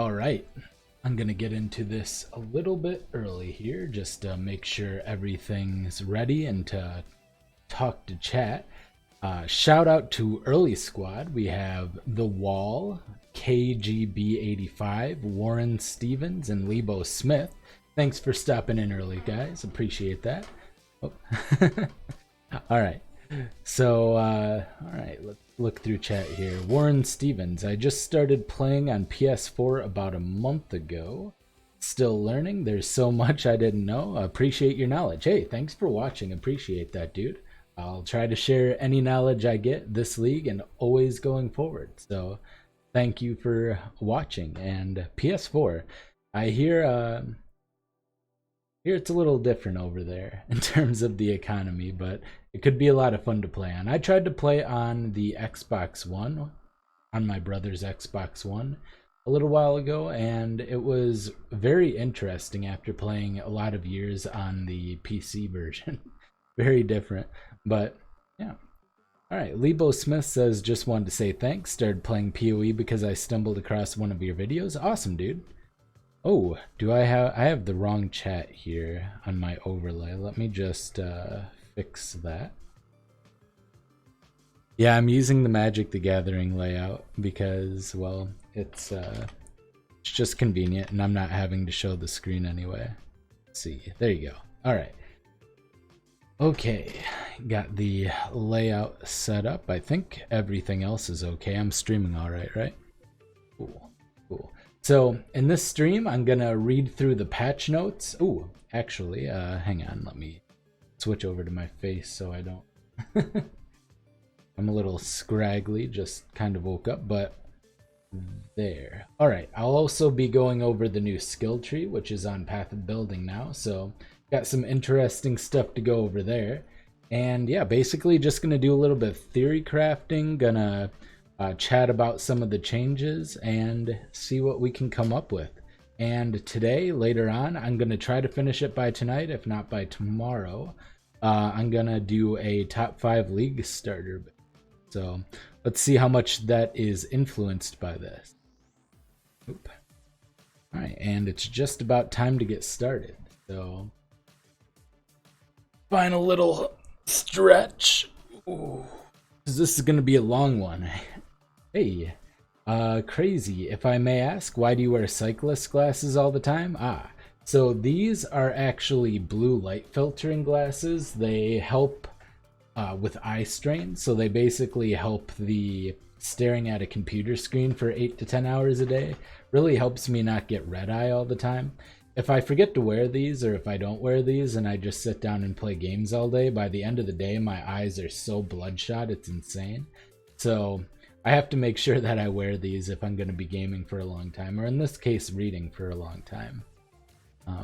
All right, I'm gonna get into this a little bit early here, just to make sure everything's ready and to talk to chat. Shout out to Early Squad. We have The Wall, KGB85, Warren Stevens, and Lebo Smith. Thanks for stopping in early, guys. Appreciate that. Oh. All right. So, all right, let's look through chat here. Warren Stevens, I just started playing on PS4 about a month ago. Still learning. There's so much I didn't know. Appreciate your knowledge. Hey, thanks for watching. Appreciate that, dude. I'll try to share any knowledge I get this league and always going forward. So, thank you for watching. And PS4, I hear it's a little different over there in terms of the economy, but it could be a lot of fun to play on. I tried to play on the Xbox One, on my brother's Xbox One, a little while ago, and it was very interesting after playing a lot of years on the PC version. Very different, but yeah. All right, Lebo Smith says, just wanted to say thanks. Started playing POE because I stumbled across one of your videos. Awesome, dude. Oh, I have the wrong chat here on my overlay. Let me just fix that. Yeah, I'm using the Magic the Gathering layout because, well, it's just convenient and I'm not having to show the screen anyway. Let's see, there you go. All right. Okay, got the layout set up. I think everything else is okay. I'm streaming all right? Cool, cool. So in this stream, I'm gonna read through the patch notes. Ooh, actually, hang on, let me switch over to my face so I don't. I'm a little scraggly, just kind of woke up, but there. All right, I'll also be going over the new skill tree, which is on Path of Building now. So got some interesting stuff to go over there. And yeah, basically just gonna do a little bit of theory crafting, gonna chat about some of the changes and see what we can come up with. And today, later on, I'm going to try to finish it by tonight, if not by tomorrow. I'm going to do a top 5 Leaguestarter. So let's see how much that is influenced by this. Oop. All right, and it's just about time to get started. So final little stretch. Ooh, 'cause this is going to be a long one. Hey, crazy. If I may ask, why do you wear cyclist glasses all the time? So these are actually blue light filtering glasses. They help with eye strain. So they basically help the staring at a computer screen for 8 to 10 hours a day. Really helps me not get red eye all the time. If I forget to wear these, or if I don't wear these and I just sit down and play games all day, by the end of the day, my eyes are so bloodshot, it's insane. So I have to make sure that I wear these if I'm going to be gaming for a long time, or in this case, reading for a long time.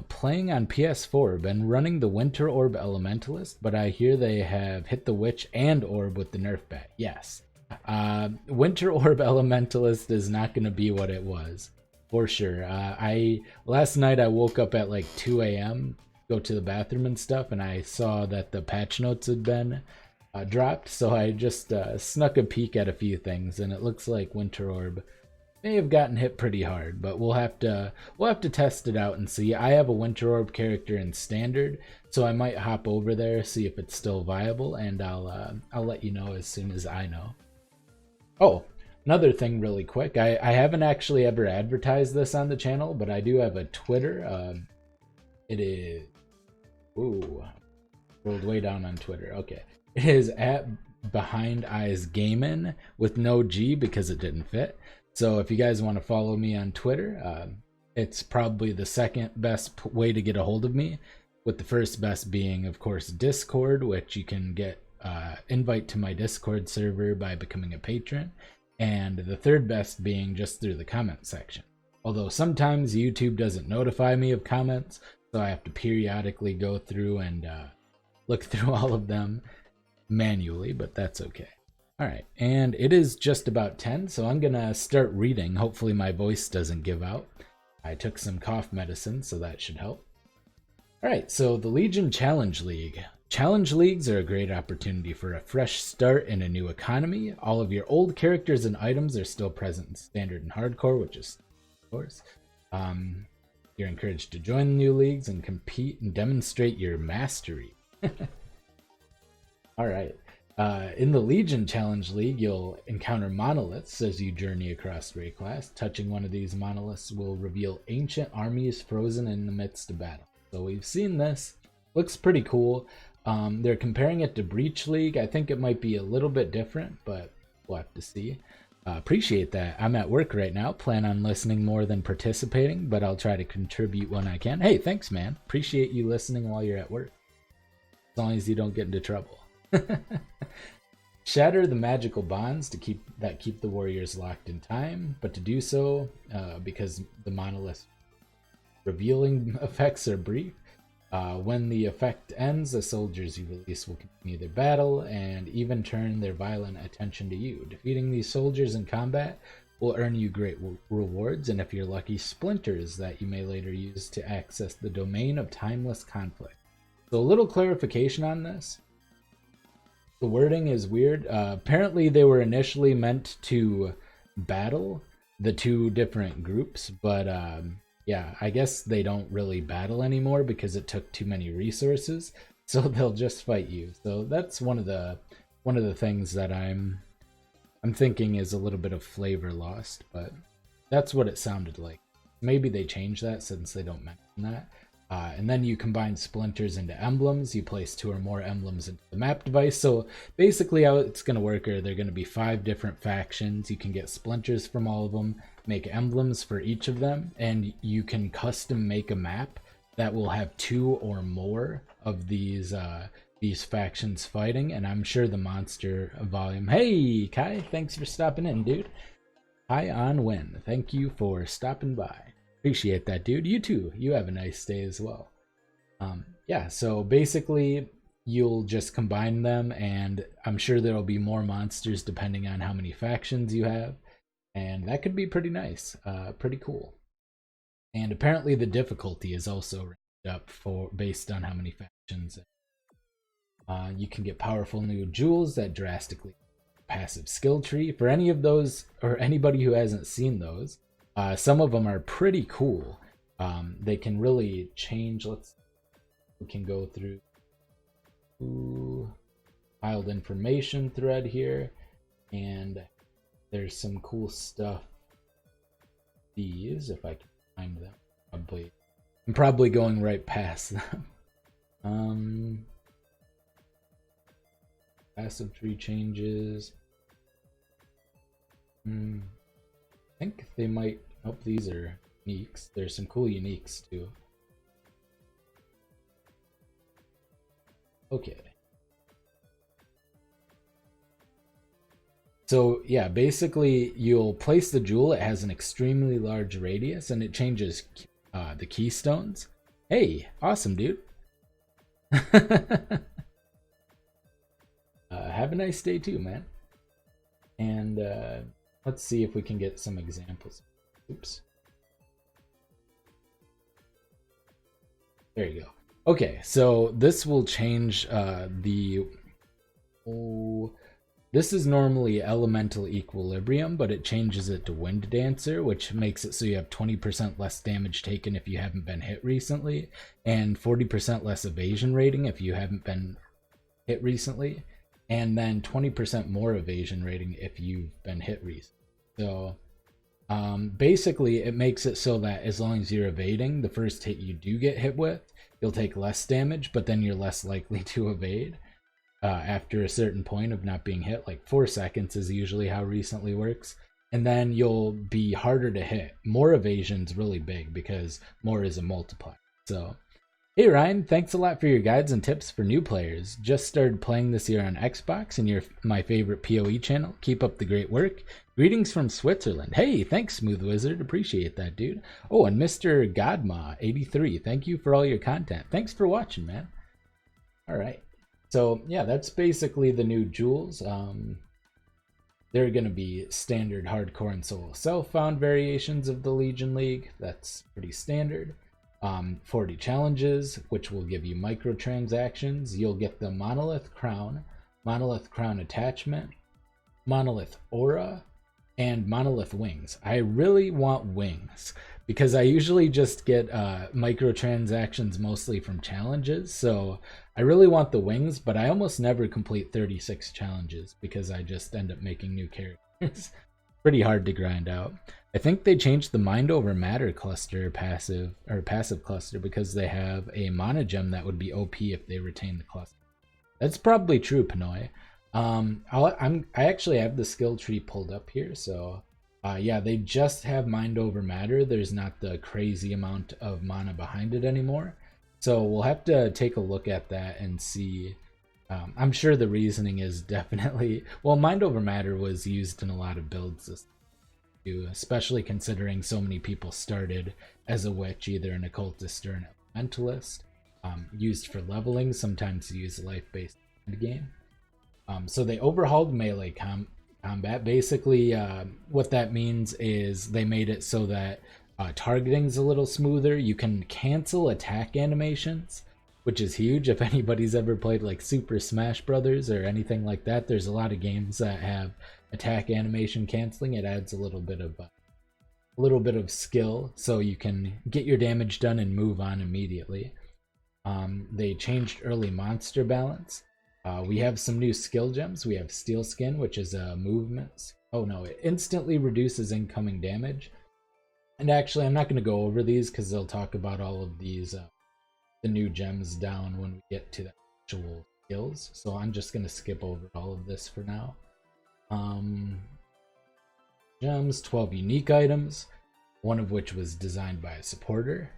Playing on PS4, been running the Winter Orb Elementalist, but I hear they have hit the Witch and Orb with the nerf bat. Yes. Winter Orb Elementalist is not going to be what it was, for sure. Last night I woke up at like 2 a.m., go to the bathroom and stuff, and I saw that the patch notes had been dropped, so I just snuck a peek at a few things, and it looks like Winter Orb may have gotten hit pretty hard, but we'll have to test it out and see. I have a Winter Orb character in Standard, so I might hop over there, see if it's still viable, and I'll let you know as soon as I know. Oh, another thing really quick, I haven't actually ever advertised this on the channel, but I do have a Twitter. It is, ooh, rolled way down on Twitter. Okay. It is at Behind Eyes Gaming with no G because it didn't fit. So if you guys want to follow me on Twitter, it's probably the second best way to get a hold of me, with the first best being, of course, Discord, which you can get invite to my Discord server by becoming a patron, and the third best being just through the comment section. Although sometimes YouTube doesn't notify me of comments, so I have to periodically go through and look through all of them manually, but that's okay. All right, and it is just about 10, so I'm gonna start reading. Hopefully my voice doesn't give out. I took some cough medicine, so that should help. All right, so the Legion Challenge League. Challenge leagues are a great opportunity for a fresh start in a new economy. All of your old characters and items are still present in Standard and Hardcore, which is of course. You're encouraged to join new leagues and compete and demonstrate your mastery. All right. In the Legion Challenge League, you'll encounter monoliths as you journey across Rayclass. Touching one of these monoliths will reveal ancient armies frozen in the midst of battle. So we've seen this. Looks pretty cool. They're comparing it to Breach League. I think it might be a little bit different, but we'll have to see. Appreciate that. I'm at work right now. Plan on listening more than participating, but I'll try to contribute when I can. Hey, thanks, man. Appreciate you listening while you're at work. As long as you don't get into trouble. Shatter the magical bonds to keep the warriors locked in time, but to do so, because the monolith revealing effects are brief, when the effect ends, the soldiers you release will continue their battle and even turn their violent attention to you. Defeating these soldiers in combat will earn you great rewards, and if you're lucky, splinters that you may later use to access the domain of timeless conflict. So a little clarification on this. The wording is weird. Apparently they were initially meant to battle the two different groups, but yeah, I guess they don't really battle anymore because it took too many resources, so they'll just fight you. So that's one of the things that I'm thinking is a little bit of flavor lost, but that's what it sounded like. Maybe they changed that since they don't mention that. And then you combine splinters into emblems. You place 2 or more emblems into the map device. So basically how it's going to work are there are going to be 5 different factions. You can get splinters from all of them, make emblems for each of them, and you can custom make a map that will have 2 or more of these factions fighting. And I'm sure the monster volume. Hey, Kai, thanks for stopping in, dude. Hi on Win. Thank you for stopping by. Appreciate that, dude. You too. You have a nice day as well. Yeah, so basically you'll just combine them, and I'm sure there'll be more monsters depending on how many factions you have, and that could be pretty nice, pretty cool. And apparently the difficulty is also ranked up based on how many factions. You can get powerful new jewels that drastically passive skill tree. For any of those, or anybody who hasn't seen those, some of them are pretty cool. They can really change. We can go through filed information thread here, and there's some cool stuff. These, if I can find them, I'm probably going right past them. Passive tree changes. I think they might. Oh, these are uniques. There's some cool uniques too. Okay. So yeah, basically you'll place the jewel. It has an extremely large radius, and it changes the keystones. Hey, awesome, dude. Have a nice day too, man. And let's see if we can get some examples. Oops. There you go. Okay, so this will change this is normally elemental equilibrium, but it changes it to wind dancer, which makes it so you have 20% less damage taken if you haven't been hit recently, and 40% less evasion rating if you haven't been hit recently, and then 20% more evasion rating if you've been hit recently. So basically it makes it so that as long as you're evading the first hit you do get hit with, you'll take less damage, but then you're less likely to evade after a certain point of not being hit. Like 4 seconds is usually how recently works, and then you'll be harder to hit. More evasion's really big because more is a multiplier. So hey Ryan, thanks a lot for your guides and tips for new players. Just started playing this year on Xbox, and you're my favorite POE channel. Keep up the great work. Greetings from Switzerland. Hey, thanks, Smooth Wizard. Appreciate that, dude. Oh, and Mr. Godma83, thank you for all your content. Thanks for watching, man. All right. So, yeah, that's basically the new jewels. They're going to be standard hardcore and solo self-found variations of the Legion League. That's pretty standard. 40 challenges, which will give you microtransactions. You'll get the Monolith Crown attachment, Monolith Aura, and monolith wings. I really want wings because I usually just get microtransactions mostly from challenges. So I really want the wings, but I almost never complete 36 challenges because I just end up making new characters. Pretty hard to grind out. I think they changed the mind over matter cluster passive cluster because they have a mana gem that would be OP if they retain the cluster. That's probably true, Pinoy. I actually have the skill tree pulled up here, so yeah, they just have mind over matter. There's not the crazy amount of mana behind it anymore, so we'll have to take a look at that and see. I'm sure the reasoning is definitely, well, mind over matter was used in a lot of builds this too, especially considering so many people started as a witch, either an occultist or an elementalist. Used for leveling, sometimes used life-based game. So they overhauled melee combat. Basically, what that means is they made it so that targeting's a little smoother. You can cancel attack animations, which is huge. If anybody's ever played like Super Smash Brothers or anything like that, there's a lot of games that have attack animation canceling. It adds a little bit of skill, so you can get your damage done and move on immediately. They changed early monster balance. We have some new skill gems. We have Steel Skin, which is a movement. Oh no, it instantly reduces incoming damage. And actually, I'm not going to go over these because they'll talk about all of these, the new gems down when we get to the actual skills. So I'm just going to skip over all of this for now. Gems, 12 unique items, one of which was designed by a supporter.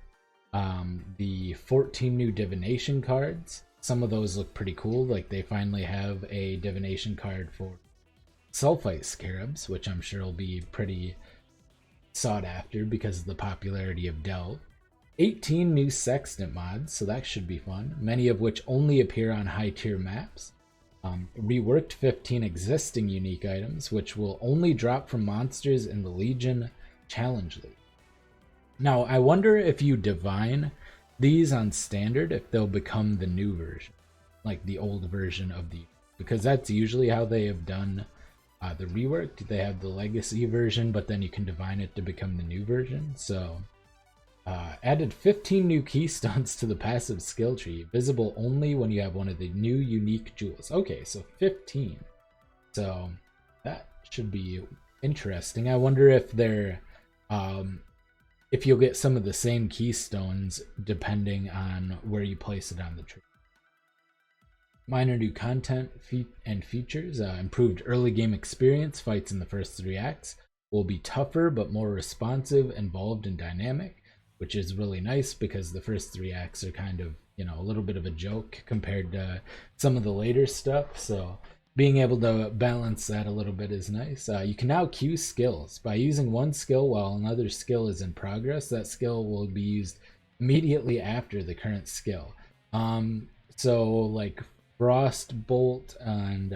The 14 new divination cards. Some of those look pretty cool. Like they finally have a divination card for sulfite scarabs, which I'm sure will be pretty sought after because of the popularity of Delve. 18 new sextant mods, so that should be fun, many of which only appear on high tier maps. Reworked 15 existing unique items, which will only drop from monsters in the Legion Challenge League. Now, I wonder if you divine these on standard, if they'll become the new version, like the old version of the, because that's usually how they have done the reworked. They have the legacy version, but then you can divine it to become the new version. So added 15 new keystones to the passive skill tree, visible only when you have one of the new unique jewels. Okay, so 15. So that should be interesting. I wonder if they're if you'll get some of the same keystones depending on where you place it on the tree. Minor new content and features, improved early game experience. Fights in the first 3 acts will be tougher but more responsive, involved, and dynamic, which is really nice because the first 3 acts are kind of, you know, a little bit of a joke compared to some of the later stuff. So being able to balance that a little bit is nice. You can now queue skills. By using one skill while another skill is in progress, that skill will be used immediately after the current skill. So like Frost Bolt and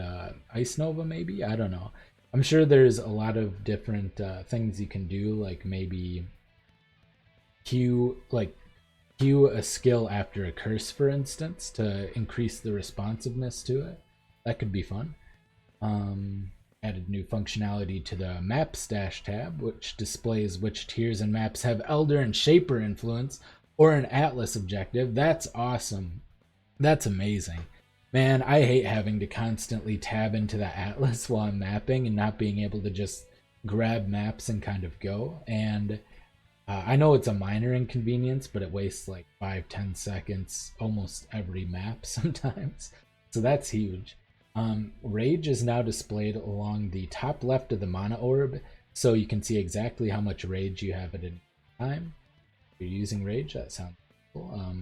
Ice Nova, maybe? I don't know. I'm sure there's a lot of different things you can do, like maybe queue a skill after a curse, for instance, to increase the responsiveness to it. That could be fun. Added new functionality to the map stash tab, which displays which tiers and maps have Elder and Shaper influence or an Atlas objective. That's awesome. That's amazing. Man, I hate having to constantly tab into the Atlas while I'm mapping and not being able to just grab maps and kind of go. And I know it's a minor inconvenience, but it wastes like 5-10 seconds almost every map sometimes. So that's huge. Rage is now displayed along the top left of the mana orb, so you can see exactly how much rage you have at any time. If you're using rage, that sounds cool.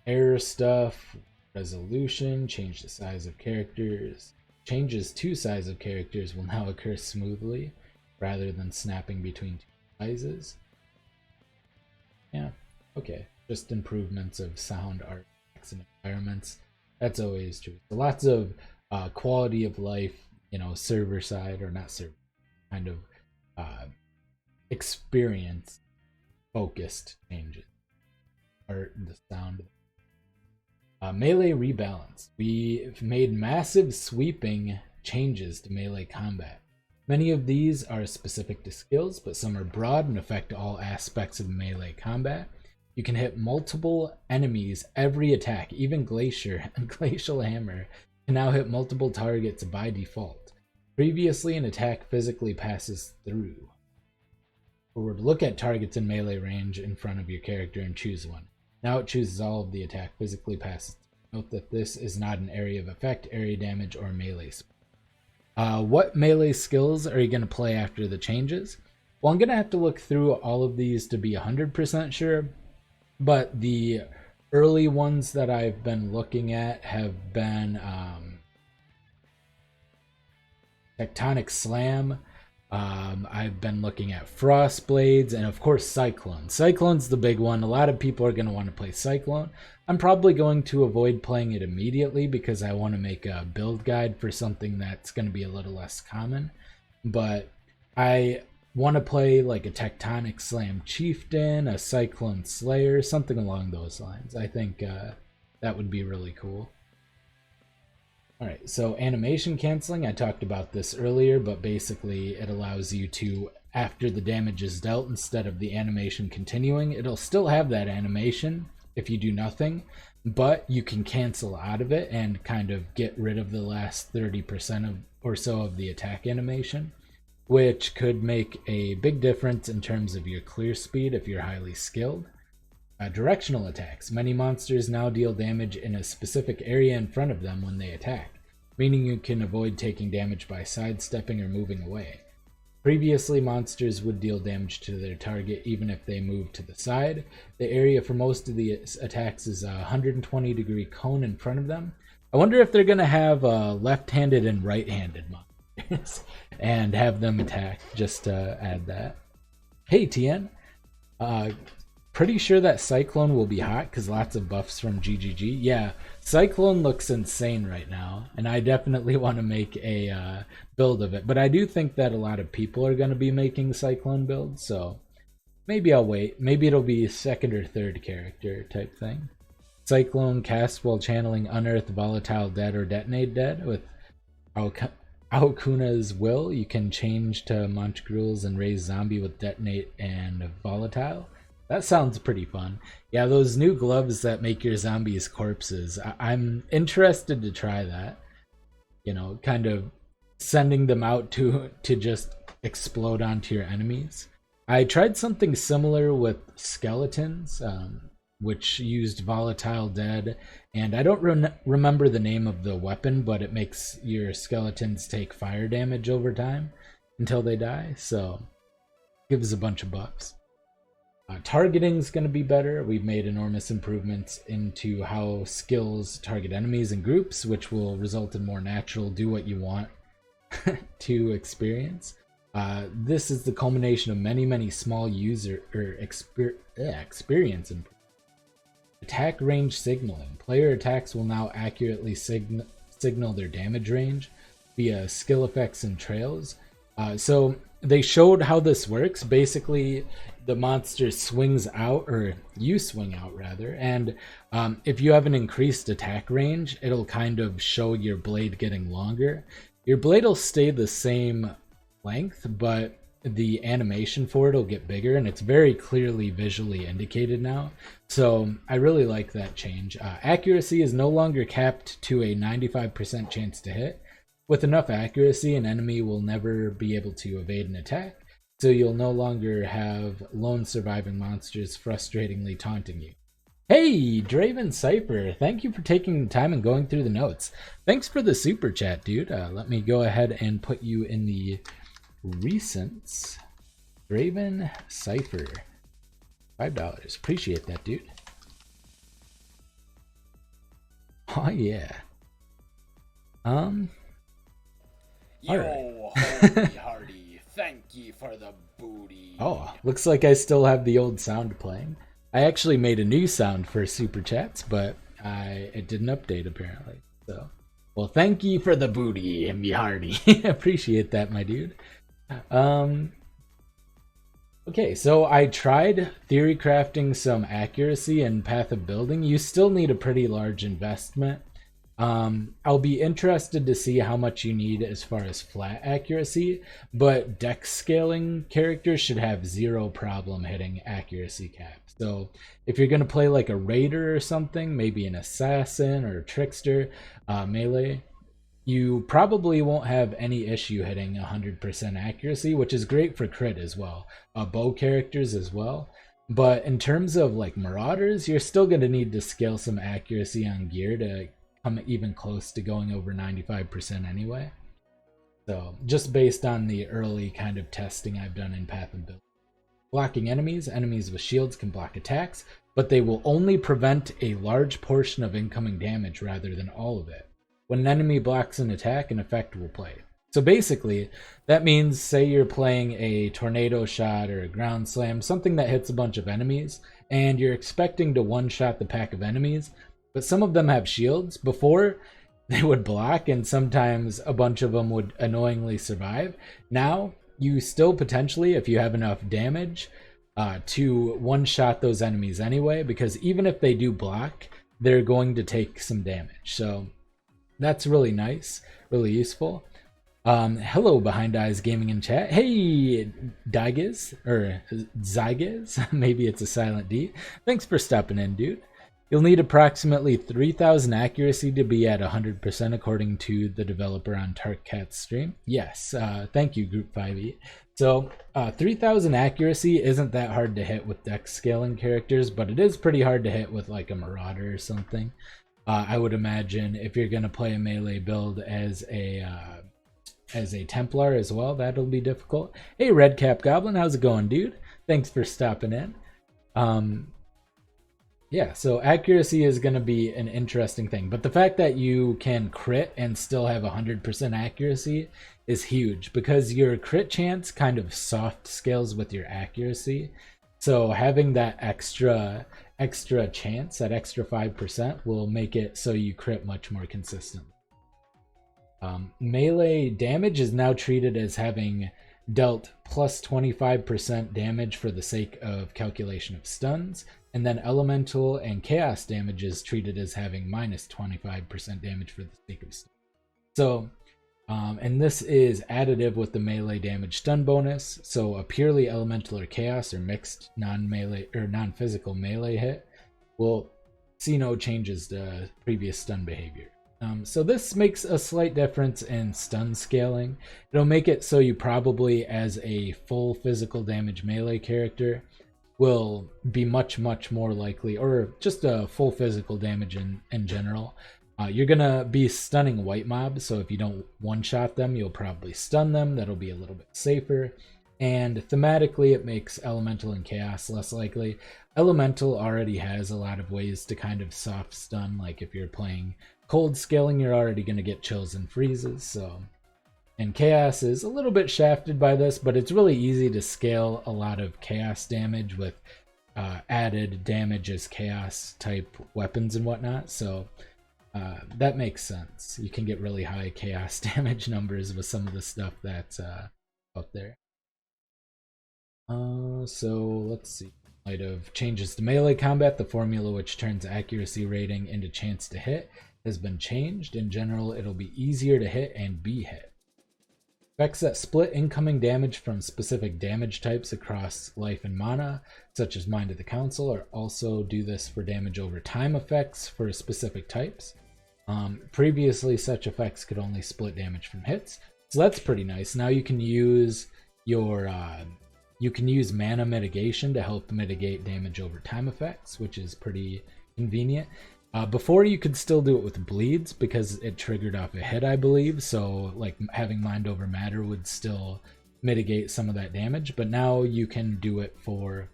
Error stuff, resolution, change the size of characters. Changes to size of characters will now occur smoothly rather than snapping between 2 sizes. Yeah, okay. Just improvements of sound, art, and environments. That's always true. So lots of quality of life, you know, server side, or not server, kind of experience focused changes. Art, the sound. Melee rebalance. We've made massive sweeping changes to melee combat. Many of these are specific to skills, but some are broad and affect all aspects of melee combat. You can hit multiple enemies every attack. Even Glacial Hammer can now hit multiple targets by default. Previously, an attack physically passes through. Forward, look at targets in melee range in front of your character and choose one. Now it chooses all of the attack physically passes. Note that this is not an area of effect, area damage, or melee. What melee skills are you going to play after the changes? Well, I'm going to have to look through all of these to be 100% sure, but the early ones that I've been looking at have been Tectonic Slam. I've been looking at Frost Blades, and of course Cyclone. Cyclone's the big one. A lot of people are going to want to play Cyclone. I'm probably going to avoid playing it immediately because I want to make a build guide for something that's going to be a little less common. But I want to play like a Tectonic Slam Chieftain, a Cyclone Slayer, something along those lines. I think that would be really cool. Alright, so animation canceling, I talked about this earlier, but basically it allows you to, after the damage is dealt, instead of the animation continuing, it'll still have that animation if you do nothing, but you can cancel out of it and kind of get rid of the last 30% or so of the attack animation, which could make a big difference in terms of your clear speed if you're highly skilled. Directional attacks. Many monsters now deal damage in a specific area in front of them when they attack, meaning you can avoid taking damage by sidestepping or moving away. Previously, monsters would deal damage to their target even if they moved to the side. The area for most of the attacks is a 120-degree cone in front of them. I wonder if they're going to have left-handed and right-handed monsters and have them attack, just to add that. Hey, Tien. Pretty sure that Cyclone will be hot because lots of buffs from GGG. Yeah, Cyclone looks insane right now, and I definitely want to make a build of it. But I do think that a lot of people are going to be making Cyclone builds, so maybe I'll wait. Maybe it'll be second or third character type thing. Cyclone cast while channeling Unearth, Volatile Dead, or Detonate Dead with Aokuna's Will. You can change to Monchgruels and raise Zombie with Detonate and Volatile. That sounds pretty fun. Yeah, those new gloves that make your zombies corpses. I'm interested to try that. You know, kind of sending them out to just explode onto your enemies. I tried something similar with skeletons, which used Volatile Dead, and I don't remember the name of the weapon, but it makes your skeletons take fire damage over time until they die, so gives a bunch of buffs. Targeting is going to be better. We've made enormous improvements into how skills target enemies and groups, which will result in more natural do what you want to experience. This is the culmination of many small user or experience improvements. Attack range signaling. Player attacks will now accurately signal their damage range via skill effects and trails. So they showed how this works. Basically, the monster swings out, or you swing out rather, and if you have an increased attack range, it'll kind of show your blade getting longer. Your blade will stay the same length, but the animation for it will get bigger, and it's very clearly visually indicated now. So I really like that change. Accuracy is no longer capped to a 95% chance to hit. With enough accuracy, an enemy will never be able to evade an attack, so you'll no longer have lone surviving monsters frustratingly taunting you. Hey, Draven Cypher, thank you for taking the time and going through the notes. Thanks for the super chat, dude. Let me go ahead and put you in the recents. Draven Cypher, $5. Appreciate that, dude. Oh yeah. Yo, holy hardy, thank ye for the booty. Oh, looks like I still have the old sound playing. I actually made a new sound for super chats, but it didn't update apparently. So, well, thank ye for the booty, me hardy. Appreciate that, my dude. Okay, so I tried theory crafting some accuracy and path of building. You still need a pretty large investment. I'll be interested to see how much you need as far as flat accuracy, but dex scaling characters should have zero problem hitting accuracy caps. So if you're going to play like a raider or something, maybe an assassin or a trickster melee, you probably won't have any issue hitting 100% accuracy, which is great for crit as well. Bow characters as well. But in terms of like marauders, you're still going to need to scale some accuracy on gear to come even close to going over 95% anyway. So just based on the early kind of testing I've done in Path of Build. Blocking enemies. Enemies with shields can block attacks, but they will only prevent a large portion of incoming damage rather than all of it. When an enemy blocks an attack, an effect will play. So basically, that means say you're playing a tornado shot or a ground slam, something that hits a bunch of enemies, and you're expecting to one-shot the pack of enemies, but some of them have shields. Before, they would block, and sometimes a bunch of them would annoyingly survive. Now, you still potentially, if you have enough damage, to one-shot those enemies anyway, because even if they do block, they're going to take some damage. So that's really nice, really useful. Hello, Behind Eyes Gaming in chat. Hey, Digiz, or Zygiz, maybe it's a silent D. Thanks for stopping in, dude. You'll need approximately 3,000 accuracy to be at 100% according to the developer on Tarkcat's stream. Yes, thank you, Group 5e. So 3,000 accuracy isn't that hard to hit with dex scaling characters, but it is pretty hard to hit with like a Marauder or something. I would imagine if you're going to play a melee build as a Templar as well, that'll be difficult. Hey, Redcap Goblin, how's it going, dude? Thanks for stopping in. Yeah, so accuracy is going to be an interesting thing, but the fact that you can crit and still have 100% accuracy is huge because your crit chance kind of soft scales with your accuracy. So having that extra chance, that extra 5%, will make it so you crit much more consistently. Melee damage is now treated as having dealt plus 25% damage for the sake of calculation of stuns, and then elemental and chaos damage is treated as having minus 25% damage for the sake of stuns. So, and this is additive with the melee damage stun bonus, so a purely elemental or chaos or mixed non-melee or non-physical melee hit will see no changes to previous stun behavior. So this makes a slight difference in stun scaling. It'll make it so you probably, as a full physical damage melee character, will be much more likely, or just a full physical damage in general. You're gonna be stunning white mobs, so if you don't one-shot them, you'll probably stun them. That'll be a little bit safer. And thematically, it makes elemental and chaos less likely. Elemental already has a lot of ways to kind of soft stun, like if you're playing cold scaling, you're already going to get chills and freezes. So, and chaos is a little bit shafted by this, but it's really easy to scale a lot of chaos damage with added damage as chaos type weapons and whatnot. So that makes sense. You can get really high chaos damage numbers with some of the stuff that's out there. So let's see. In light of changes to melee combat, the formula which turns accuracy rating into chance to hit has been changed. In general, it'll be easier to hit and be hit. Effects that split incoming damage from specific damage types across life and mana, such as Mind of the Council, or also do this for damage over time effects for specific types. Previously, such effects could only split damage from hits, so that's pretty nice. Now you can use your mana mitigation to help mitigate damage over time effects, which is pretty convenient. Before, you could still do it with bleeds because it triggered off a hit, I believe. So like having mind over matter would still mitigate some of that damage. But now you can do it for...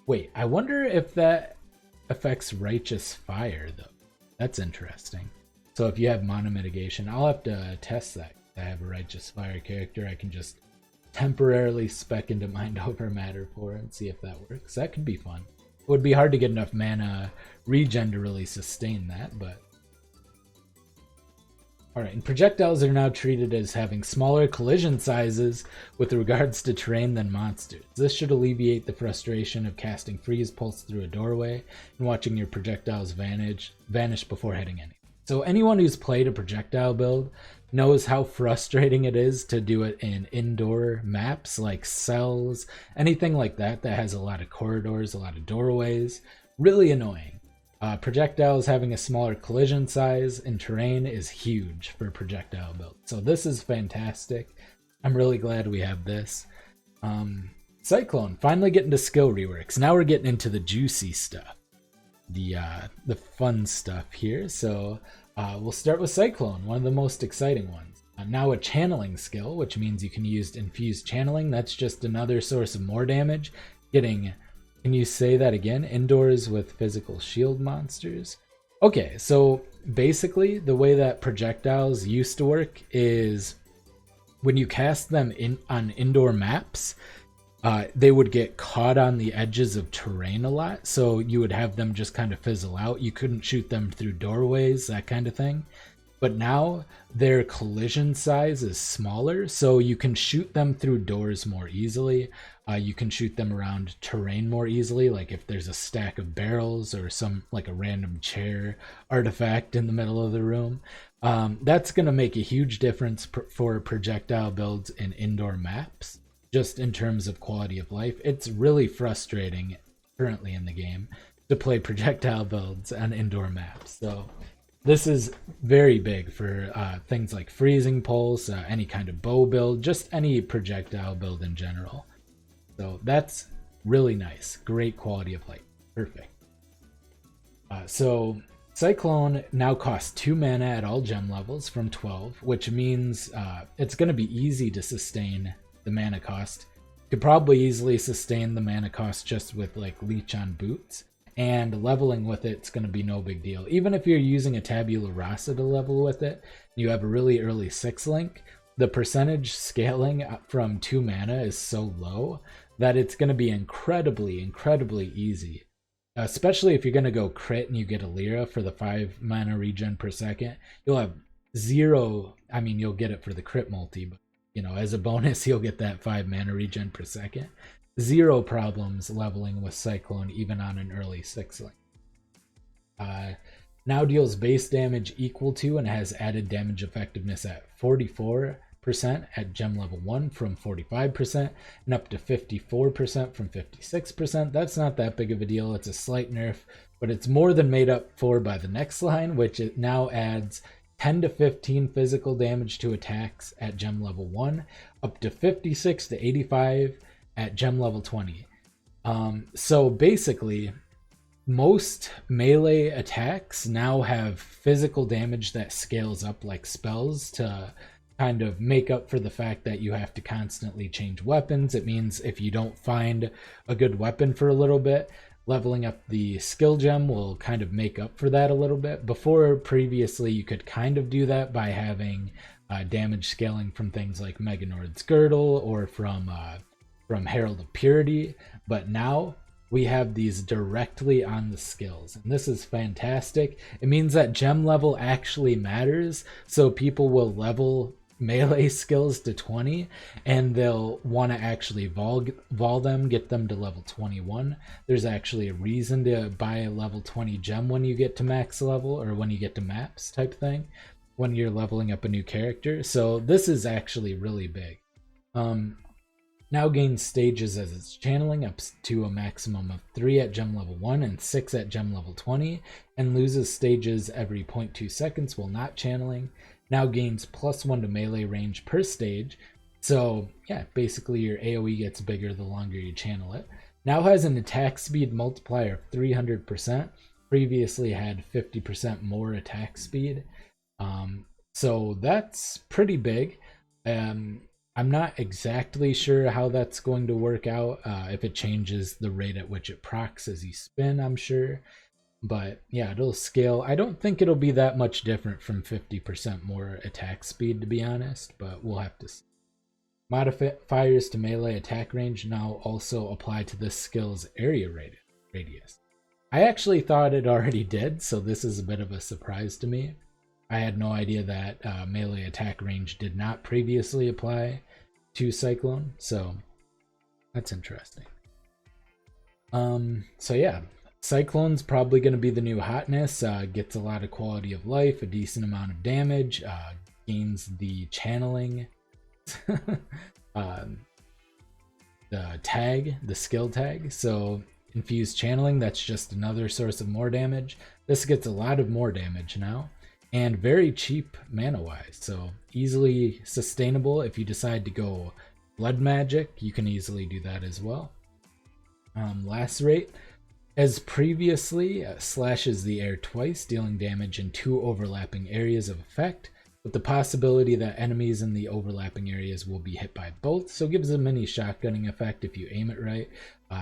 Wait, I wonder if that affects righteous fire, though. That's interesting. So if you have mana mitigation, I'll have to test that. I have a righteous fire character. I can just temporarily spec into mind over matter for it and see if that works. That could be fun. It would be hard to get enough mana regen to really sustain that, but... Alright, and projectiles are now treated as having smaller collision sizes with regards to terrain than monsters. This should alleviate the frustration of casting freeze pulse through a doorway and watching your projectiles vanish before hitting anything. So anyone who's played a projectile build knows how frustrating it is to do it in indoor maps like cells, anything like that that has a lot of corridors, a lot of doorways. Really annoying. Projectiles having a smaller collision size in terrain is huge for projectile build. So this is fantastic. I'm really glad we have this. Cyclone, finally getting to skill reworks. Now we're getting into the juicy stuff, the fun stuff here. So we'll start with Cyclone, one of the most exciting ones. Now a channeling skill, which means you can use infused channeling. That's just another source of more damage. Getting, can you say that again? Indoors with physical shield monsters. Okay, so basically the way that projectiles used to work is when you cast them on indoor maps, they would get caught on the edges of terrain a lot, so you would have them just kind of fizzle out. You couldn't shoot them through doorways, that kind of thing. But now their collision size is smaller, so you can shoot them through doors more easily. You can shoot them around terrain more easily, like if there's a stack of barrels or some like a random chair artifact in the middle of the room. That's going to make a huge difference for projectile builds in indoor maps. Just in terms of quality of life, it's really frustrating currently in the game to play projectile builds on indoor maps. So this is very big for things like freezing pulse, any kind of bow build, just any projectile build in general. So that's really nice. Great quality of life. Perfect. So Cyclone now costs 2 mana at all gem levels from 12, which means it's going to be easy to sustain the mana cost. Could probably easily sustain the mana cost just with like leech on boots, and leveling with it's going to be no big deal. Even if you're using a tabula rasa to level with it, you have a really early 6 link, the percentage scaling from 2 mana is so low that it's going to be incredibly easy. Especially if you're going to go crit and you get a Lyra for the 5 mana regen per second. You'll have 0, I mean you'll get it for the crit multi, but you know, as a bonus, you'll get that 5 mana regen per second. 0 problems leveling with Cyclone, even on an early 6 link. Now deals base damage equal to and has added damage effectiveness at 44% at gem level 1 from 45%, and up to 54% from 56%. That's not that big of a deal. It's a slight nerf, but it's more than made up for by the next line, which it now adds 10 to 15 physical damage to attacks at gem level 1, up to 56 to 85 at gem level 20. So basically, most melee attacks now have physical damage that scales up like spells to kind of make up for the fact that you have to constantly change weapons. It means if you don't find a good weapon for a little bit, leveling up the skill gem will kind of make up for that a little bit. Before, previously, you could kind of do that by having damage scaling from things like Meganord's Girdle or from Herald of Purity, but now we have these directly on the skills, and this is fantastic. It means that gem level actually matters, so people will level melee skills to 20 and they'll want to actually vol them, get them to level 21. There's actually a reason to buy a level 20 gem when you get to max level, or when you get to maps type thing, when you're leveling up a new character. So this is actually really big. Now gains stages as it's channeling up to a maximum of 3 at gem level 1 and 6 at gem level 20, and loses stages every 0.2 seconds while not channeling. Now gains +1 to melee range per stage. So yeah, basically your AoE gets bigger the longer you channel it. Now has an attack speed multiplier of 300%. Previously had 50% more attack speed. So that's pretty big. I'm not exactly sure how that's going to work out. If it changes the rate at which it procs as you spin, I'm sure. But yeah, it'll scale. I don't think it'll be that much different from 50% more attack speed, to be honest, but we'll have to see. Modifiers to melee attack range now also apply to this skill's area radius. I actually thought it already did, so this is a bit of a surprise to me. I had no idea that melee attack range did not previously apply to Cyclone, so that's interesting. So yeah, Cyclone's probably going to be the new hotness. Gets a lot of quality of life, a decent amount of damage, gains the channeling, the tag, the skill tag. So infused channeling, that's just another source of more damage. This gets a lot of more damage now, and very cheap mana wise. So easily sustainable. If you decide to go blood magic, you can easily do that as well. Lacerate, as previously, slashes the air twice, dealing damage in 2 overlapping areas of effect, with the possibility that enemies in the overlapping areas will be hit by both, so gives a mini shotgunning effect if you aim it right.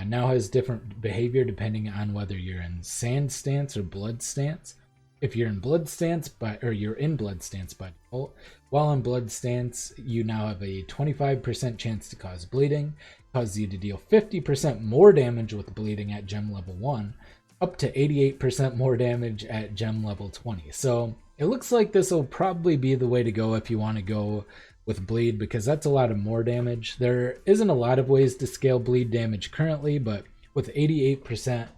Now has different behavior depending on whether you're in sand stance or blood stance. If you're in blood stance, you're in blood stance by default, while in blood stance, you now have a 25% chance to cause bleeding, causes you to deal 50% more damage with bleeding at gem level 1, up to 88% more damage at gem level 20. So it looks like this will probably be the way to go if you want to go with bleed, because that's a lot of more damage. There isn't a lot of ways to scale bleed damage currently, but with 88%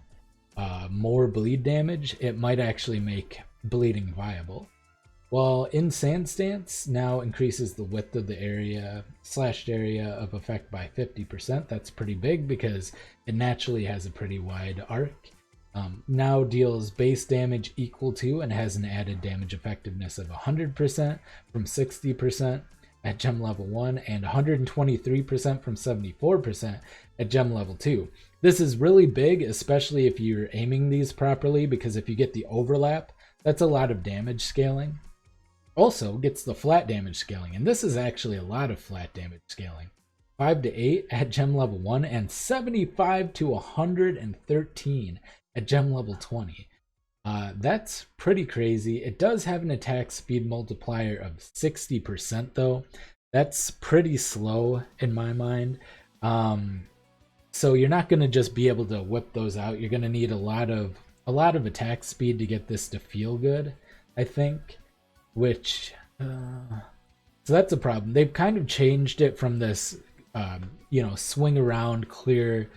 more bleed damage, it might actually make bleeding viable. While in sand stance now increases the width of the area, slashed area of effect by 50%. That's pretty big because it naturally has a pretty wide arc. Now deals base damage equal to and has an added damage effectiveness of 100% from 60% at gem level 1 and 123% from 74% at gem level 2. This is really big, especially if you're aiming these properly, because if you get the overlap, that's a lot of damage scaling. Also gets the flat damage scaling, and this is actually a lot of flat damage scaling. 5 to 8 at gem level 1 and 75 to 113 at gem level 20. That's pretty crazy. It does have an attack speed multiplier of 60% though. That's pretty slow in my mind. So you're not going to just be able to whip those out. You're going to need a lot of attack speed to get this to feel good, I think. Which so that's a problem. They've kind of changed it from this swing around, clear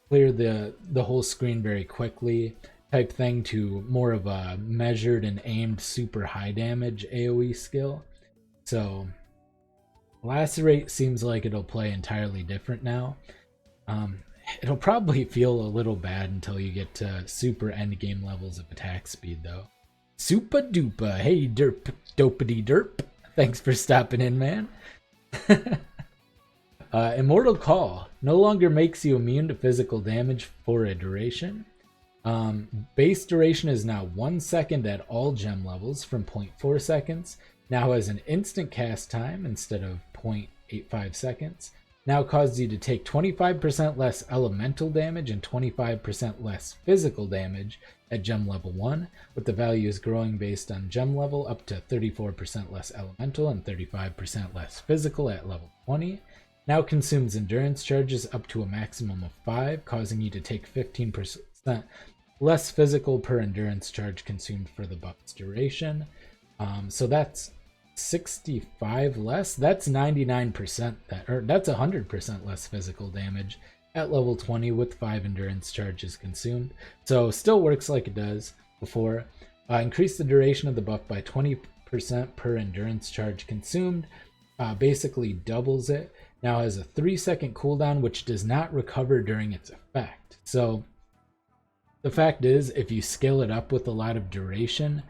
the whole screen very quickly type thing to more of a measured and aimed super high damage AoE skill. So Lacerate seems like it'll play entirely different now. It'll probably feel a little bad until you get to super endgame levels of attack speed though. Super duper. Hey derp dopity derp. Thanks for stopping in, man. Immortal Call no longer makes you immune to physical damage for a duration. Base duration is now 1 second at all gem levels from 0.4 seconds. Now has an instant cast time instead of 0.85 seconds. Now causes you to take 25% less elemental damage and 25% less physical damage at gem level 1, with the values growing based on gem level up to 34% less elemental and 35% less physical at level 20. Now consumes endurance charges up to a maximum of 5, causing you to take 15% less physical per endurance charge consumed for the buff's duration. So that's 65 less. That's 99%, that's 100% less physical damage at level 20 with 5 endurance charges consumed. So still works like it does before. Increase the duration of the buff by 20% per endurance charge consumed. Basically doubles it. Now has a 3-second cooldown, which does not recover during its effect. So the fact is, if you scale it up with a lot of duration,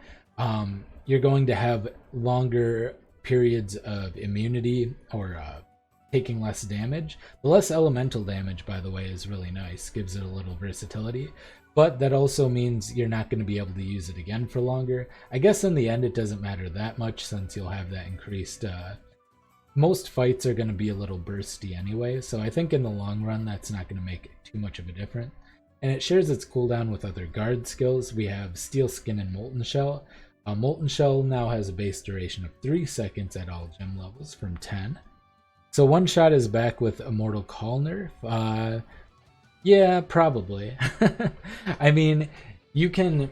you're going to have longer periods of immunity or taking less damage. The less elemental damage, by the way, is really nice. Gives it a little versatility. But that also means you're not going to be able to use it again for longer. I guess in the end it doesn't matter that much since you'll have that increased... most fights are going to be a little bursty anyway, so I think in the long run that's not going to make too much of a difference. And it shares its cooldown with other guard skills. We have Steel Skin and Molten Shell. Molten Shell now has a base duration of 3 seconds at all gem levels from 10. So One Shot is back with Immortal Call nerf. Yeah, probably. I mean, you can...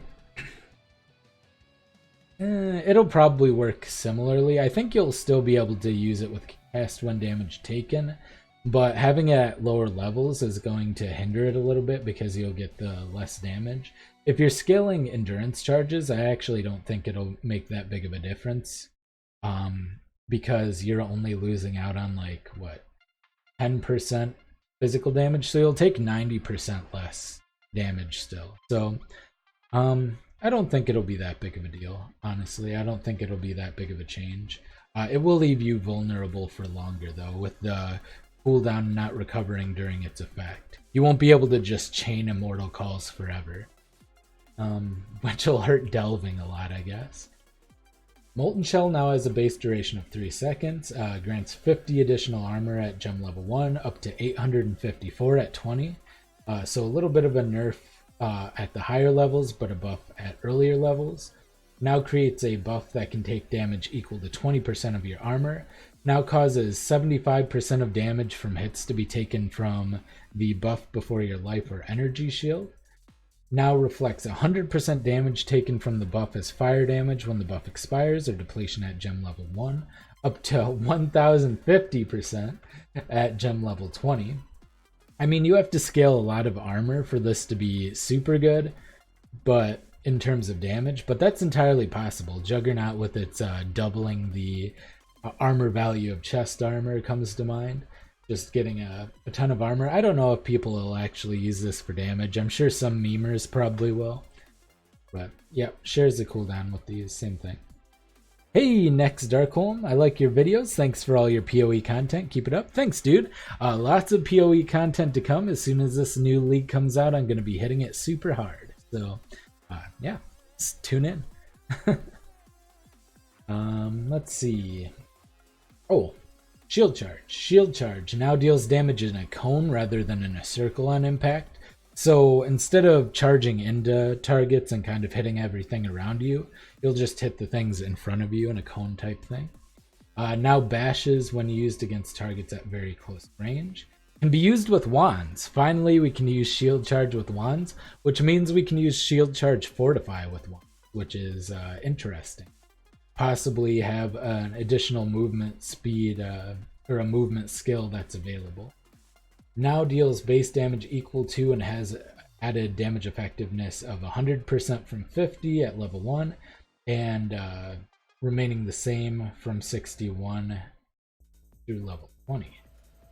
it'll probably work similarly. I think you'll still be able to use it with cast when damage taken. but having it at lower levels is going to hinder it a little bit because you'll get the less damage. If you're scaling endurance charges, I actually don't think it'll make that big of a difference, because you're only losing out on like what, 10% physical damage, so you'll take 90% less damage still. So I don't think it'll be that big of a deal, honestly. I don't think it'll be that big of a change. It will leave you vulnerable for longer though, with the cooldown not recovering during its effect. You won't be able to just chain immortal calls forever, which will hurt delving a lot, I guess. Molten Shell now has a base duration of 3 seconds, grants 50 additional armor at gem level 1, up to 854 at 20. So a little bit of a nerf at the higher levels, but a buff at earlier levels. Now creates a buff that can take damage equal to 20% of your armor. Now causes 75% of damage from hits to be taken from the buff before your life or energy shield. Now reflects 100% damage taken from the buff as fire damage when the buff expires or depletion at gem level 1, up to 1050% at gem level 20. I mean, you have to scale a lot of armor for this to be super good, but in terms of damage, but that's entirely possible. Juggernaut with its doubling the armor value of chest armor comes to mind. Just getting a ton of armor. I don't know if people will actually use this for damage. I'm sure some memers probably will. But yeah, shares the cooldown with these, same thing. Hey, next Darkholm, I like your videos. Thanks for all your PoE content. Keep it up. Thanks, dude. Lots of PoE content to come. As soon as this new league comes out, I'm going to be hitting it super hard. So, yeah, just tune in. Let's see. Oh, Shield Charge. Shield Charge now deals damage in a cone rather than in a circle on impact. So instead of charging into targets and kind of hitting everything around you, you'll just hit the things in front of you in a cone type thing. Now bashes when used against targets at very close range. Can be used with wands. Finally, we can use Shield Charge with wands, which means we can use Shield Charge Fortify with wands, which is interesting. Possibly have an additional movement speed or a movement skill that's available. Now deals base damage equal to and has added damage effectiveness of 100% from 50 at level 1 and remaining the same from 61 through level 20.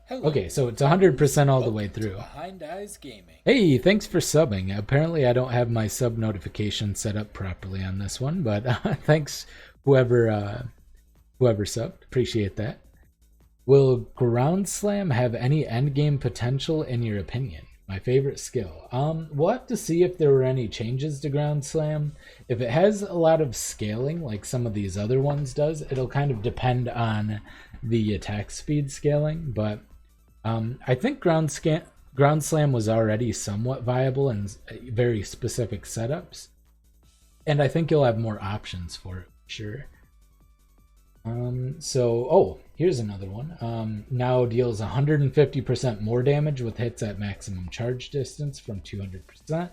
Hello. Okay, so it's 100% all the way through. Behind Eyes Gaming. Hey, thanks for subbing. Apparently I don't have my sub notification set up properly on this one, but thanks whoever subbed. Appreciate that. Will Ground Slam have any endgame potential in your opinion? My favorite skill. We'll have to see if there were any changes to Ground Slam. If it has a lot of scaling like some of these other ones does, it'll kind of depend on the attack speed scaling, but I think Ground Slam was already somewhat viable in very specific setups, and I think you'll have more options for it, sure. Here's another one. Now deals 150% more damage with hits at maximum charge distance from 200%.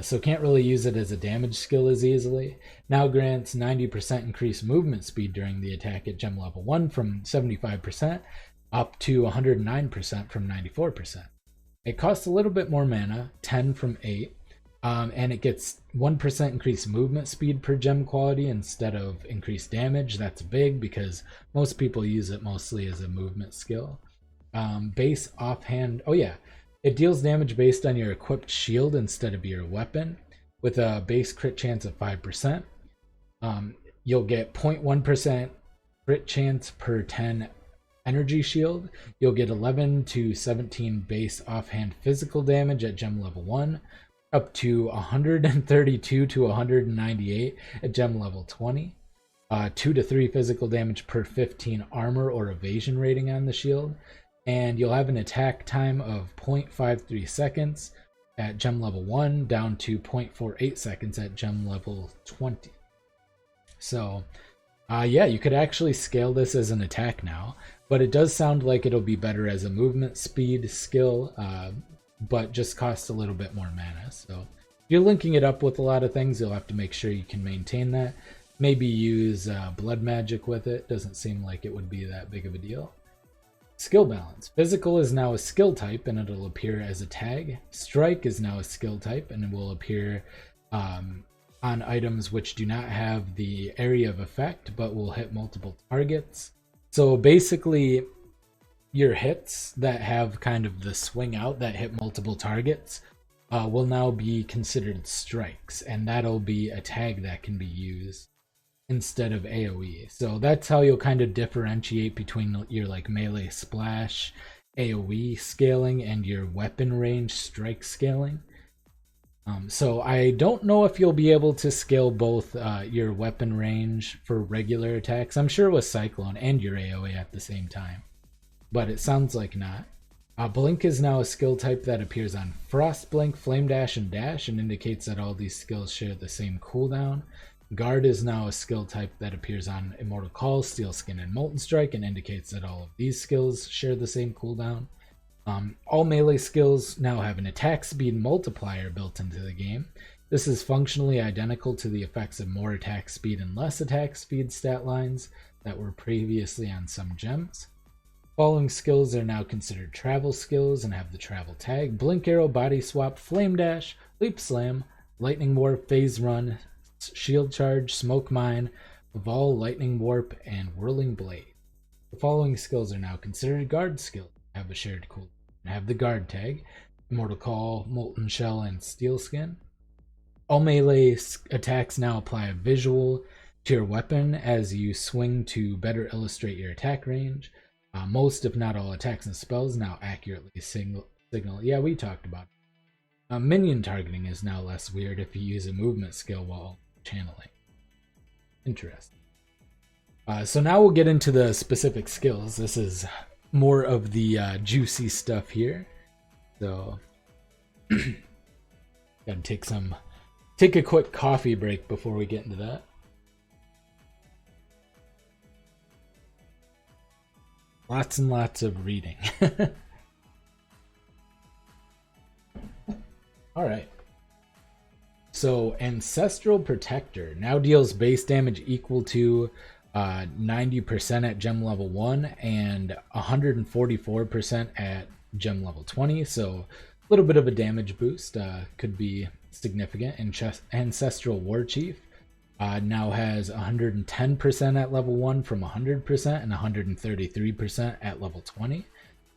So can't really use it as a damage skill as easily. Now grants 90% increased movement speed during the attack at gem level 1 from 75% up to 109% from 94%. It costs a little bit more mana, 10 from 8. And it gets 1% increased movement speed per gem quality instead of increased damage. That's big because most people use it mostly as a movement skill. Base offhand, it deals damage based on your equipped shield instead of your weapon with a base crit chance of 5%. You'll get 0.1% crit chance per 10 energy shield. You'll get 11 to 17 base offhand physical damage at gem level 1. Up to 132 to 198 at gem level 20. 2 to 3 physical damage per 15 armor or evasion rating on the shield. And you'll have an attack time of 0.53 seconds at gem level 1 down to 0.48 seconds at gem level 20. So, you could actually scale this as an attack now, but it does sound like it'll be better as a movement speed skill, but just costs a little bit more mana. So if you're linking it up with a lot of things, you'll have to make sure you can maintain that. Maybe use blood magic with it. Doesn't seem like it would be that big of a deal. Skill balance. Physical is now a skill type and it'll appear as a tag. Strike is now a skill type and it will appear on items which do not have the area of effect but will hit multiple targets. So basically, your hits that have kind of the swing out that hit multiple targets will now be considered strikes, and that'll be a tag that can be used instead of AoE. So that's how you'll kind of differentiate between your like melee splash AoE scaling and your weapon range strike scaling. So I don't know if you'll be able to scale both your weapon range for regular attacks. I'm sure with Cyclone and your AoE at the same time, but it sounds like not. Blink is now a skill type that appears on Frost Blink, Flame Dash, and Dash, and indicates that all these skills share the same cooldown. Guard is now a skill type that appears on Immortal Call, Steel Skin, and Molten Strike, and indicates that all of these skills share the same cooldown. All melee skills now have an attack speed multiplier built into the game. This is functionally identical to the effects of more attack speed and less attack speed stat lines that were previously on some gems. Following skills are now considered travel skills and have the travel tag: Blink Arrow, Body Swap, Flame Dash, Leap Slam, Lightning Warp, Phase Run, Shield Charge, Smoke Mine, Evolve, Lightning Warp, and Whirling Blade. The following skills are now considered guard skills, have a shared cooldown, and have the guard tag: Immortal Call, Molten Shell, and Steel Skin. All melee attacks now apply a visual to your weapon as you swing to better illustrate your attack range. Most, if not all, attacks and spells now accurately signal. Yeah, we talked about it. Minion targeting is now less weird if you use a movement skill while channeling. Interesting. So now we'll get into the specific skills. This is more of the juicy stuff here. So, gotta take a quick coffee break before we get into that. Lots and lots of reading. Alright. So, Ancestral Protector now deals base damage equal to 90% at gem level 1 and 144% at gem level 20. So, a little bit of a damage boost could be significant. Ancestral War Chief now has 110% at level 1 from 100% and 133% at level 20.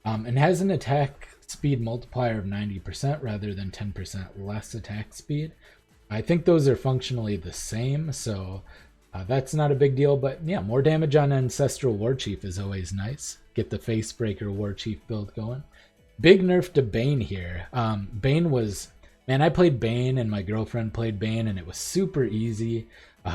And has an attack speed multiplier of 90% rather than 10% less attack speed. I think those are functionally the same, so that's not a big deal. But yeah, more damage on Ancestral War Chief is always nice. Get the Facebreaker War Chief build going. Big nerf to Bane here. Bane was... Man, I played Bane and my girlfriend played Bane and it was super easy,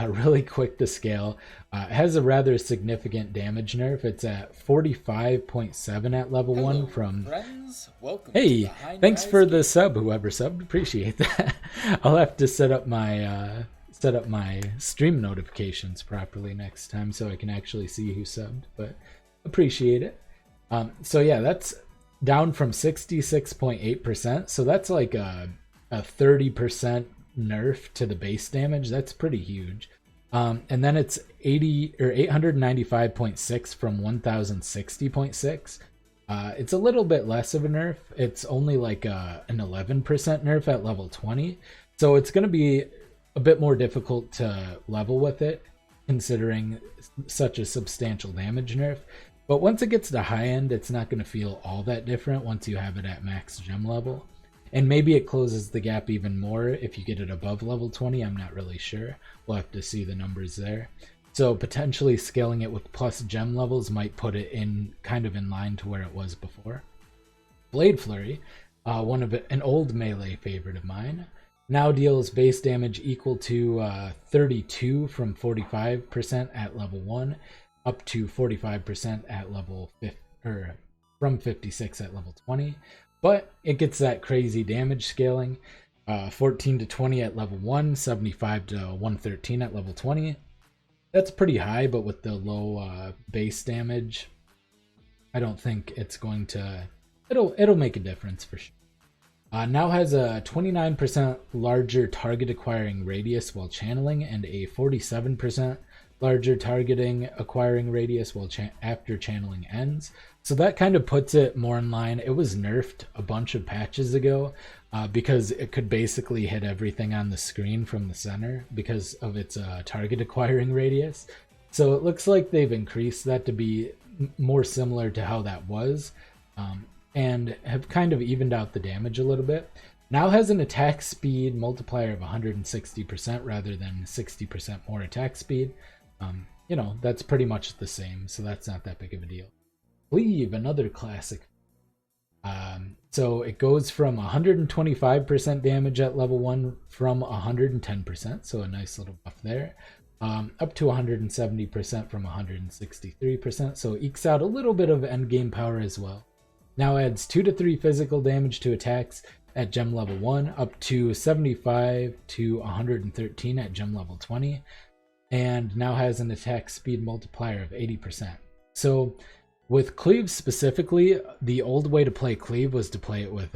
really quick to scale. It has a rather significant damage nerf. It's at 45.7 at level 1 from... friends. Welcome Hey, thanks for the sub, whoever subbed. Appreciate that. I'll have to set up my stream notifications properly next time so I can actually see who subbed, but appreciate it. So yeah, that's down from 66.8%. So that's like a 30% nerf to the base damage. That's pretty huge. And then it's 895.6 from 1060.6. It's a little bit less of a nerf. It's only like an 11% nerf at level 20. So it's going to be a bit more difficult to level with it, considering such a substantial damage nerf. But once it gets to high end, it's not going to feel all that different once you have it at max gem level. And maybe it closes the gap even more if you get it above level 20. I'm not really sure. We'll have to see the numbers there. So potentially scaling it with plus gem levels might put it in kind of in line to where it was before. Blade Flurry, an old melee favorite of mine, now deals base damage equal to 32 from 45% at level 1 up to 45% at level 50, or from 56 at level 20. But it gets that crazy damage scaling, 14 to 20 at level 1, 75 to 113 at level 20. That's pretty high, but with the low base damage, I don't think it's going to... It'll make a difference for sure. Now has a 29% larger target acquiring radius while channeling and a 47% larger targeting acquiring radius while after channeling ends. So that kind of puts it more in line. It was nerfed a bunch of patches ago because it could basically hit everything on the screen from the center because of its target acquiring radius. So it looks like they've increased that to be more similar to how that was, and have kind of evened out the damage a little bit. Now has an attack speed multiplier of 160% rather than 60% more attack speed. You know, that's pretty much the same, so that's not that big of a deal. Cleave, another classic. So it goes from 125% damage at level 1 from 110%, so a nice little buff there. Up to 170% from 163%, so it ekes out a little bit of endgame power as well. Now adds 2 to 3 physical damage to attacks at gem level 1, up to 75 to 113 at gem level 20, and now has an attack speed multiplier of 80%. So with Cleave specifically, the old way to play Cleave was to play it with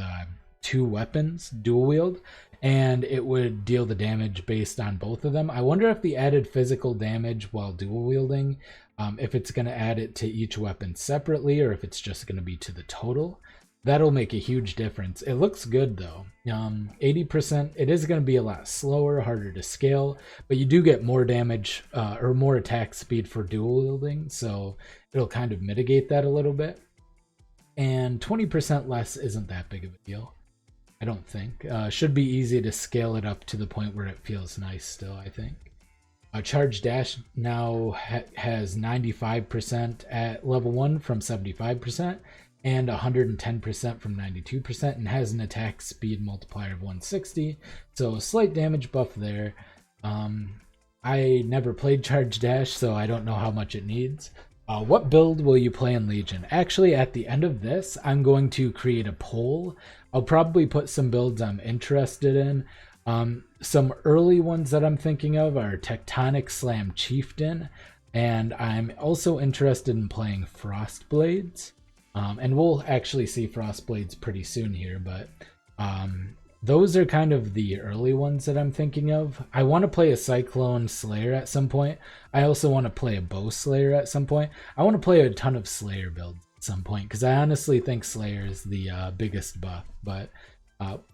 2 weapons, dual wield, and it would deal the damage based on both of them. I wonder if the added physical damage while dual wielding, if it's going to add it to each weapon separately or if it's just going to be to the total. That'll make a huge difference. It looks good though. 80%, it is going to be a lot slower, harder to scale, but you do get more damage or more attack speed for dual wielding, so it'll kind of mitigate that a little bit. And 20% less isn't that big of a deal, I don't think. Should be easy to scale it up to the point where it feels nice still, I think. Charge Dash now has 95% at level 1 from 75%. And 110% from 92%, and has an attack speed multiplier of 160, so a slight damage buff there. I never played Charge Dash, so I don't know how much it needs. What build will you play in Legion? Actually, at the end of this, I'm going to create a poll. I'll probably put some builds I'm interested in. Some early ones that I'm thinking of are Tectonic Slam Chieftain, and I'm also interested in playing Frostblades. And we'll actually see Frostblades pretty soon here, but those are kind of the early ones that I'm thinking of. I want to play a Cyclone Slayer at some point. I also want to play a Bow Slayer at some point. I want to play a ton of Slayer builds at some point, because I honestly think Slayer is the biggest buff. But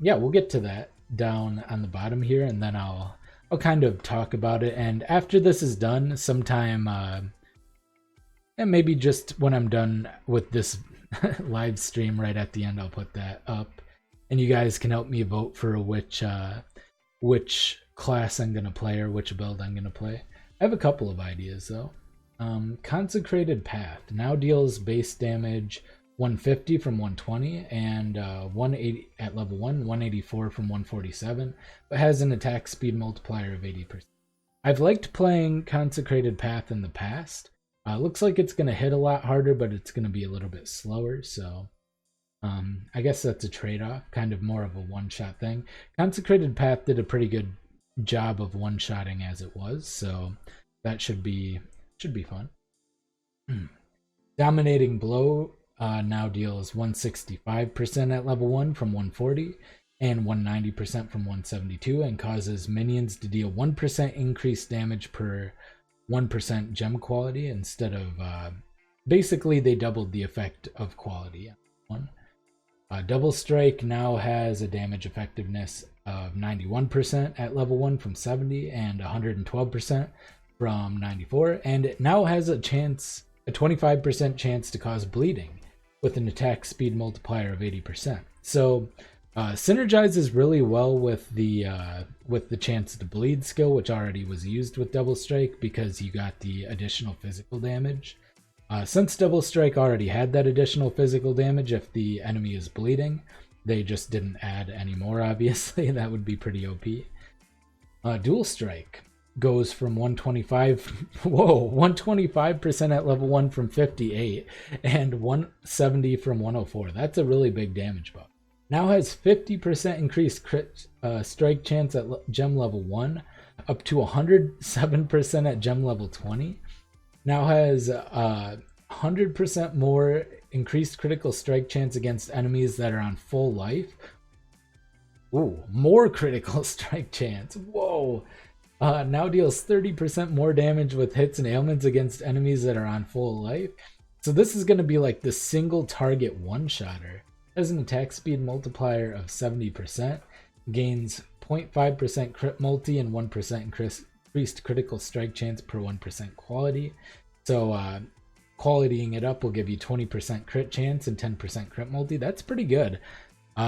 yeah, we'll get to that down on the bottom here, and then I'll kind of talk about it. And after this is done, sometime, and maybe just when I'm done with this live stream right at the end, I'll put that up, and you guys can help me vote for which class I'm gonna play or which build I'm gonna play. I have a couple of ideas though. Consecrated Path now deals base damage 150 from 120 and 180 at level 1, 184 from 147, but has an attack speed multiplier of 80%. I've liked playing Consecrated Path in the past. Looks like it's going to hit a lot harder, but it's going to be a little bit slower, so I guess that's a trade-off, kind of more of a one-shot thing. Consecrated Path did a pretty good job of one-shotting as it was, so that should be fun. Dominating Blow now deals 165% at level 1 from 140 and 190% from 172, and causes minions to deal 1% increased damage per 1% gem quality instead of basically they doubled the effect of quality. Double Strike now has a damage effectiveness of 91% at level 1 from 70 and 112% from 94, and it now has a 25% chance to cause bleeding with an attack speed multiplier of 80%. So synergizes really well with the chance to bleed skill, which already was used with Double Strike because you got the additional physical damage. Since Double Strike already had that additional physical damage if the enemy is bleeding, they just didn't add any more, obviously. That would be pretty OP. Dual Strike goes from 125% at level 1 from 58 and 170 from 104. That's a really big damage buff. Now has 50% increased crit strike chance at gem level 1, up to 107% at gem level 20. Now has 100% more increased critical strike chance against enemies that are on full life. Ooh, more critical strike chance. Whoa. Now deals 30% more damage with hits and ailments against enemies that are on full life. So this is going to be like the single target one-shotter. Has an attack speed multiplier of 70%, gains 0.5% crit multi and 1% increased critical strike chance per 1% quality. So qualitying it up will give you 20% crit chance and 10% crit multi. That's pretty good.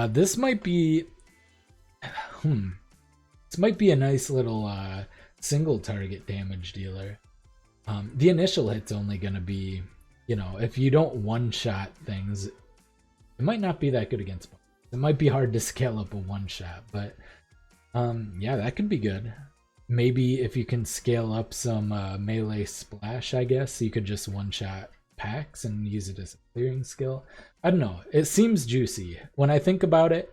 This might be this might be a nice little single target damage dealer. The initial hit's only going to be, you know, if you don't one-shot things, it might not be that good against boss. It might be hard to scale up a one-shot, but yeah, that could be good. Maybe if you can scale up some melee splash, I guess, you could just one-shot packs and use it as a clearing skill. I don't know. It seems juicy. When I think about it,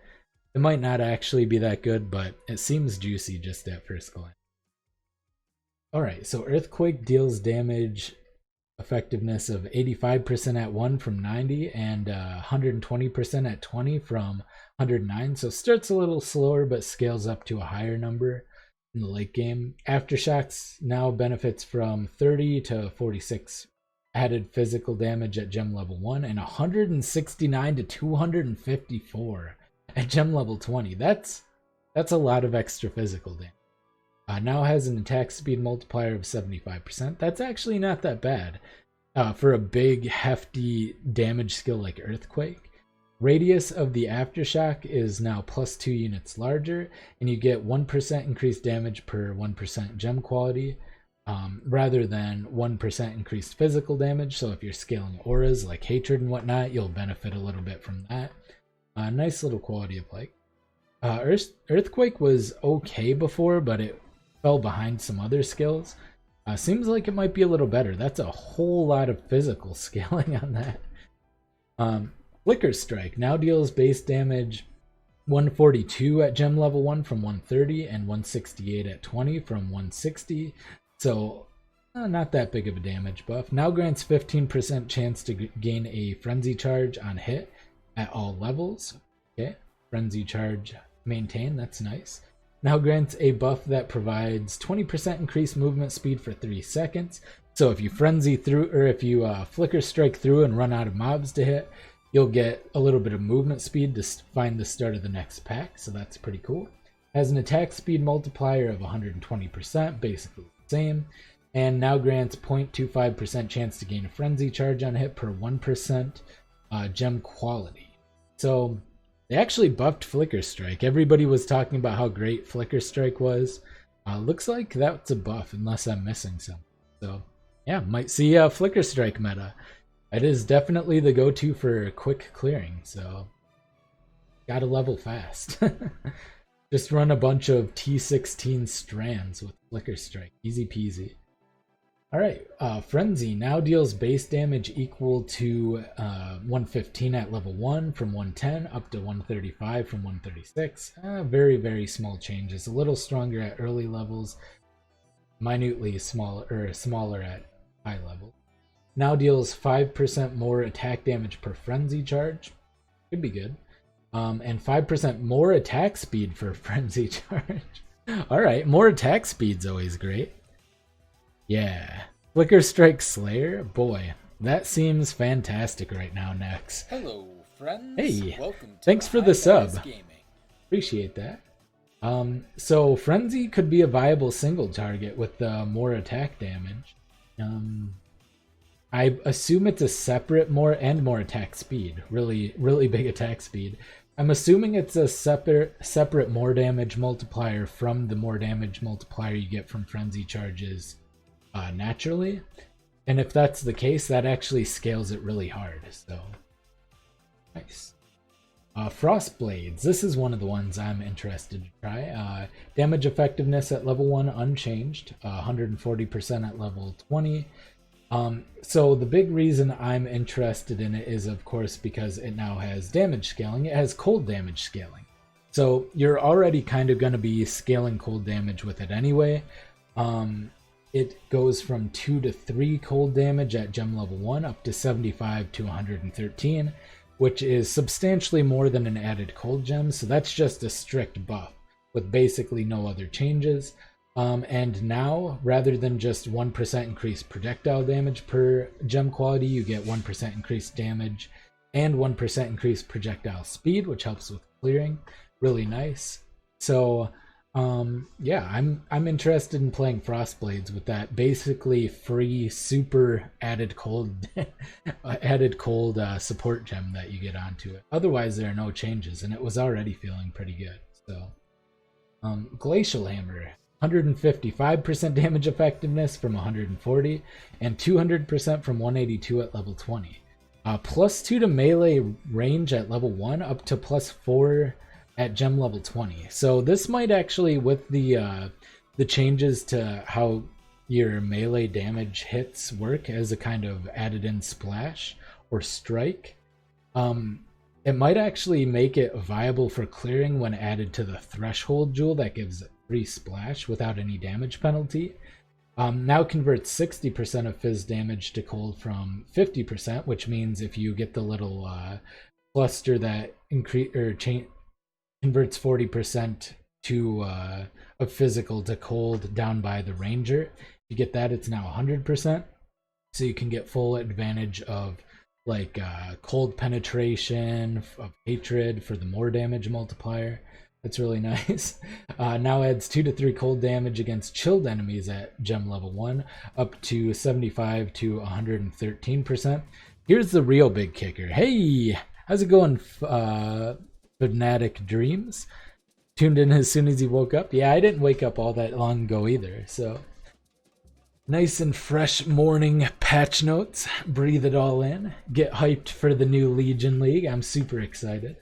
it might not actually be that good, but it seems juicy just at first glance. Alright, so Earthquake deals damage effectiveness of 85% at 1 from 90 and 120% at 20 from 109. So starts a little slower but scales up to a higher number in the late game. Aftershocks now benefits from 30 to 46 added physical damage at gem level 1 and 169 to 254 at gem level 20. That's a lot of extra physical damage. Now has an attack speed multiplier of 75%. That's actually not that bad for a big, hefty damage skill like Earthquake. Radius of the Aftershock is now plus 2 units larger, and you get 1% increased damage per 1% gem quality, rather than 1% increased physical damage. So if you're scaling auras like Hatred and whatnot, you'll benefit a little bit from that. Nice little quality of life. Earthquake was okay before, but it fell behind some other skills. Seems like it might be a little better. That's a whole lot of physical scaling on that. Flicker Strike now deals base damage 142 at gem level 1 from 130 and 168 at 20 from 160. So not that big of a damage buff. Now grants 15% chance to gain a frenzy charge on hit at all levels. Okay, frenzy charge maintain, that's nice. Now grants a buff that provides 20% increased movement speed for 3 seconds. So if you frenzy through, or if you flicker strike through and run out of mobs to hit, you'll get a little bit of movement speed to find the start of the next pack. So that's pretty cool. Has an attack speed multiplier of 120%, basically the same. And now grants 0.25% chance to gain a frenzy charge on hit per 1% gem quality. So they actually buffed Flicker Strike. Everybody was talking about how great Flicker Strike was. Looks like that's a buff, unless I'm missing something. So yeah, might see a Flicker Strike meta. It is definitely the go-to for quick clearing, so gotta level fast. Just run a bunch of T16 strands with Flicker Strike. Easy peasy. Alright, Frenzy now deals base damage equal to 115 at level 1 from 110 up to 135 from 136. Very, very small changes. A little stronger at early levels, minutely smaller at high level. Now deals 5% more attack damage per frenzy charge. Could be good. And 5% more attack speed for frenzy charge. Alright, more attack speed's always great. Yeah. Flicker Strike Slayer? Boy, that seems fantastic right now, Nex. Hello, friends. Hey, welcome to thanks for the sub. Gaming. Appreciate that. So Frenzy could be a viable single target with more attack damage. I assume it's a separate more attack speed. Really, really big attack speed. I'm assuming it's a separate more damage multiplier from the more damage multiplier you get from frenzy charges naturally. And if that's the case, that actually scales it really hard. So nice. Frost Blades. This is one of the ones I'm interested to try. Damage effectiveness at level 1 unchanged. 140% at level 20. So the big reason I'm interested in it is, of course, because it now has damage scaling. It has cold damage scaling. So you're already kind of going to be scaling cold damage with it anyway. It goes from 2 to 3 cold damage at gem level 1 up to 75 to 113, which is substantially more than an added cold gem. So that's just a strict buff with basically no other changes. And now, rather than just 1% increased projectile damage per gem quality, you get 1% increased damage and 1% increased projectile speed, which helps with clearing. Really nice. So, yeah, I'm interested in playing Frostblades with that basically free super added cold support gem that you get onto it. Otherwise, there are no changes, and it was already feeling pretty good. So, Glacial Hammer. 155% damage effectiveness from 140 and 200% from 182 at level 20. +2 to melee range at level 1 up to +4 at gem level 20. So this might actually, with the changes to how your melee damage hits work as a kind of added in splash or strike, it might actually make it viable for clearing when added to the threshold jewel that gives free splash without any damage penalty. Now converts 60% of fizz damage to cold from 50%, which means if you get the little cluster that converts 40% to of physical to cold down by the ranger, if you get that, it's now 100%. So you can get full advantage of like cold penetration of hatred for the more damage multiplier. That's really nice. Now adds 2 to 3 cold damage against chilled enemies at gem level 1, up to 75 to 113%. Here's the real big kicker. Hey, how's it going, Fanatic Dreams? Tuned in as soon as he woke up? Yeah, I didn't wake up all that long ago either, so nice and fresh morning patch notes. Breathe it all in. Get hyped for the new Legion League. I'm super excited.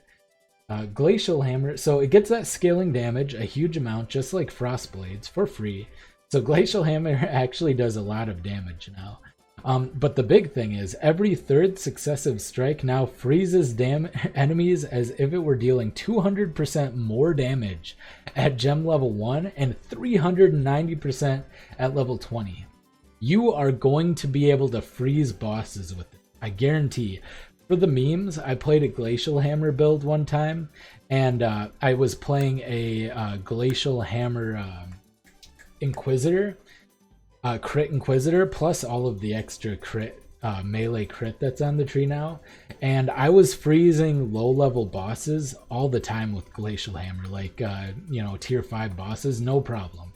Glacial Hammer, so it gets that scaling damage, a huge amount, just like Frostblades, for free. So Glacial Hammer actually does a lot of damage now. But the big thing is, every third successive strike now freezes enemies as if it were dealing 200% more damage at gem level 1 and 390% at level 20. You are going to be able to freeze bosses with it, I guarantee. For the memes, I played a Glacial Hammer build one time, and I was playing a Glacial Hammer Inquisitor, crit Inquisitor, plus all of the extra crit melee crit that's on the tree now, and I was freezing low-level bosses all the time with Glacial Hammer, like tier 5 bosses, no problem.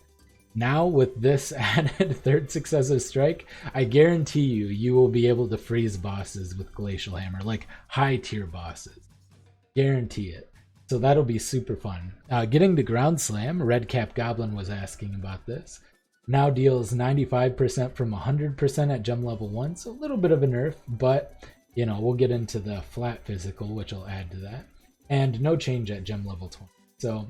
Now with this added third successive strike, I guarantee you will be able to freeze bosses with Glacial Hammer, like high tier bosses. Guarantee it. So that'll be super fun. Getting to Ground Slam, Redcap Goblin was asking about this. Now deals 95% from 100% at gem level 1, so a little bit of a nerf, but we'll get into the flat physical, which will add to that. And no change at gem level 20. So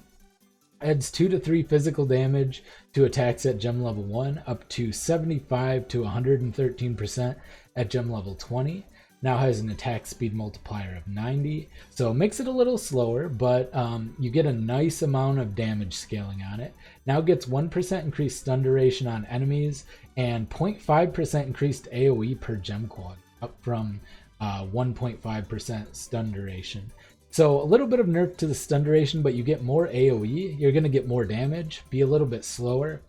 adds 2 to 3 physical damage to attacks at gem level 1, up to 75 to 113% at gem level 20. Now has an attack speed multiplier of 90, so it makes it a little slower, but you get a nice amount of damage scaling on it. Now gets 1% increased stun duration on enemies and 0.5% increased AoE per gem quality, up from 1.5% stun duration. So a little bit of nerf to the stun duration, but you get more AoE, you're going to get more damage, be a little bit slower.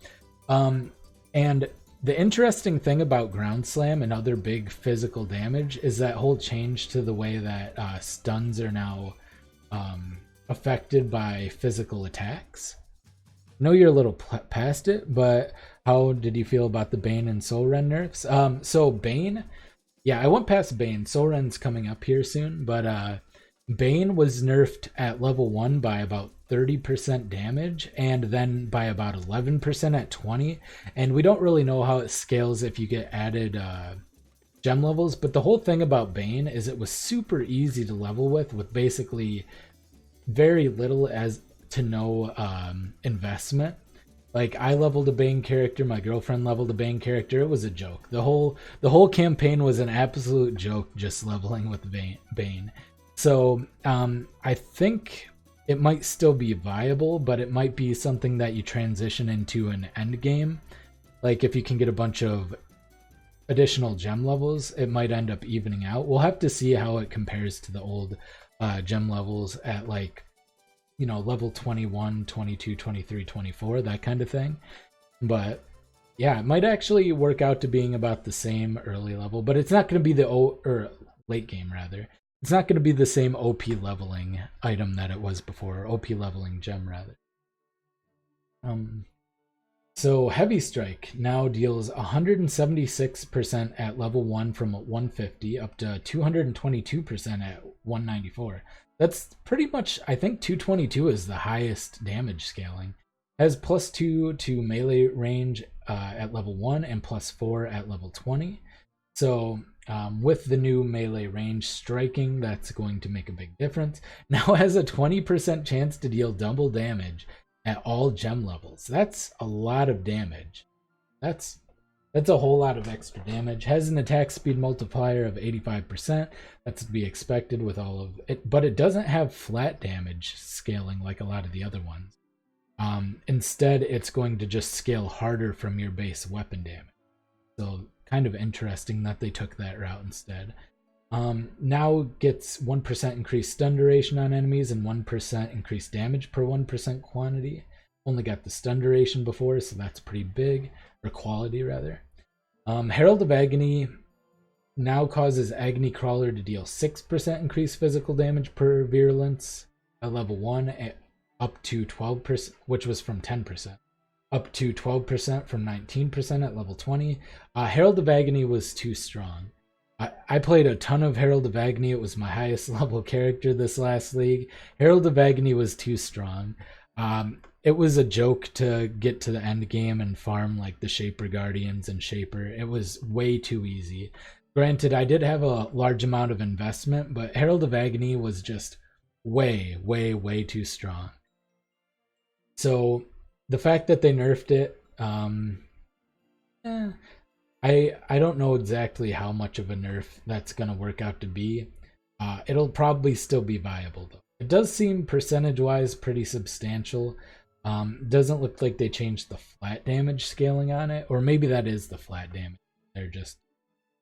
And the interesting thing about Ground Slam and other big physical damage is that whole change to the way that stuns are now affected by physical attacks. I know you're a little past it, but how did you feel about the Bane and Soul Ren nerfs? So Bane, yeah, I went past Bane. Soul Ren's coming up here soon, but Bane was nerfed at level 1 by about 30% damage, and then by about 11% at 20, and we don't really know how it scales if you get added gem levels, but the whole thing about Bane is it was super easy to level with basically very little as to no investment. Like, I leveled a Bane character, my girlfriend leveled a Bane character, it was a joke. The whole campaign was an absolute joke, just leveling with Bane. So I think it might still be viable, but it might be something that you transition into an end game. Like, if you can get a bunch of additional gem levels, it might end up evening out. We'll have to see how it compares to the old gem levels at, like, level 21, 22, 23, 24, that kind of thing. But yeah, it might actually work out to being about the same early level, but it's not going to be the or late game rather. It's not going to be the same OP leveling item that it was before, or OP leveling gem rather. So Heavy Strike now deals 176% at level 1 from 150 up to 222% at 194. That's pretty much, I think 222 is the highest damage scaling. Has +2 to melee range at level 1 and +4 at level 20. So with the new melee range striking, that's going to make a big difference. Now has a 20% chance to deal double damage at all gem levels. That's a lot of damage. That's a whole lot of extra damage. Has an attack speed multiplier of 85%. That's to be expected with all of it, but it doesn't have flat damage scaling like a lot of the other ones. Instead, it's going to just scale harder from your base weapon damage. So kind of interesting that they took that route instead. Now gets 1% increased stun duration on enemies and 1% increased damage per 1% quantity. Only got the stun duration before, so that's pretty big, or quality rather. Herald of Agony now causes Agony Crawler to deal 6% increased physical damage per virulence at level 1 up to 12%, which was from 10%. Up to 12% from 19% at level 20. Herald of Agony was too strong. I played a ton of Herald of Agony. It was my highest level character this last league. Herald of Agony was too strong. It was a joke to get to the end game and farm like the Shaper Guardians and Shaper. It was way too easy. Granted, I did have a large amount of investment, but Herald of Agony was just way, way, way too strong. So the fact that they nerfed it, I don't know exactly how much of a nerf that's going to work out to be. It'll probably still be viable, though. It does seem percentage-wise pretty substantial. Doesn't look like they changed the flat damage scaling on it, or maybe that is the flat damage. They're just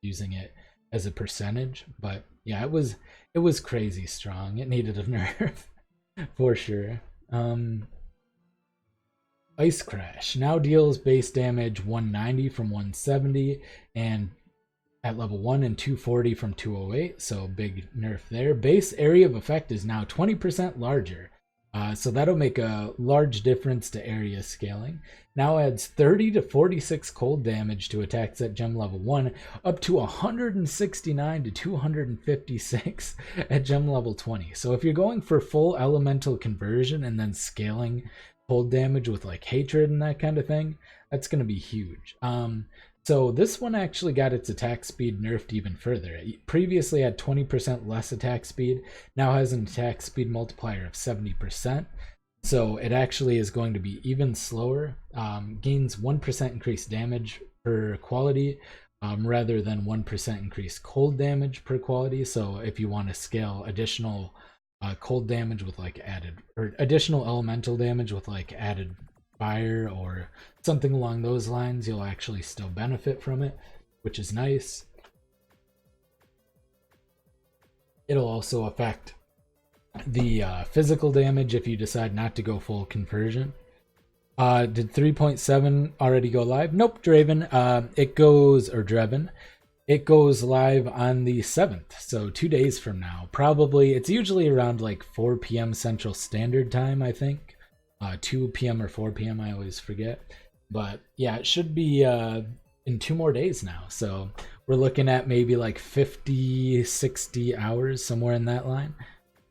using it as a percentage. But yeah, it was crazy strong. It needed a nerf for sure. Ice Crash now deals base damage 190 from 170 and at level 1 and 240 from 208, so big nerf there. Base area of effect is now 20% larger, so that'll make a large difference to area scaling. Now adds 30 to 46 cold damage to attacks at gem level 1, up to 169 to 256 at gem level 20. So if you're going for full elemental conversion and then scaling cold damage with like hatred and that kind of thing, that's going to be huge. So this one actually got its attack speed nerfed even further. It previously had 20% less attack speed, now has an attack speed multiplier of 70%. So it actually is going to be even slower. Gains 1% increased damage per quality rather than 1% increased cold damage per quality. So if you want to scale additional cold damage with like added, or additional elemental damage with like added fire or something along those lines, you'll actually still benefit from it, which is nice. It'll also affect the physical damage if you decide not to go full conversion. Did 3.7 already go live? Nope, Draven. It goes, or Dreven. It goes live on the 7th, so 2 days from now. Probably, it's usually around like 4 p.m. Central Standard Time, I think. 2 p.m. or 4 p.m., I always forget. But yeah, it should be in 2 more days now. So we're looking at maybe like 50, 60 hours, somewhere in that line,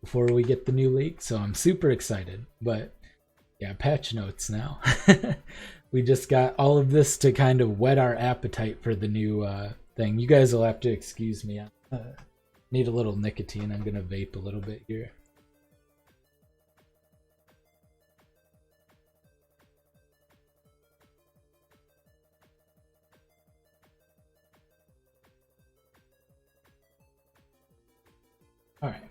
before we get the new league. So I'm super excited. But yeah, patch notes now. We just got all of this to kind of whet our appetite for the new thing. You guys will have to excuse me. I need a little nicotine. I'm going to vape a little bit here. All right.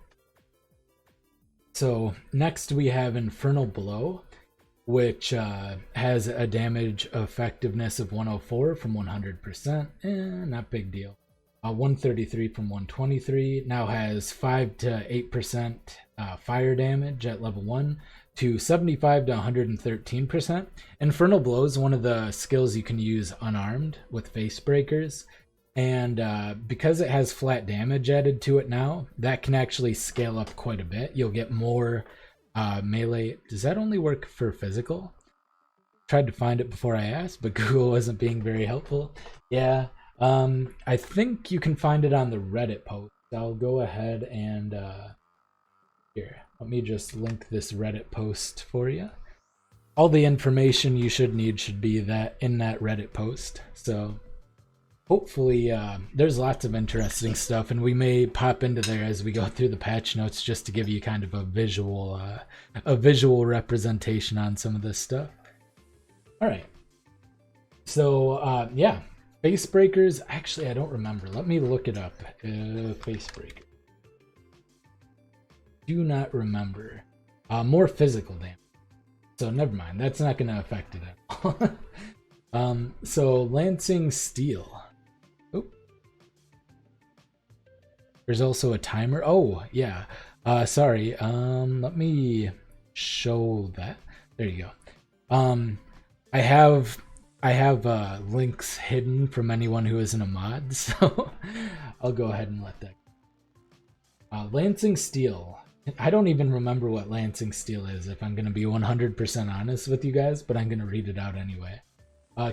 So next we have Infernal Blow, which has a damage effectiveness of 104 from 100%. Not big deal. 133 from 123. Now has 5 to 8% fire damage at level 1, to 75 to 113%. Infernal Blow is one of the skills you can use unarmed with face breakers. And because it has flat damage added to it now, that can actually scale up quite a bit. You'll get more melee. Does that only work for physical? Tried to find it before I asked, but Google wasn't being very helpful. Yeah, I think you can find it on the Reddit post. I'll go ahead and here, let me just link this Reddit post for you. All the information you should need should be that in that Reddit post. So hopefully there's lots of interesting stuff, and we may pop into there as we go through the patch notes just to give you kind of a visual representation on some of this stuff. All right. So yeah, face breakers. Actually, I don't remember. Let me look it up. Face breaker. Do not remember. More physical damage. So never mind. That's not going to affect it at all. So Lancing Steel. Oop. There's also a timer. Oh yeah. Sorry. Let me show that. There you go. I have links hidden from anyone who isn't a mod, so I'll go ahead and let that go. Lancing Steel. I don't even remember what Lancing Steel is, if I'm going to be 100% honest with you guys, but I'm going to read it out anyway.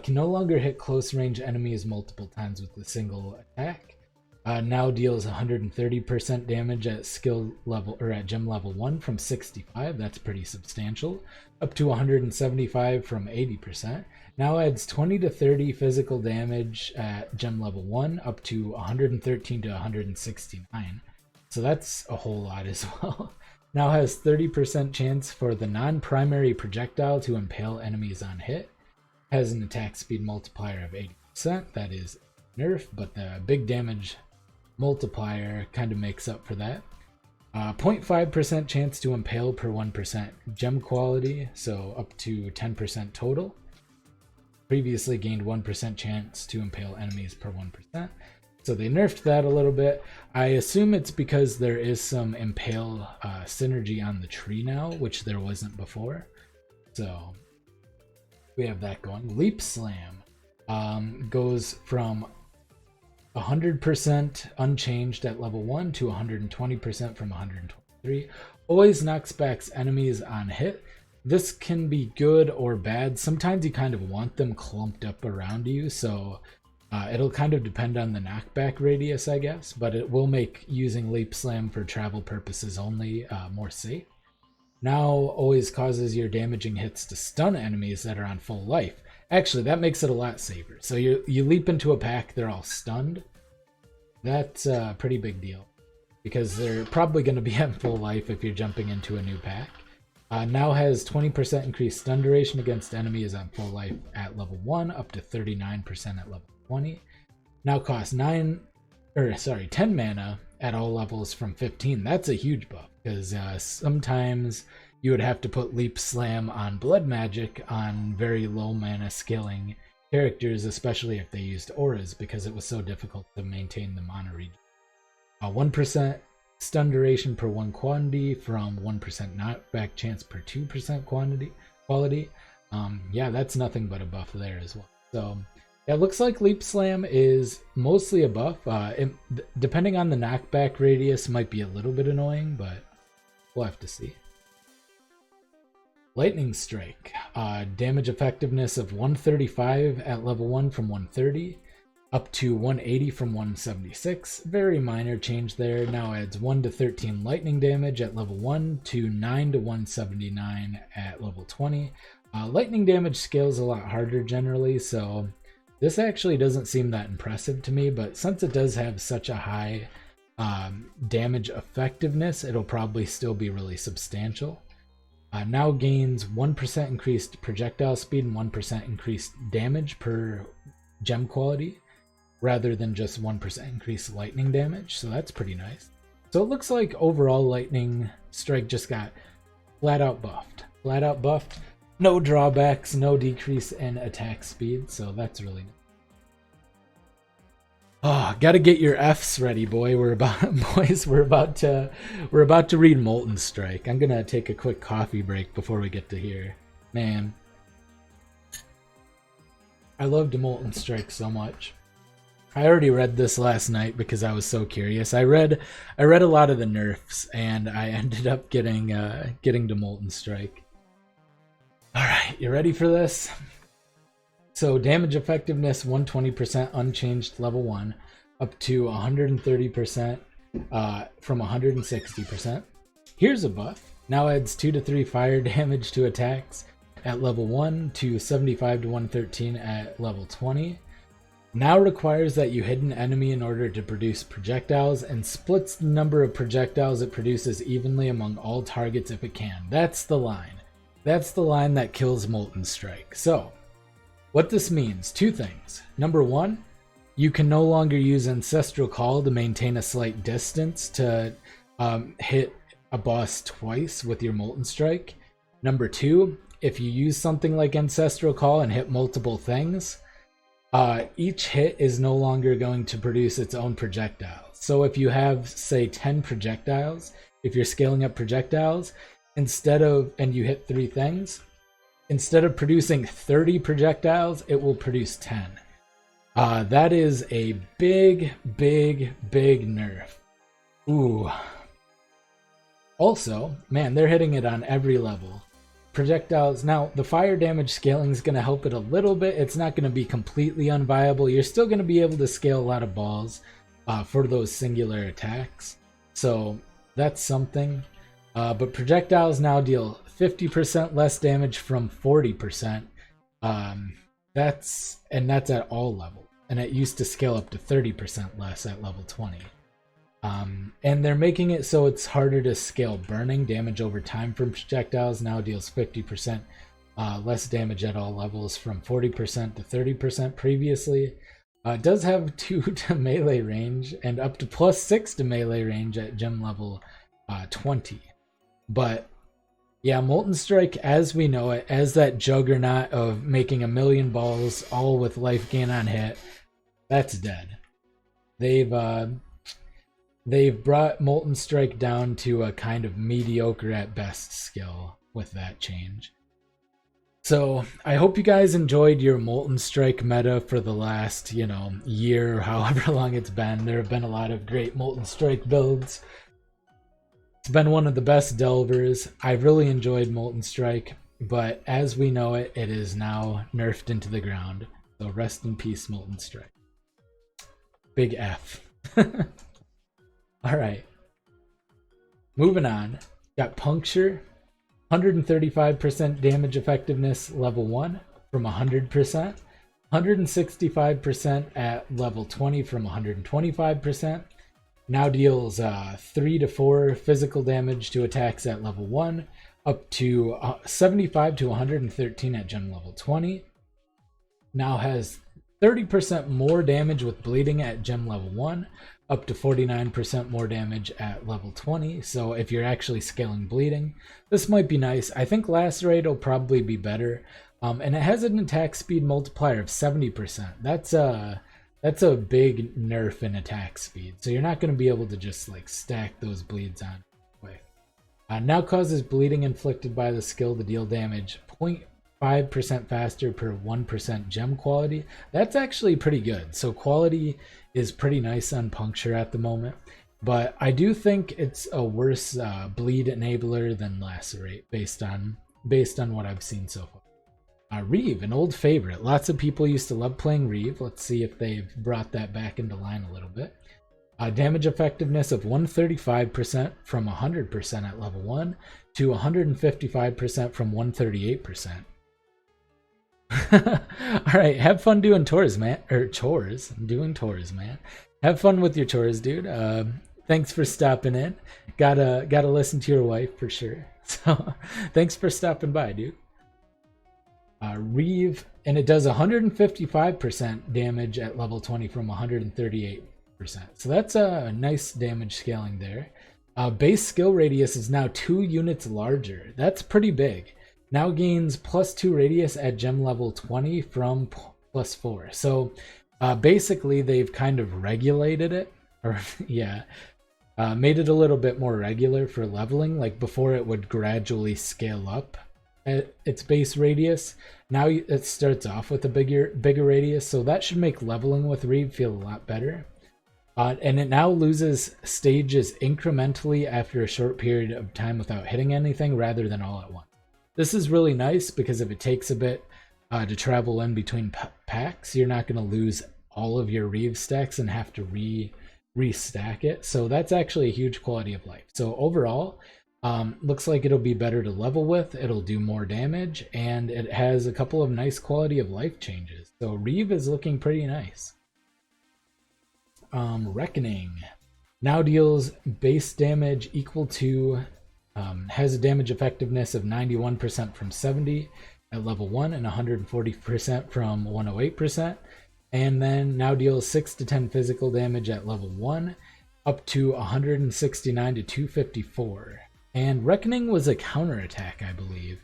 Can no longer hit close range enemies multiple times with a single attack. Now deals 130% damage at skill level or at gem level 1 from 65. That's pretty substantial. Up to 175 from 80%. Now adds 20 to 30 physical damage at gem level 1 up to 113 to 169. So that's a whole lot as well. Now has 30% chance for the non-primary projectile to impale enemies on hit. Has an attack speed multiplier of 80%. That is nerf, but the big damage multiplier kind of makes up for that. 0.5% chance to impale per 1% gem quality, so up to 10% total. Previously gained 1% chance to impale enemies per 1%. So they nerfed that a little bit. I assume it's because there is some impale synergy on the tree now, which there wasn't before. So we have that going. Leap Slam goes from 100% unchanged at level 1 to 120% from 123. Always knocks back enemies on hit. This can be good or bad. Sometimes you kind of want them clumped up around you, so it'll kind of depend on the knockback radius, I guess, but it will make using Leap Slam for travel purposes only more safe. Now always causes your damaging hits to stun enemies that are on full life. Actually, that makes it a lot safer. So you leap into a pack, they're all stunned. That's a pretty big deal, because they're probably going to be at full life if you're jumping into a new pack. Now has 20% increased stun duration against enemies on full life at level 1, up to 39% at level 20. Now costs 10 mana at all levels from 15. That's a huge buff, because sometimes you would have to put Leap Slam on Blood Magic on very low mana scaling characters, especially if they used auras, because it was so difficult to maintain the mana regen. 1% stun duration per 1 quantity from 1% knockback chance per 2% quality. Yeah, that's nothing but a buff there as well. So it looks like Leap Slam is mostly a buff. Depending on the knockback radius, might be a little bit annoying, but we'll have to see. Lightning Strike, damage effectiveness of 135 at level 1 from 130, up to 180 from 176. Very minor change there. Now adds 1 to 13 lightning damage at level 1 to 9 to 179 at level 20. Lightning damage scales a lot harder generally, so this actually doesn't seem that impressive to me, but since it does have such a high damage effectiveness, it'll probably still be really substantial. Now gains 1% increased projectile speed and 1% increased damage per gem quality, rather than just 1% increased lightning damage, so that's pretty nice. So it looks like overall Lightning Strike just got flat out buffed. Flat out buffed, no drawbacks, no decrease in attack speed, so that's really nice. Oh, gotta get your F's ready, boy. We're about to read Molten Strike. I'm gonna take a quick coffee break before we get to here. Man, I loved Molten Strike so much. I already read this last night because I was so curious. I read a lot of the nerfs, and I ended up getting to Molten Strike. All right, you ready for this? So damage effectiveness 120% unchanged level 1 up to 130% from 160%. Here's a buff. Now adds 2 to 3 fire damage to attacks at level 1 to 75 to 113 at level 20. Now requires that you hit an enemy in order to produce projectiles and splits the number of projectiles it produces evenly among all targets if it can. That's the line. That's the line that kills Molten Strike. So what this means, two things. Number one, you can no longer use Ancestral Call to maintain a slight distance to hit a boss twice with your Molten Strike. Number two, if you use something like Ancestral Call and hit multiple things, each hit is no longer going to produce its own projectiles. So if you have, say, 10 projectiles, if you're scaling up projectiles, and you hit 3 things, instead of producing 30 projectiles, it will produce 10. That is a big, big, big nerf. Ooh. Also, man, they're hitting it on every level. Projectiles, now the fire damage scaling is going to help it a little bit. It's not going to be completely unviable. You're still going to be able to scale a lot of balls for those singular attacks. So that's something. But projectiles now deal 50% less damage from 40%. That's at all levels. And it used to scale up to 30% less at level 20. And they're making it so it's harder to scale burning. Damage over time from projectiles now deals 50% less damage at all levels from 40% to 30% previously. It does have 2 to melee range and up to +6 to melee range at gem level 20. But yeah, Molten Strike as we know it, as that juggernaut of making 1,000,000 balls all with life gain on hit, that's dead. They've brought Molten Strike down to a kind of mediocre at best skill with that change. So I hope you guys enjoyed your Molten Strike meta for the last, year or however long it's been. There have been a lot of great Molten Strike builds. It's been one of the best delvers. I've really enjoyed Molten Strike, but as we know it, it is now nerfed into the ground. So rest in peace, Molten Strike. Big F. Alright. Moving on. Got Puncture. 135% damage effectiveness level 1 from 100%. 165% at level 20 from 125%. Now deals 3 to 4 physical damage to attacks at level 1, up to 75 to 113 at gem level 20. Now has 30% more damage with bleeding at gem level 1, up to 49% more damage at level 20. So if you're actually scaling bleeding, this might be nice. I think Lacerate will probably be better. And it has an attack speed multiplier of 70%. That's a big nerf in attack speed. So you're not going to be able to just like stack those bleeds on. Now causes bleeding inflicted by the skill to deal damage 0.5% faster per 1% gem quality. That's actually pretty good. So quality is pretty nice on Puncture at the moment. But I do think it's a worse bleed enabler than Lacerate based on what I've seen so far. Reeve, an old favorite. Lots of people used to love playing Reeve. Let's see if they've brought that back into line a little bit. Damage effectiveness of 135% from 100% at level 1 to 155% from 138%. Alright, have fun doing chores, man. Doing chores, man. Have fun with your chores, dude. Thanks for stopping in. Gotta listen to your wife for sure. So, thanks for stopping by, dude. Reeve, and it does 155% damage at level 20 from 138%. So that's a nice damage scaling there. Base skill radius is now 2 units larger. That's pretty big. Now gains +2 radius at gem level 20 from +4. So Basically, they've kind of regulated it, or yeah, made it a little bit more regular for leveling. Like before, it would gradually scale up at its base radius. Now it starts off with a bigger radius, so that should make leveling with Reeve feel a lot better. And it now loses stages incrementally after a short period of time without hitting anything, rather than all at once. This is really nice because if it takes a bit to travel in between packs, you're not going to lose all of your Reeve stacks and have to restack it. So that's actually a huge quality of life. So overall, looks like it'll be better to level with, it'll do more damage, and it has a couple of nice quality of life changes. So Reeve is looking pretty nice. Reckoning now deals base damage equal to, has a damage effectiveness of 91% from 70 at level 1 and 140% from 108%. And then now deals 6 to 10 physical damage at level 1 up to 169 to 254. And Reckoning was a counterattack, I believe.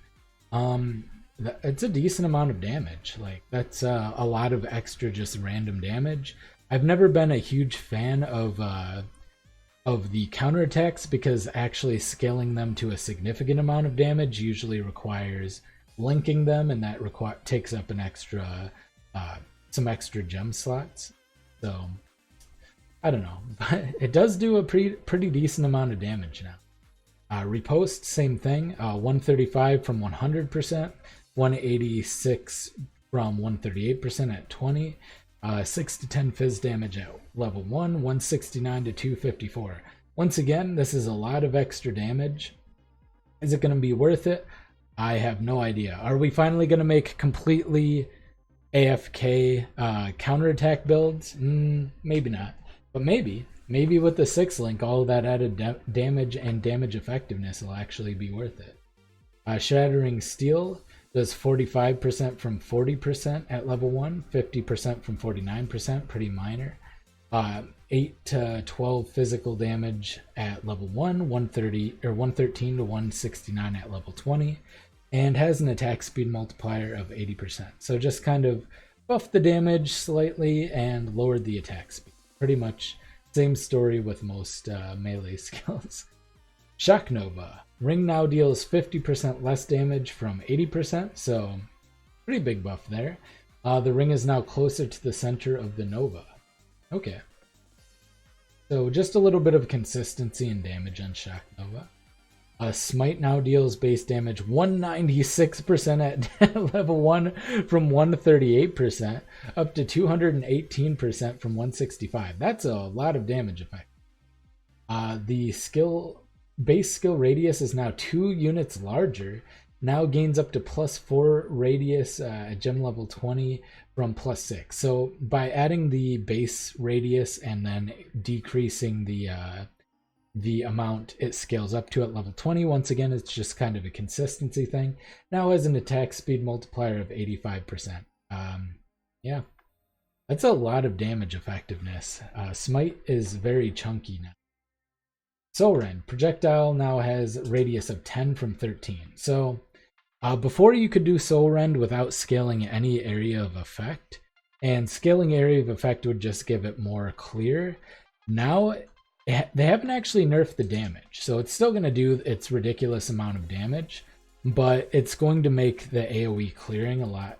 It's a decent amount of damage. Like, that's a lot of extra just random damage. I've never been a huge fan of the counterattacks because actually scaling them to a significant amount of damage usually requires linking them, and that takes up an extra some extra gem slots. So I don't know, but it does do a pretty decent amount of damage now. Riposte, same thing, 135 from 100%, 186 from 138% at 20, 6 to 10 fizz damage at level 1, 169 to 254. Once again, this is a lot of extra damage. Is it going to be worth it? I have no idea. Are we finally going to make completely AFK counterattack builds? Maybe not. But maybe with the 6 link, all of that added damage and damage effectiveness will actually be worth it. Shattering Steel does 45% from 40% at level 1, 50% from 49%, pretty minor. 8 to 12 physical damage at level 1, 113 to 169 at level 20, and has an attack speed multiplier of 80%. So just kind of buffed the damage slightly and lowered the attack speed. Pretty much same story with most melee skills. Shock Nova. Ring now deals 50% less damage from 80%, so pretty big buff there. The ring is now closer to the center of the Nova. Okay. So just a little bit of consistency and damage on Shock Nova. Smite now deals base damage 196% at level 1 from 138% up to 218% from 165. That's a lot of damage effect. The base skill radius is now 2 units larger. Now gains up to +4 radius at gem level 20 from +6. So by adding the base radius and then decreasing the amount it scales up to at level 20, once again, it's just kind of a consistency thing. Now has an attack speed multiplier of 85%. Yeah, that's a lot of damage effectiveness. Smite is very chunky now. Soul Rend. Projectile now has radius of 10 from 13. So before you could do Soul Rend without scaling any area of effect, and scaling area of effect would just give it more clear. Now they haven't actually nerfed the damage, so it's still going to do its ridiculous amount of damage, but it's going to make the AoE clearing a lot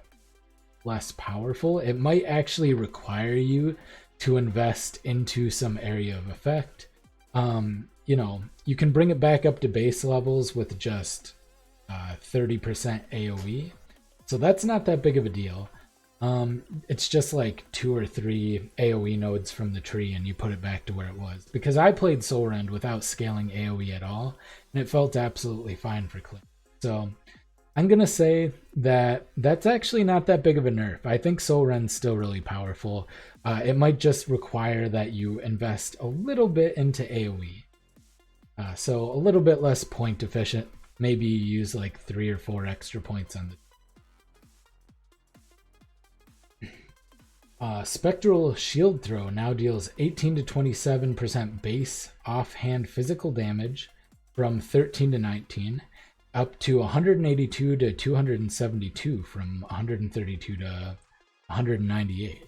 less powerful. It might actually require you to invest into some area of effect. You know, you can bring it back up to base levels with just 30% AoE, so that's not that big of a deal. It's just like 2 or 3 AoE nodes from the tree and you put it back to where it was. Because I played Soul Rend without scaling AoE at all, and it felt absolutely fine for clear. So I'm going to say that that's actually not that big of a nerf. I think Soul Rend's still really powerful. It might just require that you invest a little bit into AoE. So a little bit less point efficient. Maybe you use like 3 or 4 extra points on the Spectral Shield Throw now deals 18 to 27% base offhand physical damage from 13 to 19, up to 182 to 272 from 132 to 198.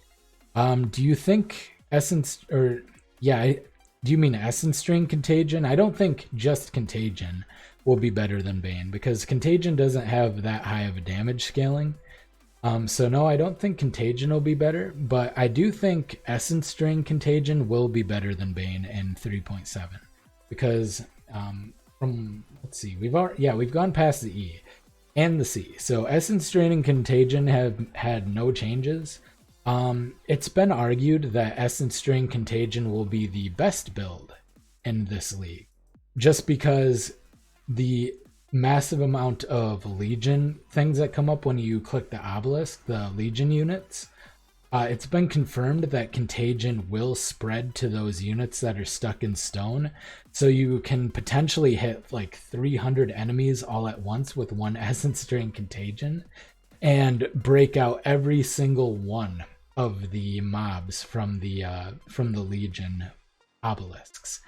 Do you think Essence, or yeah, do you mean Essence Drain Contagion? I don't think just Contagion will be better than Bane, because Contagion doesn't have that high of a damage scaling. So no, I don't think Contagion will be better, but I do think Essence Drain Contagion will be better than Bane in 3.7, because from, let's see, we've gone past the E and the C. So Essence Drain and Contagion have had no changes. It's been argued that Essence Drain Contagion will be the best build in this league, just because the massive amount of Legion things that come up when you click the obelisk, the Legion units. It's been confirmed that Contagion will spread to those units that are stuck in stone, so you can potentially hit like 300 enemies all at once with one Essence Drain Contagion and break out every single one of the mobs from the Legion obelisks.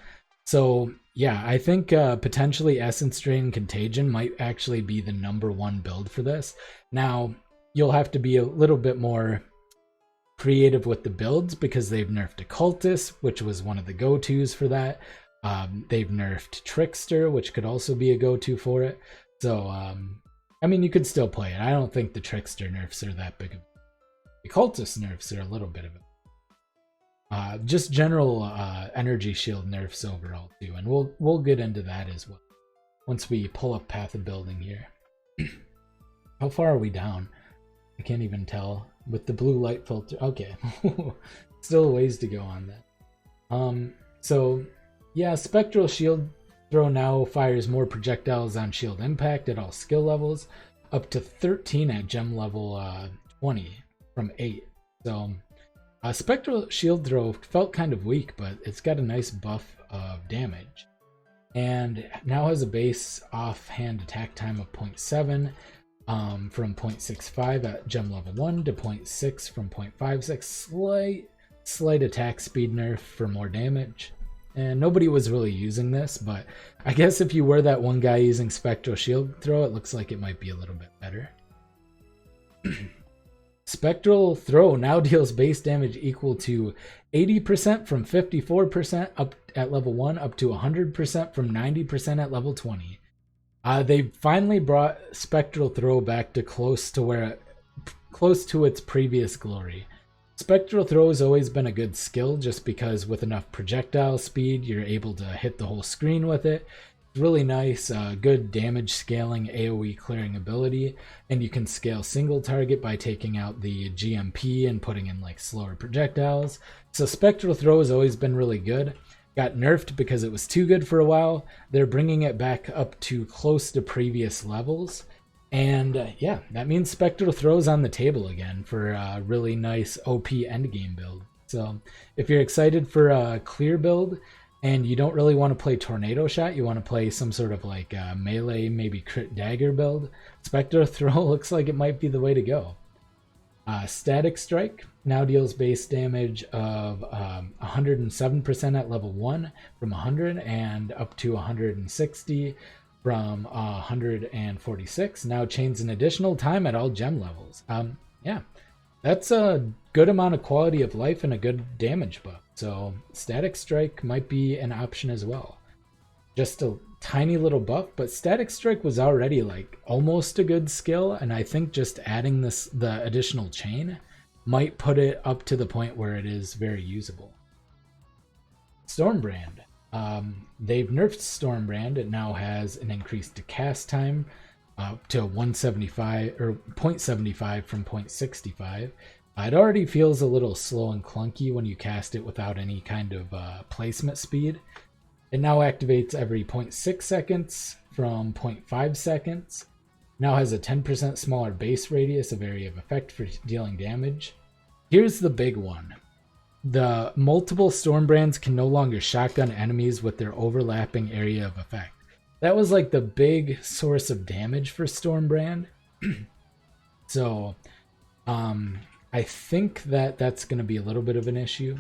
So yeah, I think potentially Essence Drain Contagion might actually be the #1 build for this. Now, you'll have to be a little bit more creative with the builds, because they've nerfed Occultist, which was one of the go-tos for that. They've nerfed Trickster, which could also be a go-to for it. So, I mean, you could still play it. I don't think the Trickster nerfs are that big of the Occultist nerfs are a little bit of it. Just general energy shield nerfs overall too, and we'll get into that as well once we pull up Path of Building here. How far are we down? I can't even tell with the blue light filter. Okay, still a ways to go on that. So yeah, Spectral Shield Throw now fires more projectiles on shield impact at all skill levels, up to 13 at gem level 20 from 8. So Spectral Shield Throw felt kind of weak, but it's got a nice buff of damage. And now has a base offhand attack time of 0.7 from 0.65 at gem level 1 to 0.6 from 0.56. Slight attack speed nerf for more damage. And nobody was really using this, but I guess if you were that one guy using Spectral Shield Throw, it looks like it might be a little bit better. Spectral Throw now deals base damage equal to 80% from 54% up at level 1 up to 100% from 90% at level 20. They finally brought Spectral Throw back to close to its previous glory. Spectral Throw has always been a good skill, just because with enough projectile speed you're able to hit the whole screen with it. It's really nice, good damage scaling, AoE clearing ability, and you can scale single target by taking out the GMP and putting in like slower projectiles. So Spectral Throw has always been really good. Got nerfed because it was too good for a while. They're bringing it back up to close to previous levels. And yeah, that means Spectral Throw's on the table again for a really nice OP endgame build. So if you're excited for a clear build and you don't really want to play Tornado Shot, you want to play some sort of like melee, maybe crit dagger build, Spectral Throw looks like it might be the way to go. Static Strike now deals base damage of 107% at level 1 from 100 and up to 160 from 146. Now chains an additional time at all gem levels. Yeah, that's a good amount of quality of life and a good damage buff. So Static Strike might be an option as well. Just a tiny little buff, but Static Strike was already like almost a good skill, and I think just adding the additional chain might put it up to the point where it is very usable. Stormbrand. They've nerfed Stormbrand. It now has an increased cast time up to 175 or 0.75 from 0.65. It already feels a little slow and clunky when you cast it without any kind of placement speed. It now activates every 0.6 seconds from 0.5 seconds. Now has a 10% smaller base radius of area of effect for dealing damage. Here's the big one. The multiple Stormbrands can no longer shotgun enemies with their overlapping area of effect. That was like the big source of damage for Stormbrand. So I think that's going to be a little bit of an issue.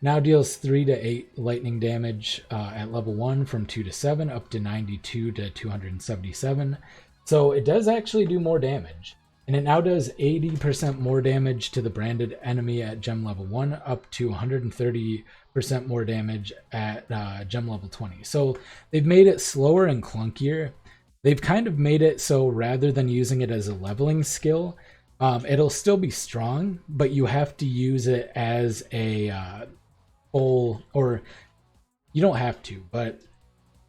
Now deals 3 to 8 lightning damage at level 1 from 2 to 7 up to 92 to 277. So it does actually do more damage. And it now does 80% more damage to the branded enemy at gem level 1, up to 130% more damage at gem level 20. So they've made it slower and clunkier. They've kind of made it so rather than using it as a leveling skill, it'll still be strong, but you have to use it as a full, or you don't have to, but